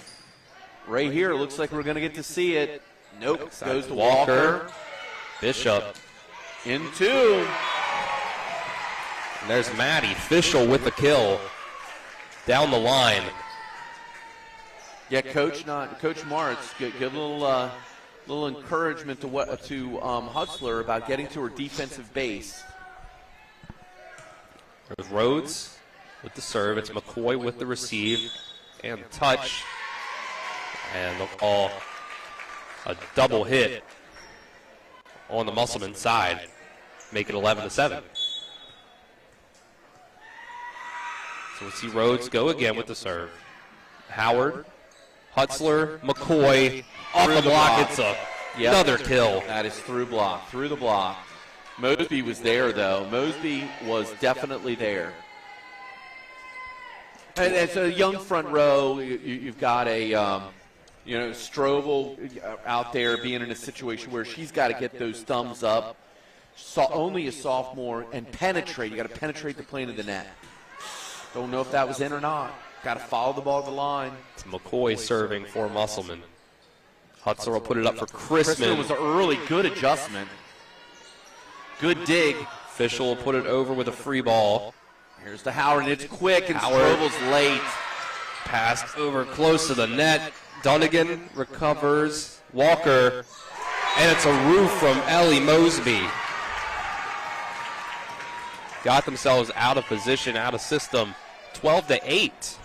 Right here, looks like we're going to get to see it. Nope, goes to Walker. Bishop. In 2. And there's Maddie Fischel with the kill. Down the line. Yeah, Coach Martz, give a little encouragement to Hutzler about getting to her defensive base. There's Rhodes with the serve. It's McCoy with the receive and touch. And they'll call a double hit on the Musselman side. Make it 11-7. So we'll see Rhodes go again with the serve. Howard, Hutzler, McCoy, off the block. It's another kill. That is through the block. Mosby was there, though. Mosby was definitely there. And it's a young front row. You've got a, Strovel out there being in a situation where she's got to get those thumbs up. Only a sophomore and penetrate. You got to penetrate the plane of the net. Don't know if that was in or not. Got to follow the ball to the line. It's McCoy serving for Musselman. Hutzler will put it up for Crispin. Was an early good adjustment. Good dig. Fischel will put it over with a free ball. Here's to Howard, and it's quick, and Strovel's late. Passed over close to the net. Dunnigan recovers. Walker. And it's a roof from Ellie Mosby. Got themselves out of position, out of system. 12-8.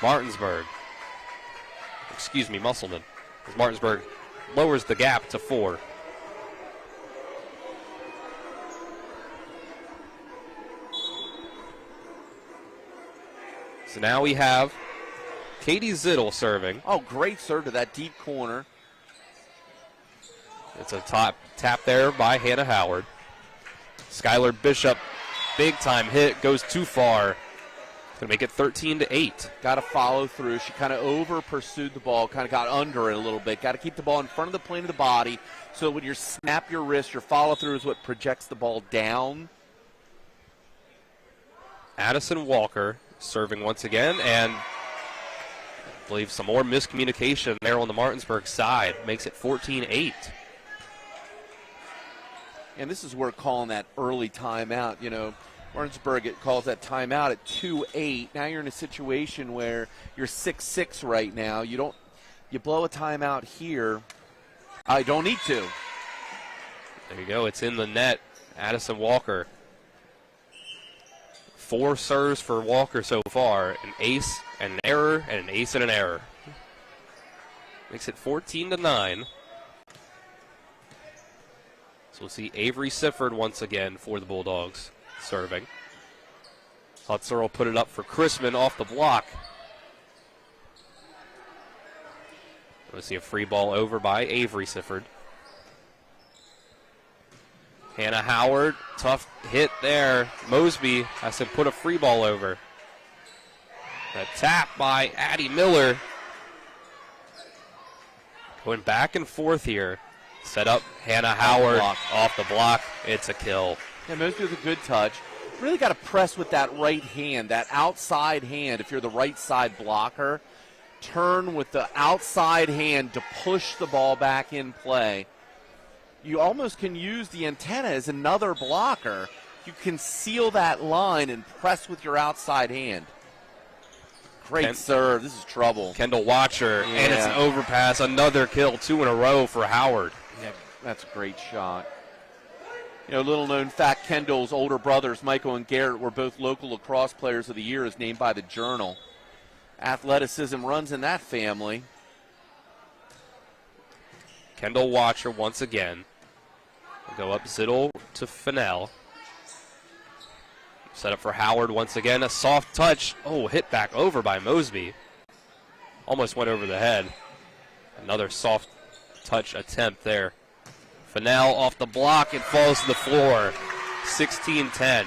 Martinsburg. Musselman. As Martinsburg lowers the gap to 4. So now we have Katie Zittel serving. Oh, great serve to that deep corner. It's a tap there by Hannah Howard. Skylar Bishop, big time hit, goes too far. Going to make it 13-8. Got to follow through. She kind of over-pursued the ball, kind of got under it a little bit. Got to keep the ball in front of the plane of the body so when you snap your wrist, your follow-through is what projects the ball down. Addison Walker serving once again, and I believe some more miscommunication there on the Martinsburg side. Makes it 14-8. And this is where calling that early timeout, Martinsburg calls that timeout at 2-8. Now you're in a situation where you're 6-6 right now. You blow a timeout here. I don't need to. There you go. It's in the net. Addison Walker. 4 serves for Walker so far. An ace, an error, and an ace and an error. Makes it 14-9. So we'll see Avery Sifford once again for the Bulldogs serving. Hutzler will put it up for Crispin off the block. We'll see a free ball over by Avery Sifford. Hannah Howard, tough hit there. Mosby has to put a free ball over. A tap by Addie Miller. Going back and forth here. Set up Hannah Howard off the block. It's a kill. Yeah, Mosby with a good touch. Really got to press with that right hand, that outside hand. If you're the right side blocker, turn with the outside hand to push the ball back in play. You almost can use the antenna as another blocker. You can seal that line and press with your outside hand. Great serve. This is trouble. Kendall Watcher, and it's an overpass. Another kill, 2 in a row for Howard. Yeah, that's a great shot. Little known fact, Kendall's older brothers, Michael and Garrett, were both local lacrosse players of the year as named by the Journal. athleticism runs in that family. Kendall Watcher once again. We'll go up Zittel to Fennell. Set up for Howard once again. A soft touch. Oh, hit back over by Mosby. Almost went over the head. Another soft touch attempt there. Fennell off the block and falls to the floor. 16-10.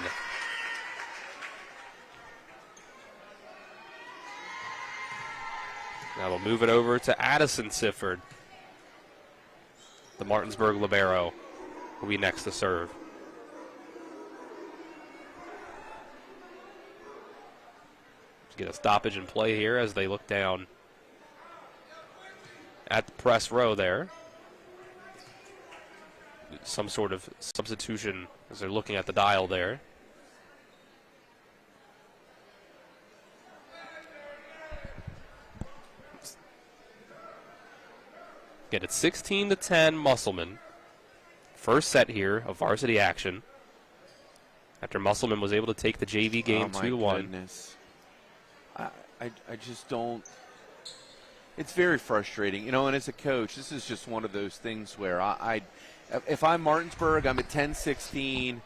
Now we'll move it over to Addison Sifford. The Martinsburg libero will be next to serve. Let's get a stoppage in play here as they look down at the press row there. Some sort of substitution as they're looking at the dial there. Get it 16-10 Musselman. First set here of varsity action. After Musselman was able to take the JV game 2-1. I just don't. It's very frustrating, and as a coach, this is just one of those things where if I'm Martinsburg, I'm at 10-16.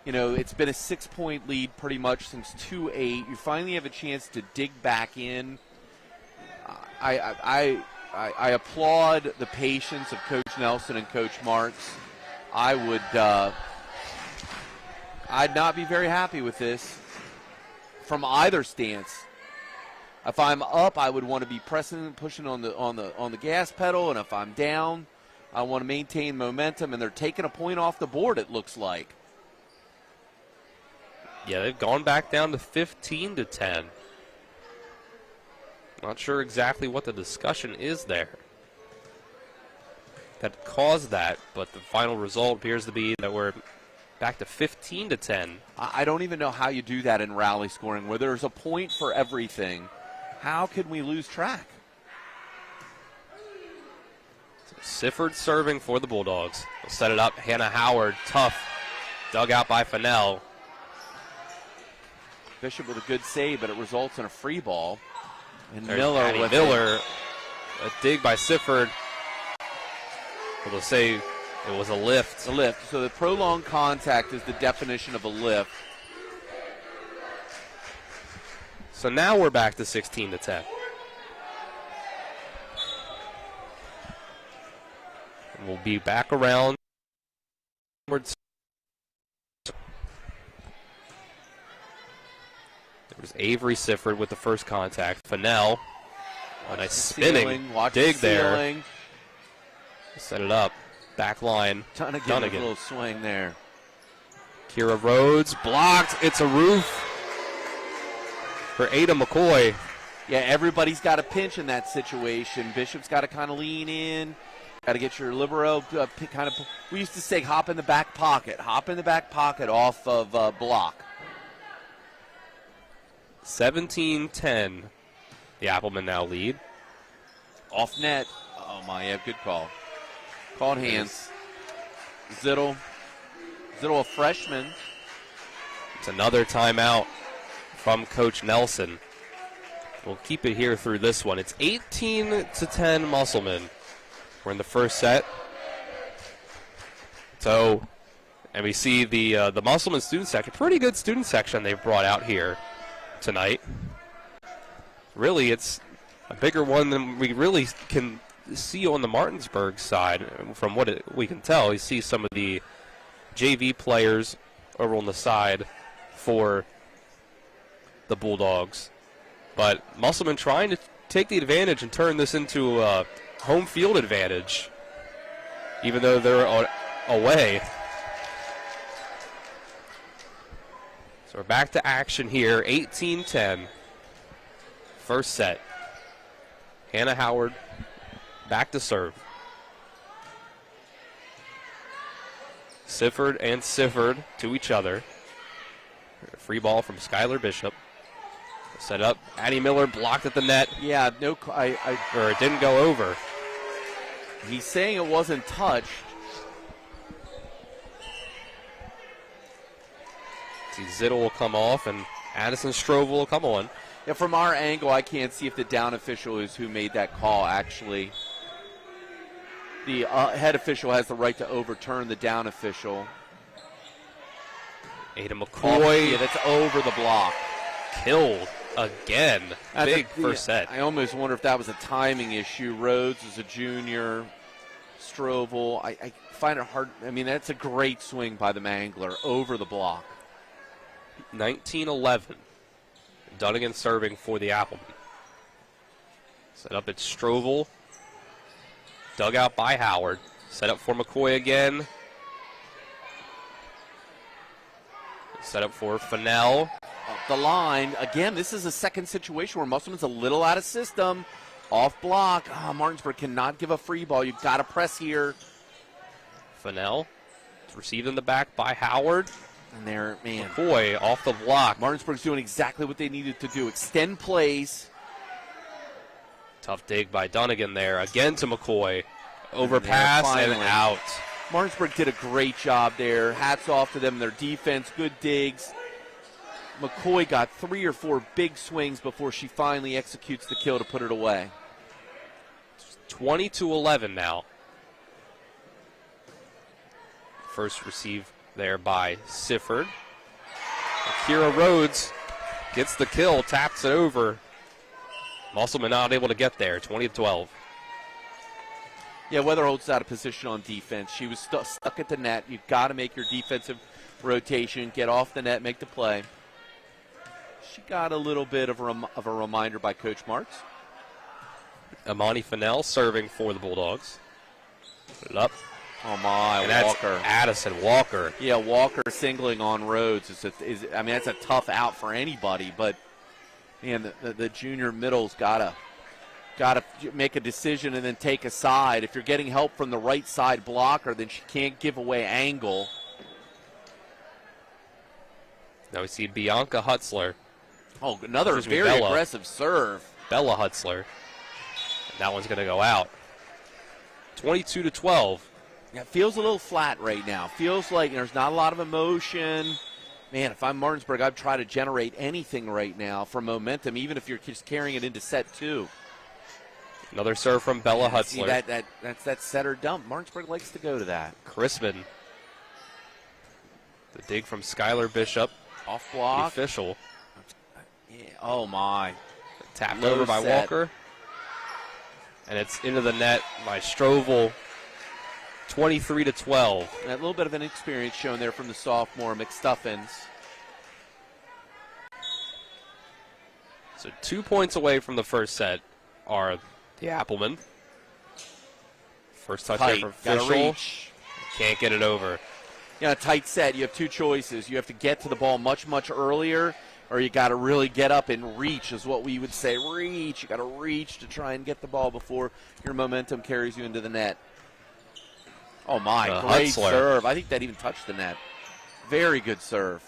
It's been a 6-point lead pretty much since 2-8. You finally have a chance to dig back in. I applaud the patience of Coach Nelson and Coach Martz. I'd not be very happy with this from either stance. If I'm up, I would want to be pushing on the gas pedal, and if I'm down, I want to maintain momentum. And they're taking a point off the board, it looks like. Yeah, they've gone back down to 15-10. Not sure exactly what the discussion is there that caused that, but the final result appears to be that we're back to 15-10. I don't even know how you do that in rally scoring, where there's a point for everything. How could we lose track? So Sifford serving for the Bulldogs. We'll set it up. Hannah Howard, tough. Dug out by Fennell. Bishop with a good save, but it results in a free ball. And There's Miller, a dig by Sifford. We'll say it was a lift. A lift. So the prolonged contact is the definition of a lift. So now we're back to 16-10. And we'll be back around. There's Avery Sifford with the first contact. Fennell, a nice spinning dig there. Set it up. Back line. Dunnigan. A little swing there. Kira Rhodes blocked. It's a roof for Ada McCoy. Yeah, everybody's got a pinch in that situation. Bishop's got to kind of lean in. Got to get your libero kind of. We used to say hop in the back pocket. Hop in the back pocket off of block. 17-10. The Appleman now lead. Off net. Oh, my, yeah, good call. Called hands. Zittel, a freshman. It's another timeout from Coach Nelson. We'll keep it here through this one. It's 18-10 Musselman. We're in the first set. So, and we see the Musselman student section. Pretty good student section they've brought out here tonight. Really, it's a bigger one than we really can see on the Martinsburg side. From what we can tell, you see some of the JV players over on the side for the Bulldogs. But Musselman trying to take the advantage and turn this into a home field advantage, even though they're away. So we're back to action here, 18-10. First set. Hannah Howard back to serve. Sifford and Sifford to each other. Free ball from Skylar Bishop. Set up. Addie Miller blocked at the net. Yeah, or it didn't go over. He's saying it wasn't touched. See, Zittel will come off and Addison Strovel will come on. Yeah, from our angle, I can't see if the down official is who made that call, actually. The head official has the right to overturn the down official. Ada McCoy. Yeah, that's over the block. Killed again. Big first set. I almost wonder if that was a timing issue. Rhodes is a junior. Strovel. I find it hard. I mean, that's a great swing by the Mangler over the block. 19-11. Dunnigan serving for the Appleman. Set up at Strovel. Dug out by Howard. Set up for McCoy again. Set up for Fennell. Up the line. Again, this is a second situation where Musselman's a little out of system. Off block. Martinsburg cannot give a free ball. You've got to press here. Fennell. It's received in the back by Howard. And there, man. McCoy off the block. Martinsburg's doing exactly what they needed to do. Extend plays. Tough dig by Dunnigan there. Again to McCoy. Overpass and out. Martinsburg did a great job there. Hats off to them. Their defense, good digs. McCoy got 3 or 4 big swings before she finally executes the kill to put it away. 20-11 now. First receive there by Sifford. Akira Rhodes gets the kill, taps it over. Musselman not able to get there, 20-12. Yeah, Weatherholt's out of position on defense. She was stuck at the net. You've got to make your defensive rotation, get off the net, make the play. She got a little bit of a reminder by Coach Marks. Amani Fennell serving for the Bulldogs. Put it up. Oh, my, and Walker. That's Addison Walker. Yeah, Walker singling on Rhodes. I mean, that's a tough out for anybody, but, man, the junior middle's got to make a decision and then take a side. If you're getting help from the right side blocker, then she can't give away angle. Now we see Bianca Hutzler. Oh, another very aggressive serve. Bella Hutzler. And that one's going to go out. 22-12. Yeah, it feels a little flat right now. Feels like there's not a lot of emotion. Man, if I'm Martinsburg, I'd try to generate anything right now for momentum, even if you're just carrying it into set 2. Another serve from Bella Hutzler. See, that's that set or dump. Martinsburg likes to go to that. Crispin. The dig from Skylar Bishop. Off block. The official. Yeah. Oh, my. Tapped over by Walker. And it's into the net by Strovel. 23-12. A little bit of an experience shown there from the sophomore, McStuffins. So 2 points away from the first set are the Appleman. First touch there from official. Can't get it over. Yeah, a tight set. You have 2 choices. You have to get to the ball much, much earlier, or you got to really get up and reach is what we would say. Reach. You got to reach to try and get the ball before your momentum carries you into the net. Oh, my. Great serve. I think that even touched the net. Very good serve.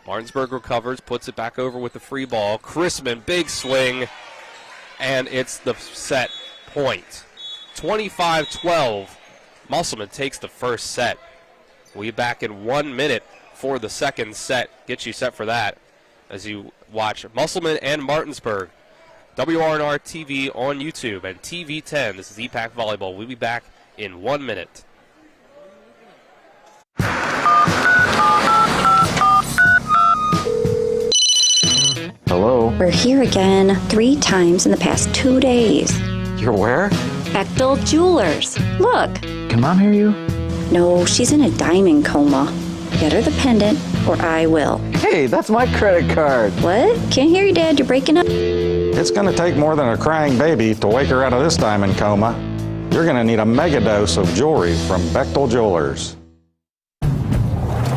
Martinsburg recovers, puts it back over with the free ball. Crispin, big swing, and it's the set point. 25-12. Musselman takes the first set. We'll be back in 1 minute for the second set. Get you set for that as you watch Musselman and Martinsburg. WRNR TV on YouTube and TV 10. This is EPAC Volleyball. We'll be back in 1 minute. Hello? We're here again 3 times in the past 2 days. You're where? Bechtel Jewelers. Look. Can Mom hear you? No, she's in a diamond coma. Get her the pendant, or I will. Hey, that's my credit card. What? Can't hear you, Dad. You're breaking up. It's going to take more than a crying baby to wake her out of this diamond coma. You're going to need a mega dose of jewelry from Bechtel Jewelers.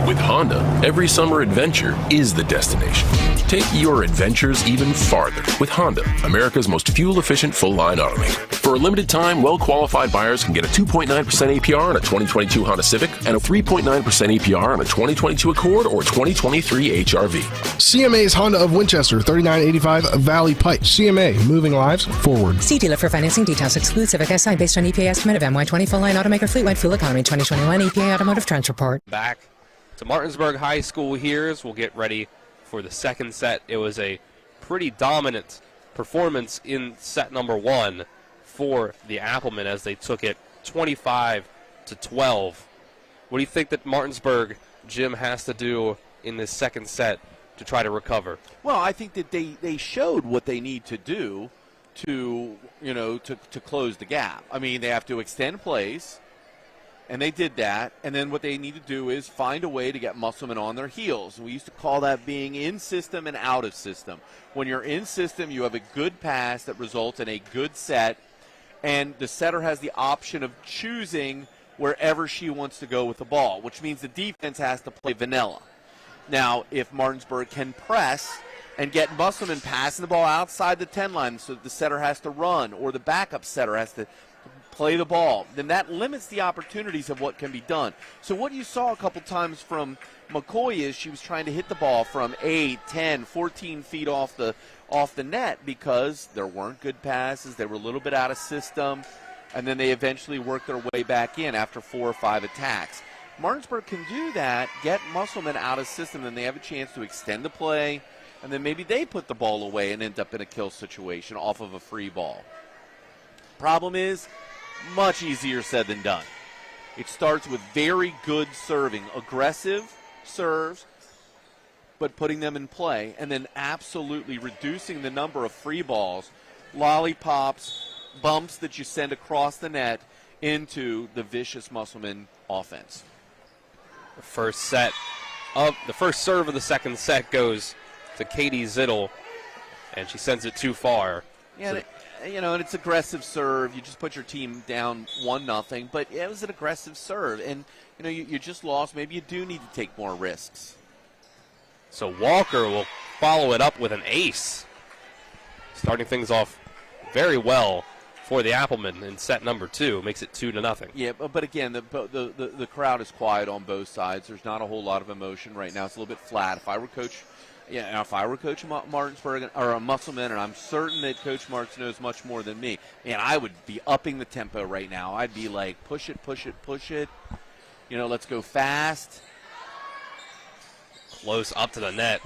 With Honda, every summer adventure is the destination. Take your adventures even farther with Honda, America's most fuel-efficient full-line automaker. For a limited time, well-qualified buyers can get a 2.9% APR on a 2022 Honda Civic and a 3.9% APR on a 2022 Accord or 2023 HRV. CMA's Honda of Winchester, 3985 Valley Pike. CMA, moving lives forward. See dealer for financing details. Exclude Civic SI based on EPA estimate of MY20 full-line automaker fleet-wide fuel economy 2021 EPA Automotive Trends Report. Back to Martinsburg High School here as we'll get ready for the second set. It was a pretty dominant performance in set number 1 for the Appleman as they took it 25-12. What do you think that Martinsburg, Jim, has to do in this second set to try to recover? Well, I think that they showed what they need to do to close the gap. I mean, they have to extend plays, and they did that. And then what they need to do is find a way to get Musselman on their heels. We used to call that being in system and out of system. When you're in system, you have a good pass that results in a good set, and the setter has the option of choosing wherever she wants to go with the ball, which means the defense has to play vanilla. Now, if Martinsburg can press and get Musselman passing the ball outside the 10 line so the setter has to run or the backup setter has to play the ball, then that limits the opportunities of what can be done. So what you saw a couple times from McCoy is she was trying to hit the ball from 8, 10, 14 feet off the net because there weren't good passes. They were a little bit out of system, and then they eventually worked their way back in after 4 or 5 attacks. Martinsburg can do that, get Musselman out of system, and they have a chance to extend the play, and then maybe they put the ball away and end up in a kill situation off of a free ball. Problem is, much easier said than done. It starts with very good serving, aggressive serves, but putting them in play, and then absolutely reducing the number of free balls, lollipops, bumps that you send across the net into the vicious Musselman offense. The first serve of the second set goes to Katie Zittel, and she sends it too far. Yeah, and it's aggressive serve. You just put your team down 1-0, but it was an aggressive serve, and you just lost. Maybe you do need to take more risks. So Walker will follow it up with an ace, starting things off very well for the Appleman in set number 2, makes it 2-0. Yeah, but again, the crowd is quiet on both sides. There's not a whole lot of emotion right now. It's a little bit flat. If I were coach Martinsburg or Musselman, and I'm certain that Coach Marks knows much more than me, man, I would be upping the tempo right now. I'd be like, push it. Let's go fast. Close up to the net.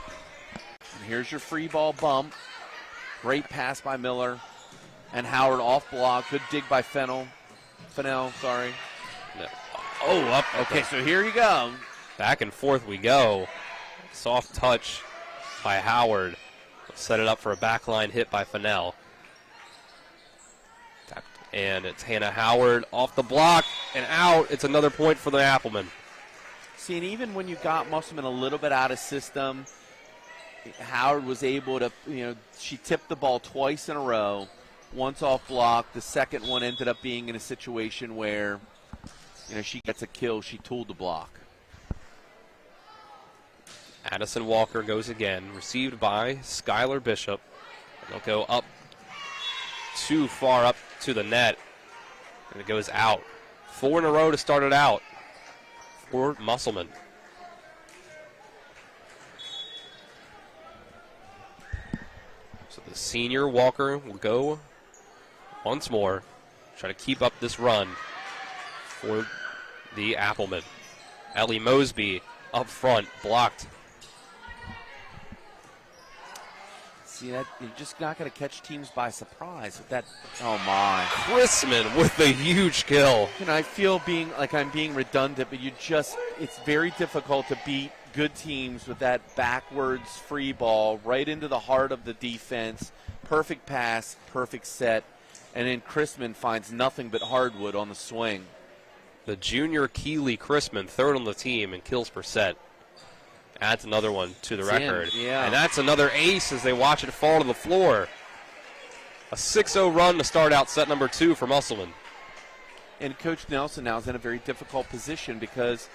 And here's your free ball bump. Great pass by Miller. And Howard off block. Good dig by Fennell. Sorry. No. Oh, up. Okay, so here you go. Back and forth we go. Soft touch by Howard. Set it up for a backline hit by Fennell. And it's Hannah Howard off the block and out. It's another point for the Appleman. See, and even when you got Musselman a little bit out of system, Howard was able to, she tipped the ball twice in a row. Once off block. The second one ended up being in a situation where, she gets a kill. She tooled the block. Addison Walker goes again. Received by Skylar Bishop. They'll go up too far up to the net. And it goes out. 4 in a row to start it out for Musselman. So the senior Walker will go once more. Try to keep up this run for the Appleman. Ellie Mosby up front, blocked. See, that you're just not going to catch teams by surprise with that. Oh, my. Chrisman with the huge kill. I feel I'm being redundant, but it's very difficult to beat good teams with that backwards free ball right into the heart of the defense. Perfect pass, perfect set. And then Chrisman finds nothing but hardwood on the swing. The junior Keeley Chrisman, third on the team in kills per set. Adds another one to the record. Yeah. And that's another ace as they watch it fall to the floor. A 6-0 run to start out set number 2 for Musselman. And Coach Nelson now is in a very difficult position because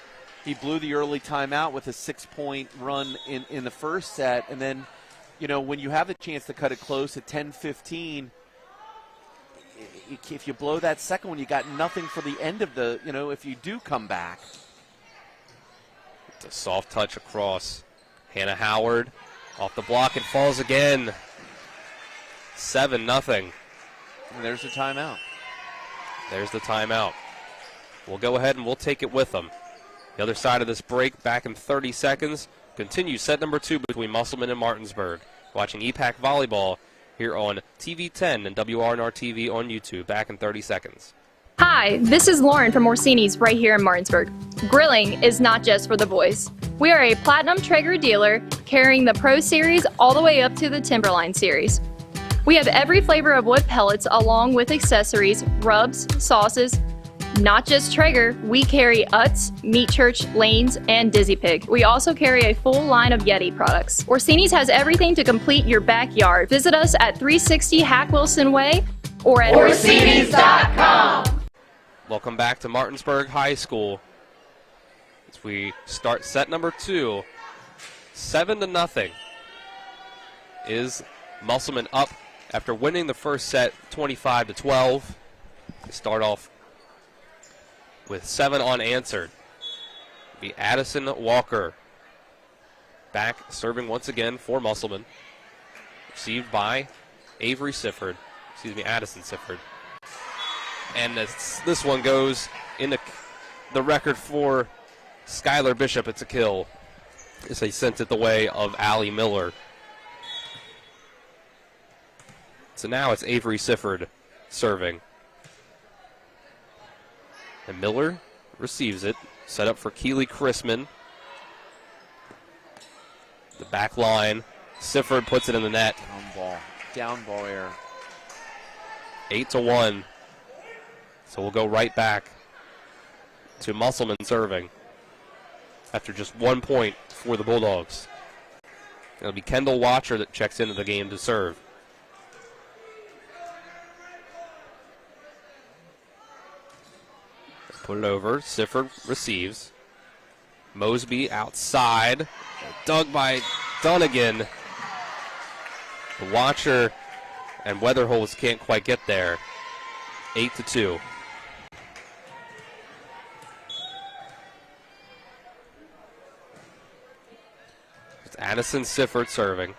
he blew the early timeout with a 6-point run in the first set. And then, when you have the chance to cut it close at 10-15, if you blow that second one, you got nothing for the end of the, if you do come back. It's a soft touch across. Hannah Howard off the block. It falls again. 7-0. And there's the timeout. There's the timeout. We'll go ahead and we'll take it with them. The other side of this break, back in 30 seconds, continues set number 2 between Musselman and Martinsburg. watching EPAC Volleyball here on TV 10 and WRNR TV on YouTube. Back in 30 seconds. Hi, this is Lauren from Orsini's right here in Martinsburg. Grilling is not just for the boys. We are a Platinum Traeger dealer carrying the Pro Series all the way up to the Timberline Series. We have every flavor of wood pellets along with accessories, rubs, sauces. Not just Traeger, we carry Utz, Meat Church, Lanes, and Dizzy Pig. We also carry a full line of Yeti products. Orsini's has everything to complete your backyard. Visit us at 360 Hack Wilson Way or at Orsinis.com. Welcome back to Martinsburg High School as we start set number 2. 7-0 is Musselman up after winning the first set 25-12. They start off with 7 unanswered. Be Addison Walker back serving once again for Musselman. Received by Addison Sifford. And this one goes in the record for Skylar Bishop. It's a kill as they sent it the way of Allie Miller. So now it's Avery Sifford serving. And Miller receives it. Set up for Keely Chrisman. The back line. Sifford puts it in the net. Down ball error. 8-1. So we'll go right back to Musselman serving after just 1 point for the Bulldogs. It'll be Kendall Watcher that checks into the game to serve. Put it over. Sifford receives. Mosby outside. Dug by Dunnigan. The Watcher and Weatherholz can't quite get there. 8-2. It's Addison Sifford serving.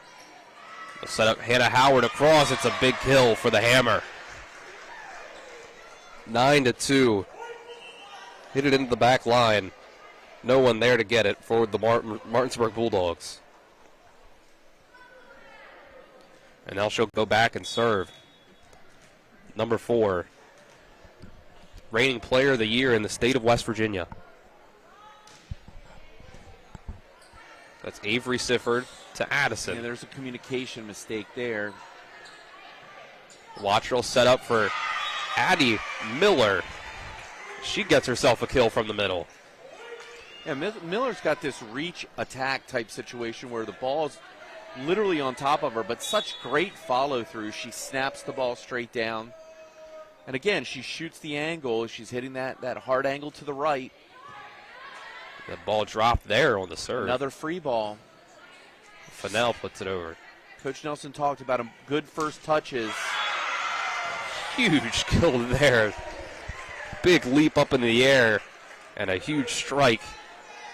They'll set up Hannah Howard across. It's a big kill for the Hammer. 9-2. Hit it into the back line. No one there to get it for the Martinsburg Bulldogs. And now she'll go back and serve. Number 4. Reigning Player of the Year in the state of West Virginia. That's Avery Sifford to Addison. Yeah, there's a communication mistake there. Watcher will set up for Addie Miller. She gets herself a kill from the middle. Yeah, Miller's got this reach attack type situation where the ball's literally on top of her, but such great follow through. She snaps the ball straight down. And again, she shoots the angle. She's hitting that hard angle to the right. The ball dropped there on the serve. Another free ball. Fennell puts it over. Coach Nelson talked about good first touches. Huge kill there. Big leap up in the air and a huge strike.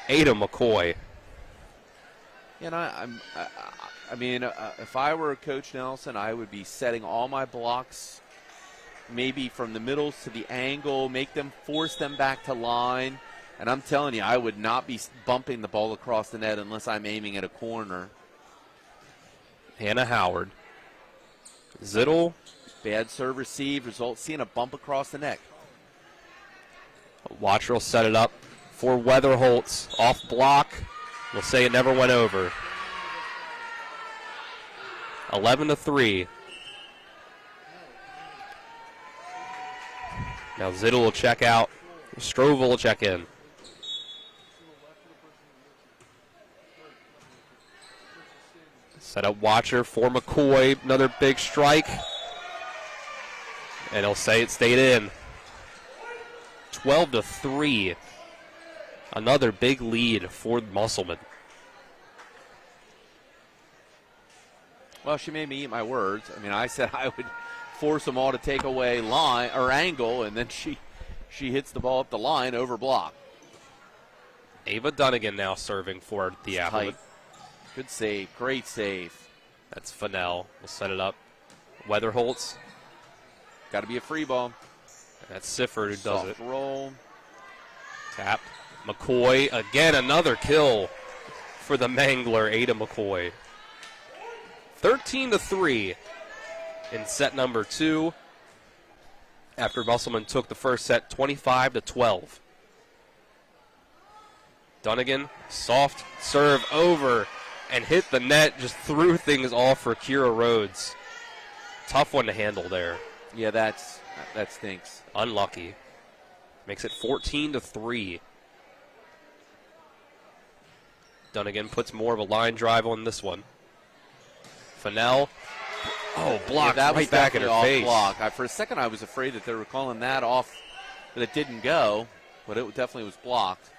Ada McCoy. And I mean, if I were Coach Nelson, I would be setting all my blocks maybe from the middles to the angle, force them back to line. And I'm telling you, I would not be bumping the ball across the net unless I'm aiming at a corner. Hannah Howard. Zittel. Bad serve received. Result, seeing a bump across the neck. Watcher will set it up for Weatherholz. Off block. We'll say it never went over. 11-3. Now Zittel will check out. Strovel will check in. Set up Watcher for McCoy. Another big strike. And he'll say it stayed in. 12-3. Another big lead for Musselman. Well, she made me eat my words. I mean, I said I would force them all to take away line or angle, and then she hits the ball up the line over block. Ava Dunnigan now serving for the Appleman. Good save. Great save. That's Fennell. We'll set it up. Weatherholz. Got to be a free ball. That's Sifford who does it. Soft roll. Tap. McCoy. Again, another kill for the Mangler, Ada McCoy. 13-3 in set number 2 after Musselman took the first set 25-12. Dunnigan, soft serve over and hit the net, just threw things off for Kira Rhodes. Tough one to handle there. Yeah, that stinks. Unlucky. Makes it 14-3. Dunnigan puts more of a line drive on this one. Fennell. Oh, blocked that was right back in her off face. Block. For a second, I was afraid that they were calling that off, that it didn't go, but it definitely was blocked.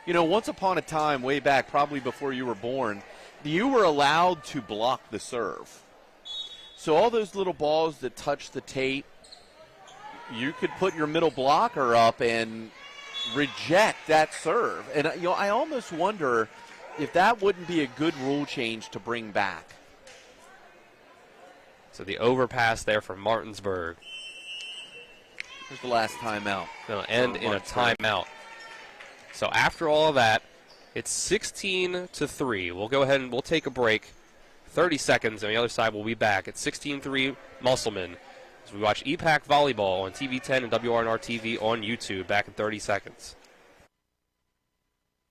You know, once upon a time, way back, probably before you were born, you were allowed to block the serve. So all those little balls that touch the tape, you could put your middle blocker up and reject that serve. And, you know, I almost wonder if that wouldn't be a good rule change to bring back. So the overpass there for Martinsburg. Here's the last timeout. Going to end in a timeout. So after all of that, it's 16-3. We'll go ahead and we'll take a break. 30 seconds. On the other side, we'll be back at 16-3 Musselman as we watch EPAC Volleyball on TV 10 and WRNR TV on YouTube. Back in 30 seconds.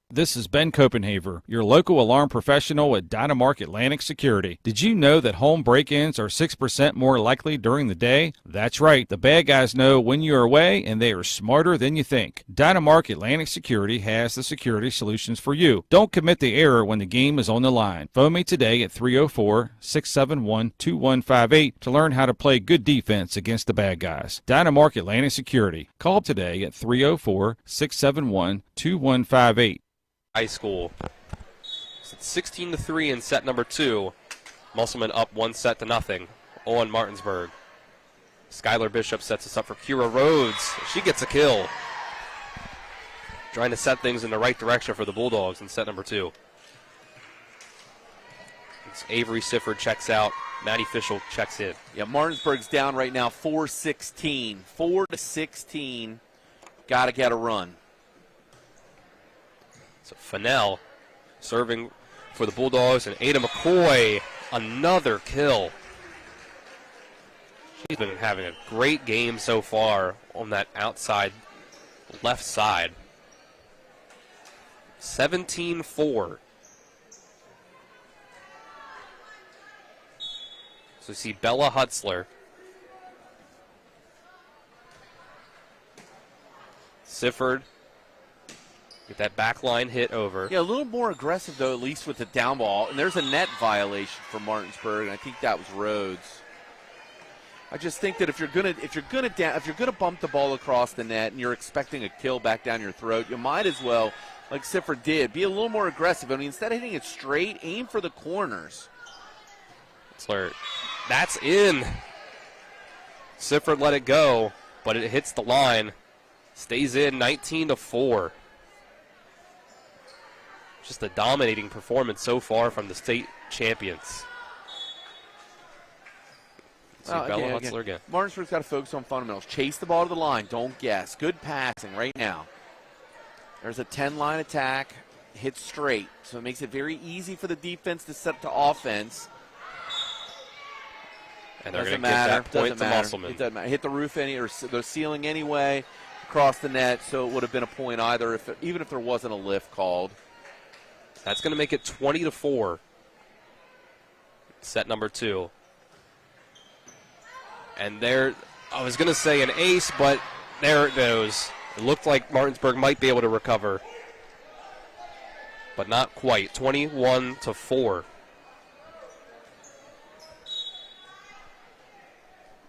This is Ben Copenhaver, your local alarm professional at Dynamark Atlantic Security. Did you know that home break-ins are 6% more likely during the day? That's right. The bad guys know when you're away, and they are smarter than you think. Dynamark Atlantic Security has the security solutions for you. Don't commit the error when the game is on the line. Phone me today at 304-671-2158 to learn how to play good defense against the bad guys. Dynamark Atlantic Security. Call today at 304-671-2158. High school. So it's 16-3 in set number 2. Musselman up 1-0 on Martinsburg. Skylar Bishop sets us up for Kira Rhodes. She gets a kill. Trying to set things in the right direction for the Bulldogs in set number 2. It's Avery Sifford checks out. Maddie Fischel checks in. Yeah, Martinsburg's down right now 4-16. 4-16. Got to get a run. So Fennell serving for the Bulldogs, and Ada McCoy, another kill. She's been having a great game so far on that outside left side. 17-4. So we see Bella Hutzler. Sifford. Get that back line hit over. Yeah, a little more aggressive, though, at least with the down ball. And there's a net violation for Martinsburg, and I think that was Rhodes. I just think that if you're gonna bump the ball across the net and you're expecting a kill back down your throat, you might as well, like Sifford did, be a little more aggressive. I mean, instead of hitting it straight, aim for the corners. That's in. Sifford let it go, but it hits the line. Stays in 19-4. Just a dominating performance so far from the state champions. Bella Hutzler again. Martinsburg's got to focus on fundamentals. Chase the ball to the line. Don't guess. Good passing right now. There's a 10-line attack. Hit straight. So it makes it very easy for the defense to set to offense. And they're going to get that point to Musselman. It doesn't matter. Hit the roof or the ceiling anyway. Across the net. So it would have been a point either, even if there wasn't a lift called. That's going to make it 20-4. Set number 2. And there, I was going to say an ace, but there it goes. It looked like Martinsburg might be able to recover. But not quite. 21-4.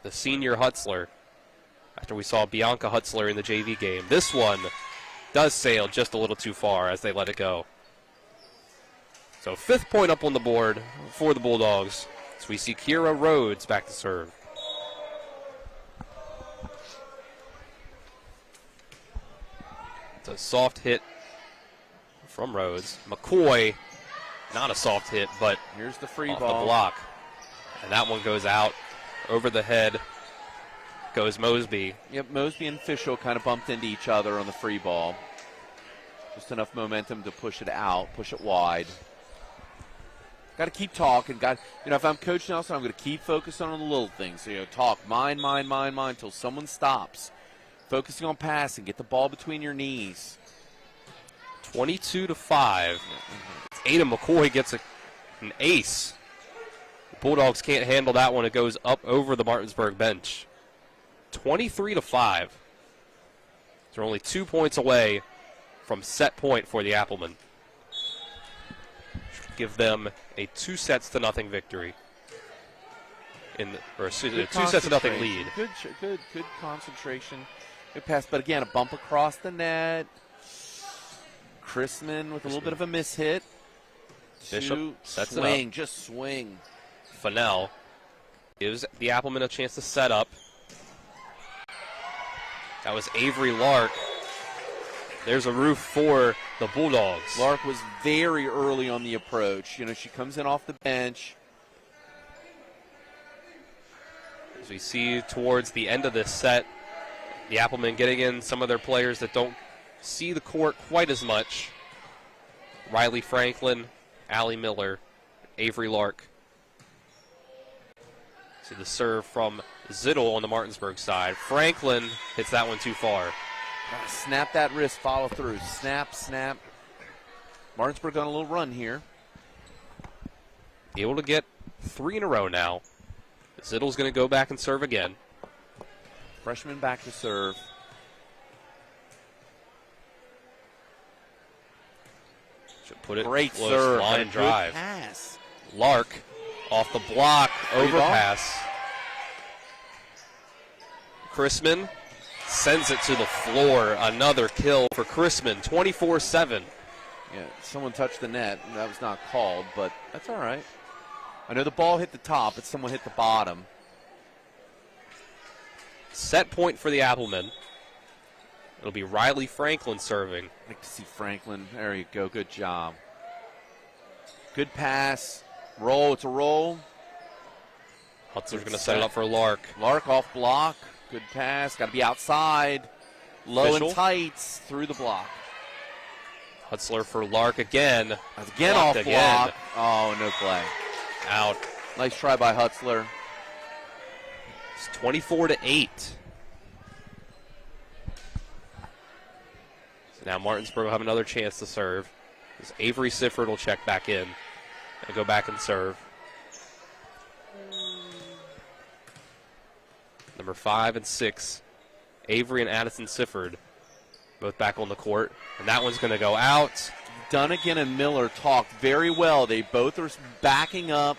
The senior Hutzler, after we saw Bianca Hutzler in the JV game. This one does sail just a little too far as they let it go. So 5th point up on the board for the Bulldogs. So we see Kira Rhodes back to serve. It's a soft hit from Rhodes. McCoy, not a soft hit, but here's the free off ball. The block. And that one goes out. Over the head goes Mosby. Yep, Mosby and Fischel kind of bumped into each other on the free ball. Just enough momentum to push it out, push it wide. Got to keep talking. If I'm Coach Nelson, I'm going to keep focusing on the little things. So, talk, mind, until someone stops. Focusing on passing. Get the ball between your knees. 22-5. Ada McCoy gets an ace. The Bulldogs can't handle that one. It goes up over the Martinsburg bench. 23-5. They're only 2 points away from set point for the Appleman. Give them a 2-0 victory. Or 2-0 lead. Good concentration. Good pass, but again, a bump across the net. Chrisman with a little bit of a mishit. Bishop sets it up. Just swing. Fennell gives the Appleman a chance to set up. That was Avery Lark. There's a roof for the Bulldogs. Lark was very early on the approach. She comes in off the bench. As we see towards the end of this set, the Appleman getting in some of their players that don't see the court quite as much. Riley Franklin, Allie Miller, Avery Lark. See the serve from Zittel on the Martinsburg side. Franklin hits that one too far. Snap that wrist, follow through. Snap. Martinsburg on a little run here. Able to get 3 in a row now. Zittel's going to go back and serve again. Freshman back to serve. Should put it great close. Serve. Line drive. Pass. Lark off the block. Overpass. Chrisman sends it to the floor. Another kill for Chrisman. 24-7. Yeah, someone touched the net. That was not called, but that's all right. I know the ball hit the top, but someone hit the bottom. Set point for the Appleman. It'll be Riley Franklin serving. I'd like to see Franklin. There you go. Good job. Good pass. Roll. It's a roll. Hutzler's going to set it up for Lark. Lark off block. Good pass. Got to be outside. Low Official. and tights through the block. Hutzler for Lark again. Again off block. Oh, no play. Out. Nice try by Hutzler. It's 24-8. So now Martinsburg will have another chance to serve. As Avery Sifford will check back in and go back and serve. Number 5 and 6, Avery and Addison Sifford, both back on the court. And that one's going to go out. Dunnigan and Miller talked very well. They both are backing up.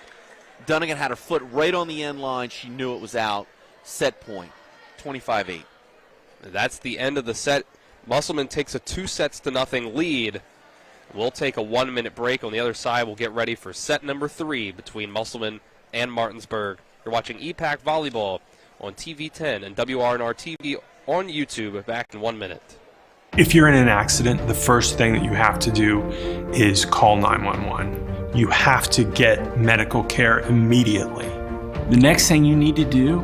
Dunnigan had her foot right on the end line. She knew it was out. Set point, 25-8. That's the end of the set. Musselman takes a 2-0 lead. We'll take a 1-minute break. On the other side, we'll get ready for set number 3 between Musselman and Martinsburg. You're watching EPAC Volleyball on TV 10 and WRNR TV on YouTube. Back in 1 minute. If you're in an accident, the first thing that you have to do is call 911. You have to get medical care immediately. The next thing you need to do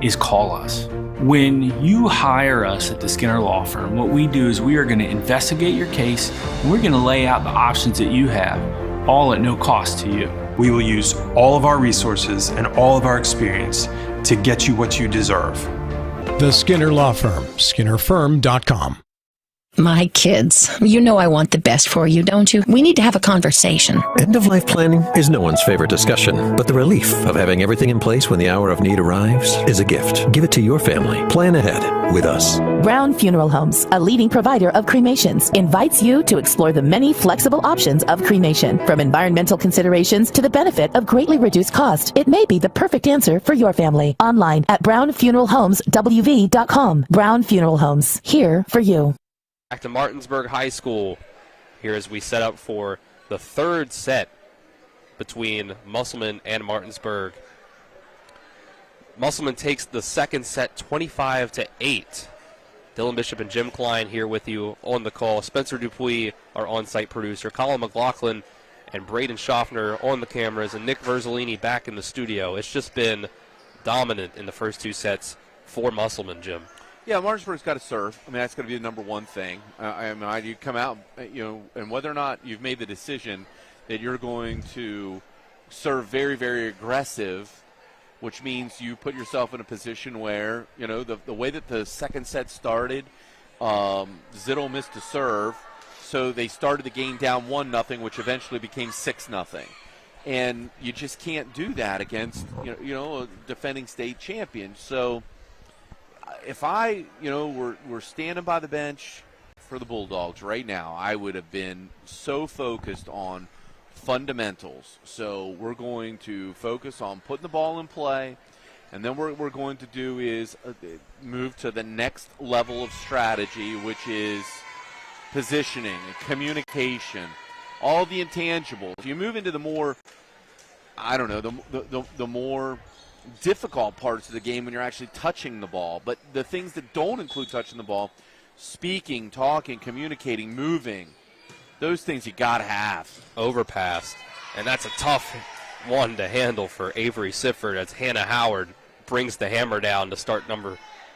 is call us. When you hire us at the Skinner Law Firm, what we do is we are going to investigate your case. And we're going to lay out the options that you have, all at no cost to you. We will use all of our resources and all of our experience to get you what you deserve. The Skinner Law Firm, SkinnerFirm.com. My kids, you know I want the best for you, don't you? We need to have a conversation. End-of-life planning is no one's favorite discussion, but the relief of having everything in place when the hour of need arrives is a gift. Give it to your family. Plan ahead with us. Brown Funeral Homes, a leading provider of cremations, invites you to explore the many flexible options of cremation. From environmental considerations to the benefit of greatly reduced cost, it may be the perfect answer for your family. Online at brownfuneralhomeswv.com. Brown Funeral Homes, here for you. Back to Martinsburg High School here as we set up for the third set between Musselman and Martinsburg. Musselman takes the second set 25-8. Dylan Bishop and Jim Klein here with you on the call. Spencer Dupuis, our on-site producer. Colin McLaughlin and Braden Schaffner on the cameras, and Nick Verzolini back in the studio. It's just been dominant in the first 2 sets for Musselman, Jim. Yeah, Martinsburg's got to serve. I mean, that's going to be the number one thing. You come out, and whether or not you've made the decision that you're going to serve very, very aggressive, which means you put yourself in a position where, you know, the way that the second set started, Zittel missed a serve, so they started the game down 1-0, which eventually became 6-0. And you just can't do that against, you know, a defending state champion. So if I, you know, were standing by the bench for the Bulldogs right now, I would have been so focused on fundamentals. So we're going to focus on putting the ball in play, and then what we're going to do is move to the next level of strategy, which is positioning, communication, all the intangibles. If you move into the more, I don't know, the more difficult parts of the game when you're actually touching the ball, but the things that don't include touching the ball, speaking, talking, communicating, moving, those things you got to have. Overpass. And that's a tough one to handle for Avery Sifford as Hannah Howard brings the hammer down to start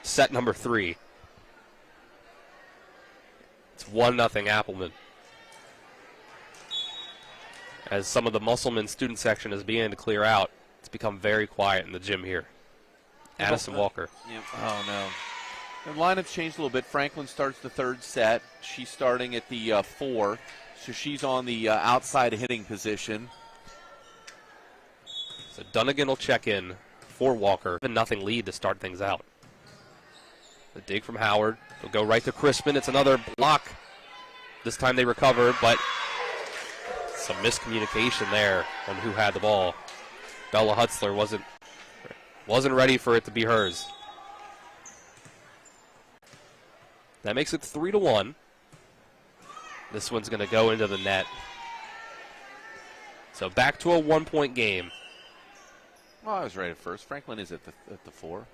set number 3. It's 1-0 Appleman. As some of the Musselman student section is beginning to clear out, it's become very quiet in the gym here. Addison Walker. Yeah. Oh, no. The lineup's changed a little bit. Franklin starts the third set. She's starting at the 4, so she's on the outside hitting position. So Dunnigan will check in for Walker. 7-0 lead to start things out. The dig from Howard. It'll go right to Crispin. It's another block. This time they recover, but some miscommunication there on who had the ball. Bella Hutzler wasn't ready for it to be hers. That makes it 3-1. This one's going to go into the net. So back to a 1-point game. Well, I was right at first. Franklin is at the 4.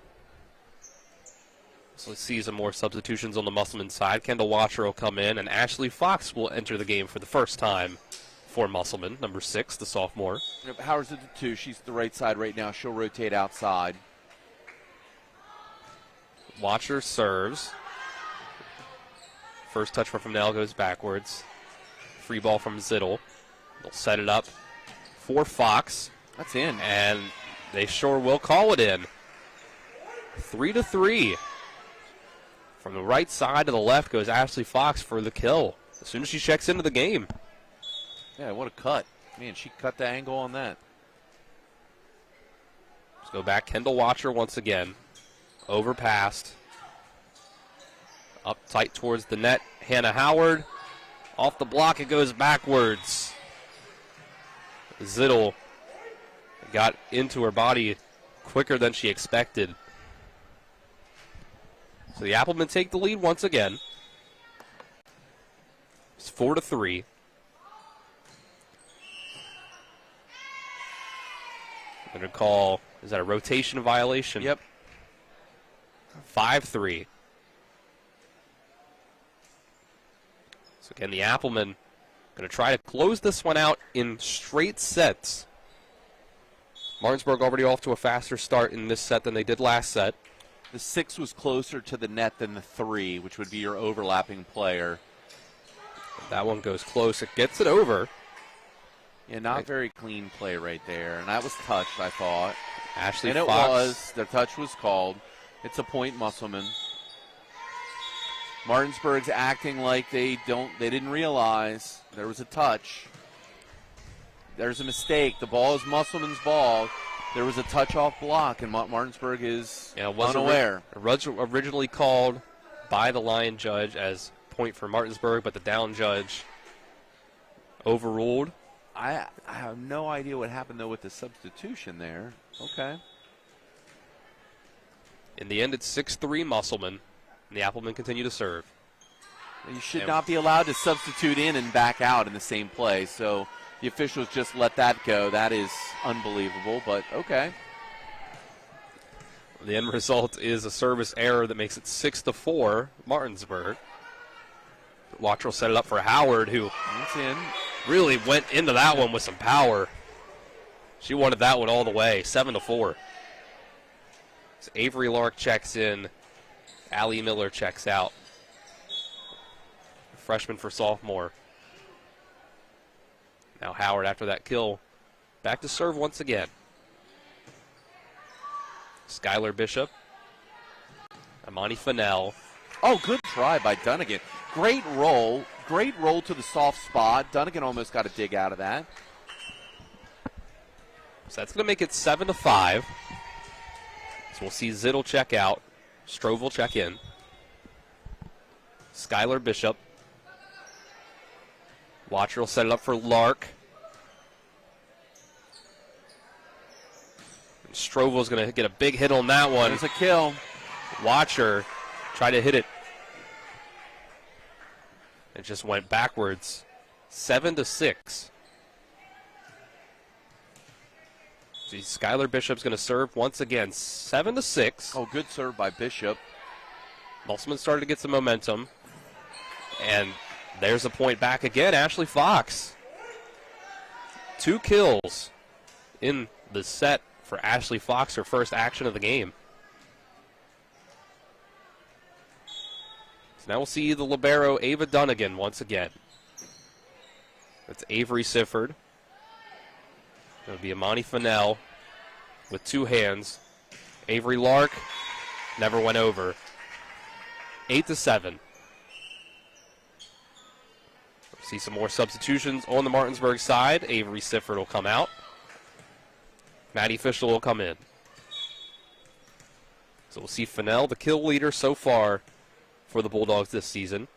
So let's see some more substitutions on the Musselman side. Kendall Watcher will come in, and Ashley Fox will enter the game for the first time for Musselman, number 6, the sophomore. Yep, Howard's at the 2. She's the right side right now. She'll rotate outside. Watcher serves. First touch from Nell goes backwards. Free ball from Zittel. They'll set it up for Fox. That's in. And they sure will call it in. 3-3. From the right side to the left goes Ashley Fox for the kill as soon as she checks into the game. Yeah, what a cut. Man, she cut the angle on that. Let's go back. Kendall Watcher once again. Overpassed. Up tight towards the net. Hannah Howard. Off the block, it goes backwards. Zittel got into her body quicker than she expected. So the Applemen take the lead once again. It's 4-3. I'm going to call, is that a rotation violation? Yep. 5-3. So again, the Applemen going to try to close this one out in straight sets. Martinsburg already off to a faster start in this set than they did last set. The 6 was closer to the net than the 3, which would be your overlapping player. That one goes close. It gets it over. Yeah, not very clean play right there. And that was touched, I thought. Ashley Fox. Fox. It was. The touch was called. It's a point, Musselman. Martinsburg's acting like they didn't realize there was a touch. There's a mistake. The ball is Musselman's ball. There was a touch off block, and Martinsburg is unaware. Originally called by the line judge as point for Martinsburg, but the down judge overruled. I have no idea what happened, though, with the substitution there. Okay. In the end, it's 6-3 Musselman, and the Applemen continue to serve. You should not be allowed to substitute in and back out in the same play, so the officials just let that go. That is unbelievable, but okay. The end result is a service error that makes it 6-4 Martinsburg. Watcher will set it up for Howard, who really went into that one with some power. She wanted that one all the way, 7-4. So Avery Lark checks in. Allie Miller checks out. Freshman for sophomore. Now Howard, after that kill, Back to serve once again. Skylar Bishop. Amani Fennell. Oh, good try by Dunnigan. Great roll to the soft spot. Dunnigan almost got a dig out of that. So that's going to make it 7-5. So we'll see Zittel check out. Strovel check in. Skylar Bishop. Watcher will set it up for Lark. Strovel's going to get a big hit on that one. There's a kill. Watcher tried to hit it. It just went backwards. 7-6. See, Skylar Bishop's going to serve once again. 7-6. Oh, good serve by Bishop. Musselman started to get some momentum. And there's a point back again. Ashley Fox. 2 kills in the set for Ashley Fox, her first action of the game. So now we'll see the libero, Ava Dunnigan, once again. That's Avery Sifford. It'll be Amani Fennell with 2 hands. Avery Lark never went over. 8-7. See some more substitutions on the Martinsburg side. Avery Sifford will come out. Maddie Fischel will come in. So we'll see Fennell, the kill leader so far for the Bulldogs this season,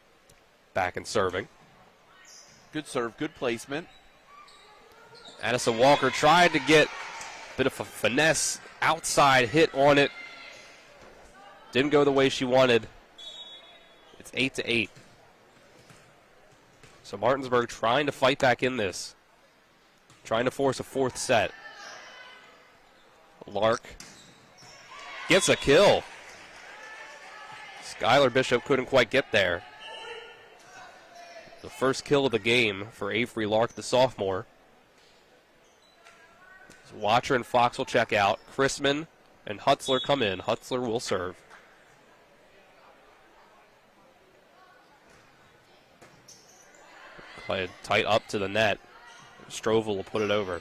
back and serving. Good serve, good placement. Addison Walker tried to get a bit of a finesse outside hit on it. Didn't go the way she wanted. It's 8-8. So Martinsburg trying to fight back in this. Trying to force a 4th set. Lark gets a kill. Skylar Bishop couldn't quite get there. The first kill of the game for Avery Lark, the sophomore. So Watcher and Fox will check out. Chrisman and Hutzler come in. Hutzler will serve. Played tight up to the net. Strovel will put it over.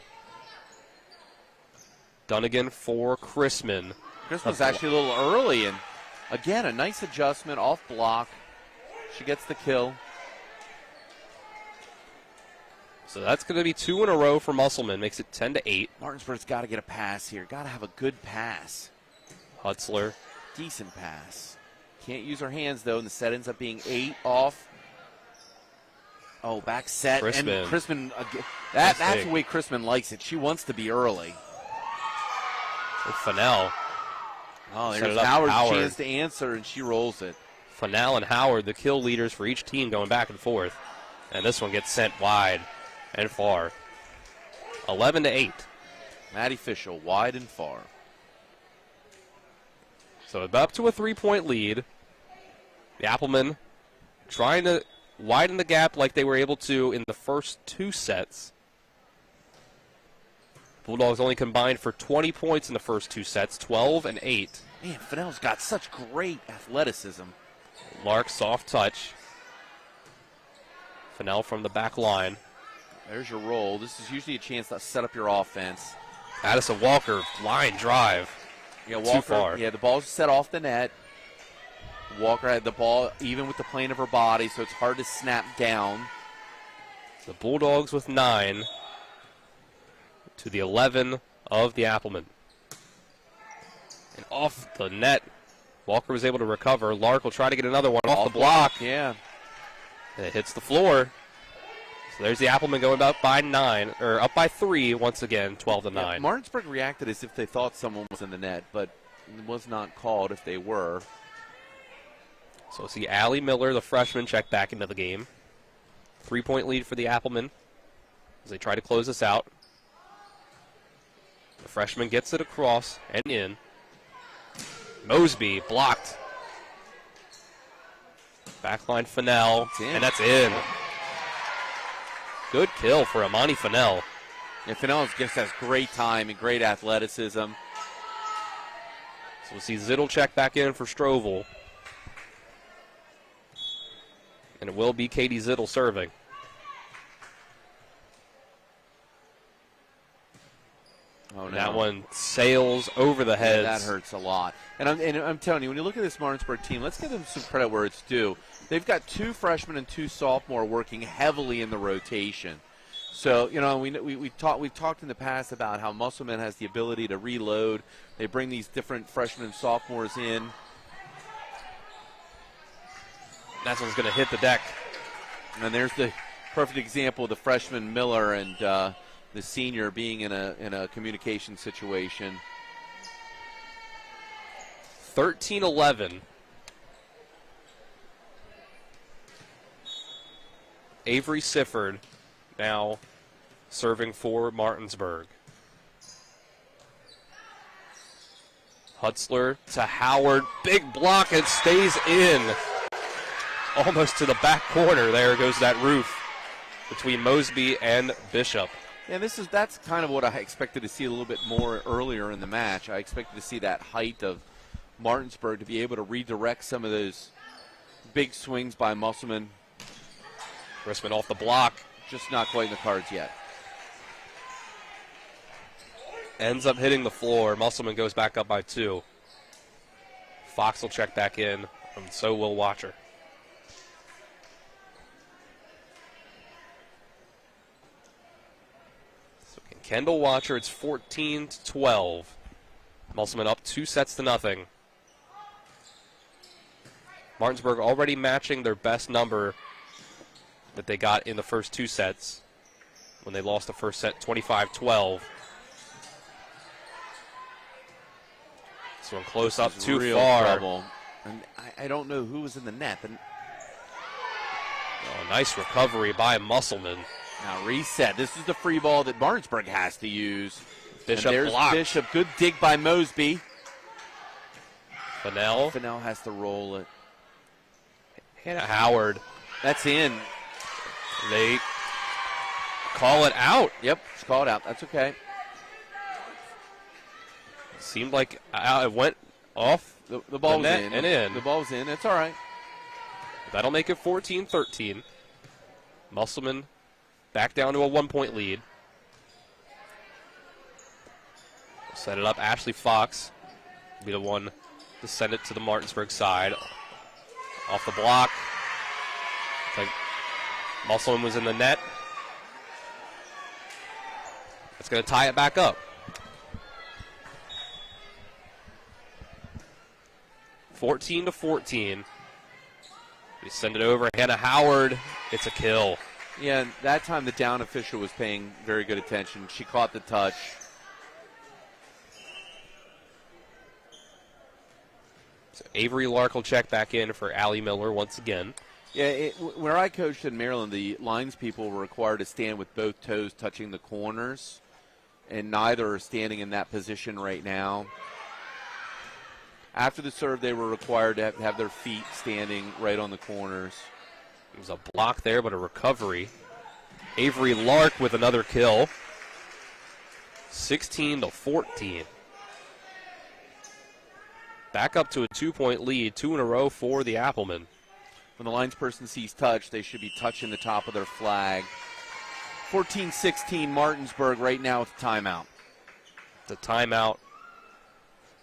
Dunnigan for Chrisman. Chrisman's actually a little early, and again, a nice adjustment off block. She gets the kill. So that's going to be 2 in a row for Musselman. Makes it 10-8. Martinsburg's got to get a pass here. Got to have a good pass. Hutzler. Decent pass. Can't use her hands, though, and the set ends up being 8 off. Oh, back set. Chrisman. And Chrisman, that's the way Chrisman likes it. She wants to be early. With Fennell. Oh, there's Howard's chance to answer, and she rolls it. Fennell and Howard, the kill leaders for each team, going back and forth. And this one gets sent wide and far. 11-8. Maddie Fischel, wide and far. So up to a 3-point lead. The Appleman trying to widen the gap like they were able to in the first 2 sets. Bulldogs only combined for 20 points in the first 2 sets, 12 and 8. Man, Fennell's got such great athleticism. Lark, soft touch. Fennell from the back line. There's your roll. This is usually a chance to set up your offense. Addison Walker, line drive. Yeah, Walker, too far. Yeah, the ball's set off the net. Walker had the ball even with the plane of her body, so it's hard to snap down. The Bulldogs with 9 to the 11 of the Appleman. And off the net, Walker was able to recover. Lark will try to get another one off the block. Yeah. And it hits the floor. So there's the Appleman going up by 9, or up by 3 once again, 12-9. Yeah, Martinsburg reacted as if they thought someone was in the net, but it was not called if they were. So we'll see Allie Miller, the freshman, check back into the game. 3-point lead for the Appleman as they try to close this out. The freshman gets it across and in. Mosby blocked. Backline Fennell, and that's in. Good kill for Amani Fennell. And Fennell just has great time and great athleticism. So we'll see Zittel check back in for Strovel. And it will be Katie Zittel serving. Oh, no. That one sails over the heads. Yeah, that hurts a lot. And I'm telling you, when you look at this Martinsburg team, let's give them some credit where it's due. They've got 2 freshmen and 2 sophomore working heavily in the rotation. So, you know, we've talked in the past about how Musselman has the ability to reload. They bring these different freshmen and sophomores in. That one's going to hit the deck. And there's the perfect example of the freshman Miller and the senior being in a communication situation. 13-11. Avery Sifford now serving for Martinsburg. Hutzler to Howard. Big block and stays in. Almost to the back corner. There goes that roof between Mosby and Bishop. Yeah, that's kind of what I expected to see a little bit more earlier in the match. I expected to see that height of Martinsburg to be able to redirect some of those big swings by Musselman. Chrisman off the block. Just not quite in the cards yet. Ends up hitting the floor. Musselman goes back up by 2. Fox will check back in, and so will Watcher. So Kendall Watcher, it's 14-12. Musselman up 2-0. Martinsburg already matching their best number that they got in the first 2 sets when they lost the first set 25-12. This one close up too real far. Trouble. And I don't know who was in the net. Nice recovery by Musselman. Now reset. This is the free ball that Martinsburg has to use. Bishop there's blocked. Bishop. Good dig by Mosby. Fennell has to roll it. Hannah Howard. That's in. They call it out. Yep, it's called out. That's okay. Seemed like it went off the ball was in. And in. The ball was in. That's all right. That'll make it 14-13. Musselman back down to a 1-point lead. Set it up. Ashley Fox will be the one to send it to the Martinsburg side. Off the block. It's like Musselman was in the net. It's going to tie it back up. 14-14. We send it over. Hannah Howard. It's a kill. Yeah, that time the down official was paying very good attention. She caught the touch. So Avery Lark will check back in for Allie Miller once again. Yeah, where I coached in Maryland, the lines people were required to stand with both toes touching the corners, and neither are standing in that position right now. After the serve, they were required to have their feet standing right on the corners. It was a block there, but a recovery. Avery Lark with another kill. 16-14. Back up to a 2-point lead, 2 in a row for the Appleman. When the linesperson sees touch, they should be touching the top of their flag. 14-16 Martinsburg right now with the timeout. The timeout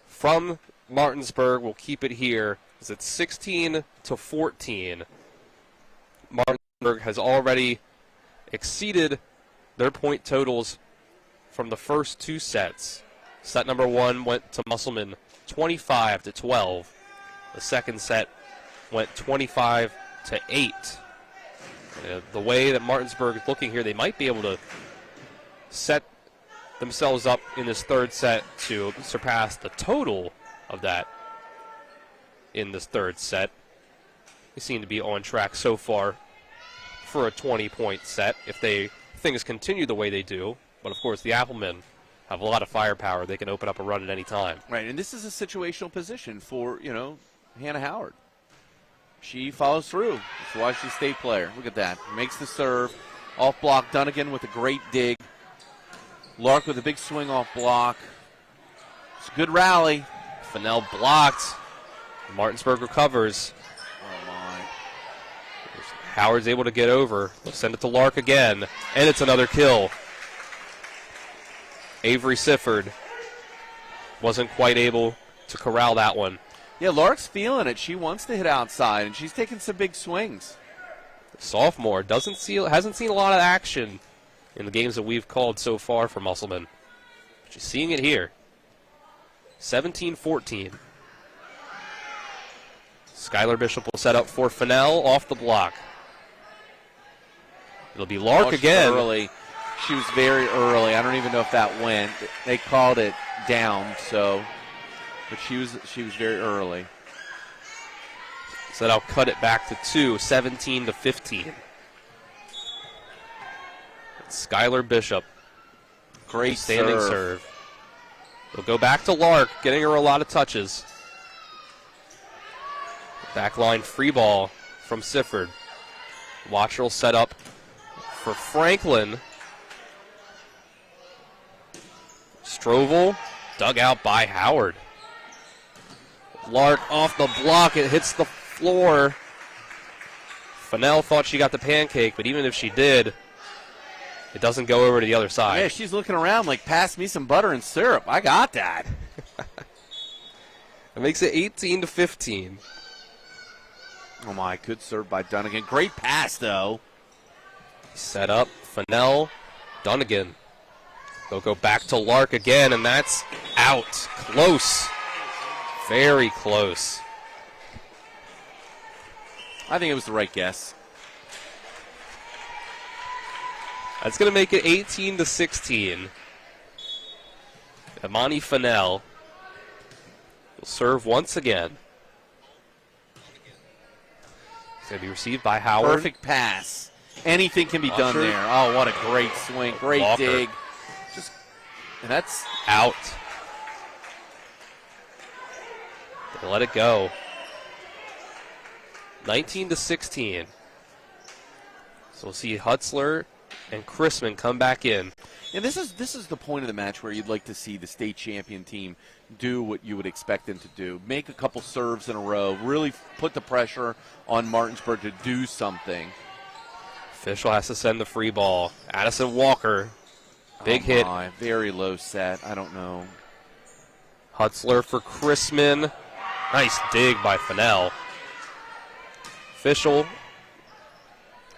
from Martinsburg will keep it here. It's 16-14. Martinsburg has already exceeded their point totals from the first 2 sets. Set number 1 went to Musselman 25-12. The second set went 25-8. The way that Martinsburg is looking here, they might be able to set themselves up in this third set to surpass the total of that in this third set. They seem to be on track so far for a 20-point set if things continue the way they do. But, of course, the Applemen have a lot of firepower. They can open up a run at any time. Right, and this is a situational position for, Hannah Howard. She follows through. That's why she's state player. Look at that. Makes the serve. Off block. Dunnigan with a great dig. Lark with a big swing off block. It's a good rally. Fennell blocked. Martinsburg recovers. Oh, my. Howard's able to get over. They'll send it to Lark again. And it's another kill. Avery Sifford wasn't quite able to corral that one. Yeah, Lark's feeling it. She wants to hit outside, and she's taking some big swings. The sophomore hasn't seen a lot of action in the games that we've called so far for Musselman. She's seeing it here. 17-14. Skylar Bishop will set up for Fennell off the block. It'll be Lark again. Early. She was very early. I don't even know if that went. They called it down, but she was very early. So that'll cut it back to 2, 17-15. Skylar Bishop. Great standing serve. They'll go back to Lark, getting her a lot of touches. Backline free ball from Sifford. Watcher will set up for Franklin. Strovel dug out by Howard. Lark off the block. It hits the floor. Fennell thought she got the pancake, but even if she did, it doesn't go over to the other side. Yeah, she's looking around like, pass me some butter and syrup. I got that. It makes it 18-15. Oh, my. Good serve by Dunnigan. Great pass, though. Set up. Fennell. Dunnigan. They'll go back to Lark again, and that's out. Close. Very close. I think it was the right guess. That's going to make it 18-16. Imani Fennell will serve once again. It's going to be received by Howard. Perfect pass. Anything can be done there. Oh, what a great swing. Great Walker. dig. And that's out. They let it go. 19-16. So we'll see Hutzler and Chrisman come back in. And this is the point of the match where you'd like to see the state champion team do what you would expect them to do. Make a couple serves in a row. Really put the pressure on Martinsburg to do something. Official has to send the free ball. Addison Walker. Big hit. Very low set. I don't know. Hutzler for Chrisman. Nice dig by Fennell. Official.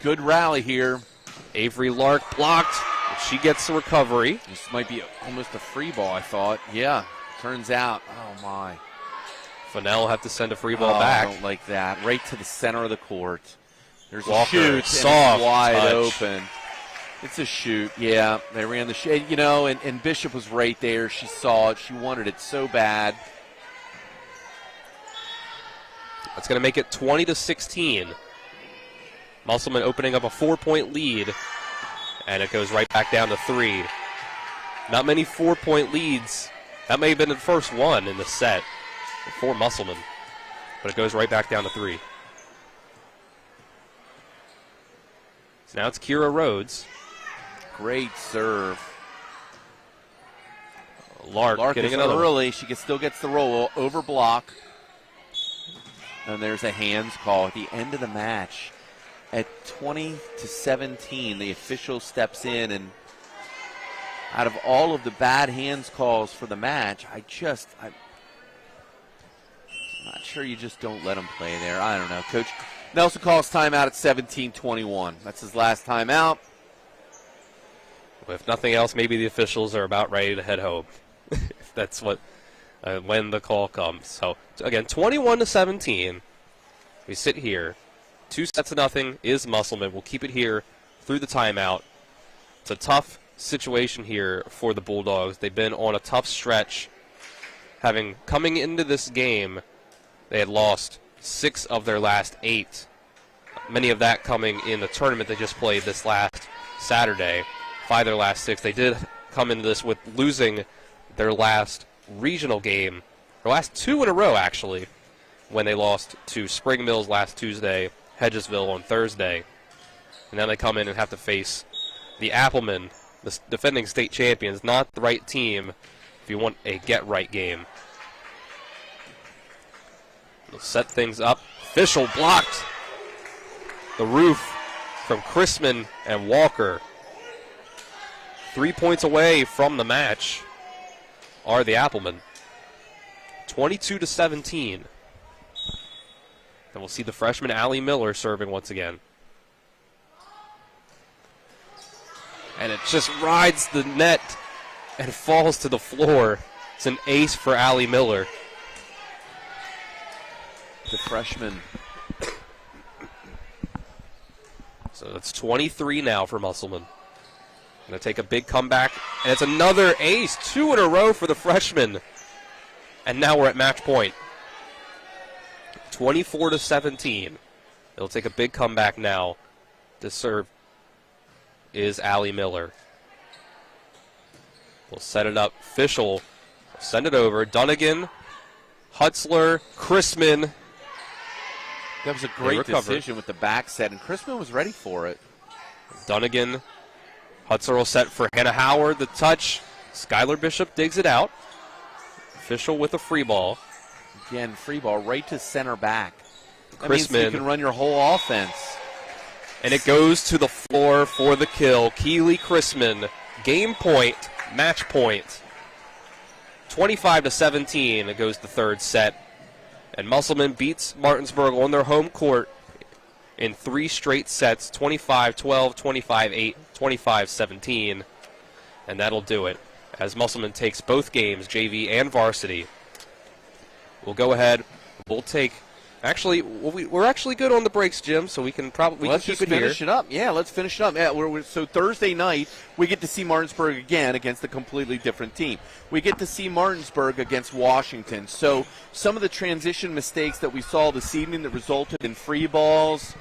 Good rally here. Avery Lark blocked. She gets the recovery. This might be almost a free ball, I thought. Yeah, turns out. Oh, my. Fennell will have to send a free ball back. I don't like that. Right to the center of the court. There's Walker, a shoot, soft and it's wide touch. open. It's a shoot, yeah. They ran the shoot, and Bishop was right there. She saw it. She wanted it so bad. That's going to make it 20-16. Musselman opening up a 4-point lead, and it goes right back down to 3. Not many 4-point leads. That may have been the first one in the set for Musselman, but it goes right back down to 3. So now it's Kira Rhodes. Great serve. Lark getting is another early. She still gets the roll over block. And there's a hands call at the end of the match. At 20-17, the official steps in, and out of all of the bad hands calls for the match, I'm not sure you just don't let him play there. I don't know. Coach Nelson calls timeout at 17-21. That's his last timeout. If nothing else, maybe the officials are about ready to head home. If that's what, when the call comes. So again, 21-17. We sit here. 2-0 is Musselman. We'll keep it here through the timeout. It's a tough situation here for the Bulldogs. They've been on a tough stretch. Coming into this game, they had lost 6 of their last 8. Many of that coming in the tournament they just played this last Saturday. 5 of their last 6. They did come into this with losing their last regional game, or last 2 in a row, actually, when they lost to Spring Mills last Tuesday, Hedgesville on Thursday. And then they come in and have to face the Appleman, the defending state champions. Not the right team if you want a get-right game. They'll set things up. Official blocked the roof from Chrisman and Walker. 3 points away from the match are the Appleman. 22-17. And we'll see the freshman Allie Miller serving once again. And it just rides the net and falls to the floor. It's an ace for Allie Miller. The freshman. So it's 23 now for Musselman. Going to take a big comeback, and it's another ace, 2 in a row for the freshman. And now we're at match point. 24-17. It'll take a big comeback now. To serve is Allie Miller. We'll set it up. Fischel, send it over. Dunnigan, Hutzler, Chrisman. That was a great decision with the back set, and Chrisman was ready for it. Dunnigan, Hutzler will set for Hannah Howard. The touch. Skylar Bishop digs it out. Fischel with a free ball. Again, free ball right to center back. That Chrisman. means you can run your whole offense. And it goes to the floor for the kill. Keely Chrisman, game point, match point. 25-17, it goes the third set. And Musselman beats Martinsburg on their home court in 3 straight sets, 25-12, 25-8, 25-17. And that'll do it, as Musselman takes both games, JV and varsity. We'll go ahead, we'll take... Actually, we're actually good on the breaks, Jim, so we can probably Let's keep just it here. finish it up. Yeah, let's finish it up. Yeah, so Thursday night, we get to see Martinsburg again against a completely different team. We get to see Martinsburg against Washington. So some of the transition mistakes that we saw this evening that resulted in free balls,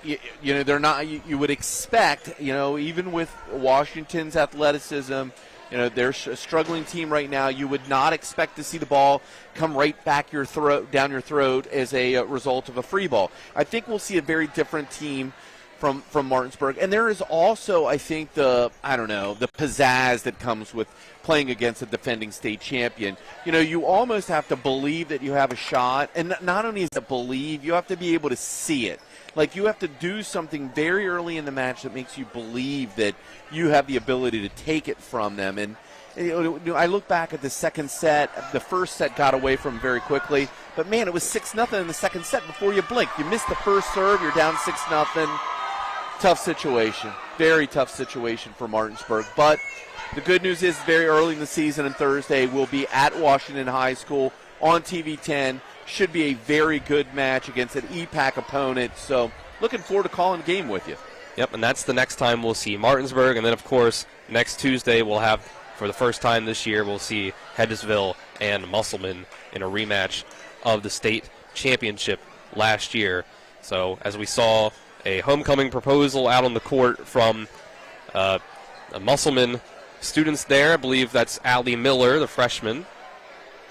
you know, they're not. You would expect, you know, even with Washington's athleticism. You know, they're a struggling team right now. You would not expect to see the ball come right back down your throat as a result of a free ball. I think we'll see a very different team from Martinsburg. And there is also, I think, the pizzazz that comes with playing against a defending state champion. You know, you almost have to believe that you have a shot. And not only is it believe, you have to be able to see it. Like, you have to do something very early in the match that makes you believe that you have the ability to take it from them. And you know, I look back at the second set. The first set got away from very quickly. But, man, it was 6-0 in the second set before you blink. You missed the first serve. You're down 6-0. Tough situation. Very tough situation for Martinsburg. But the good news is very early in the season on Thursday, we'll be at Washington High School on TV 10. Should be a very good match against an EPAC opponent. So looking forward to calling the game with you. Yep, and that's the next time we'll see Martinsburg. And then, of course, next Tuesday we'll have, for the first time this year, we'll see Hedgesville and Musselman in a rematch of the state championship last year. So as we saw a homecoming proposal out on the court from a Musselman students there. I believe that's Allie Miller, the freshman,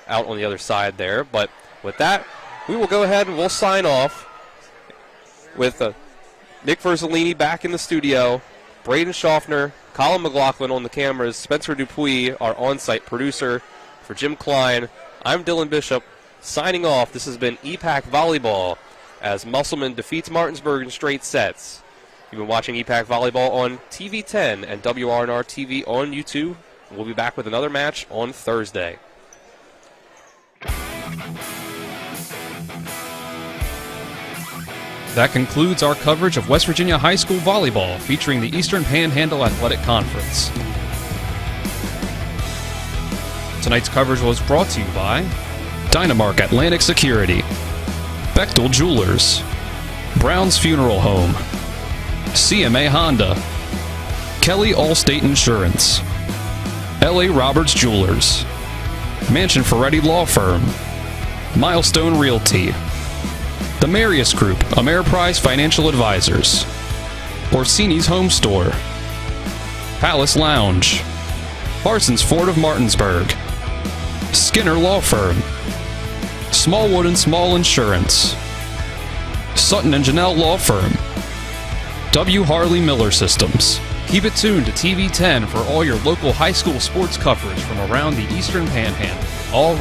out on the other side there. But with that, we will go ahead and we'll sign off with Nick Verzolini back in the studio, Braden Schaffner, Colin McLaughlin on the cameras, Spencer Dupuis, our on-site producer. For Jim Klein, I'm Dylan Bishop, signing off. This has been EPAC Volleyball as Musselman defeats Martinsburg in straight sets. You've been watching EPAC Volleyball on TV 10 and WRNR TV on YouTube. We'll be back with another match on Thursday. That concludes our coverage of West Virginia High School Volleyball featuring the Eastern Panhandle Athletic Conference. Tonight's coverage was brought to you by Dynamark Atlantic Security, Bechtel Jewelers, Brown's Funeral Home, CMA Honda, Kelly Allstate Insurance, L.A. Roberts Jewelers, Mansion Ferretti Law Firm, Milestone Realty, The Marius Group, Ameriprise Financial Advisors, Orsini's Home Store, Palace Lounge, Parsons Ford of Martinsburg, Skinner Law Firm, Smallwood and Small Insurance, Sutton and Janelle Law Firm, W. Harley Miller Systems. Keep it tuned to TV 10 for all your local high school sports coverage from around the Eastern Panhandle. All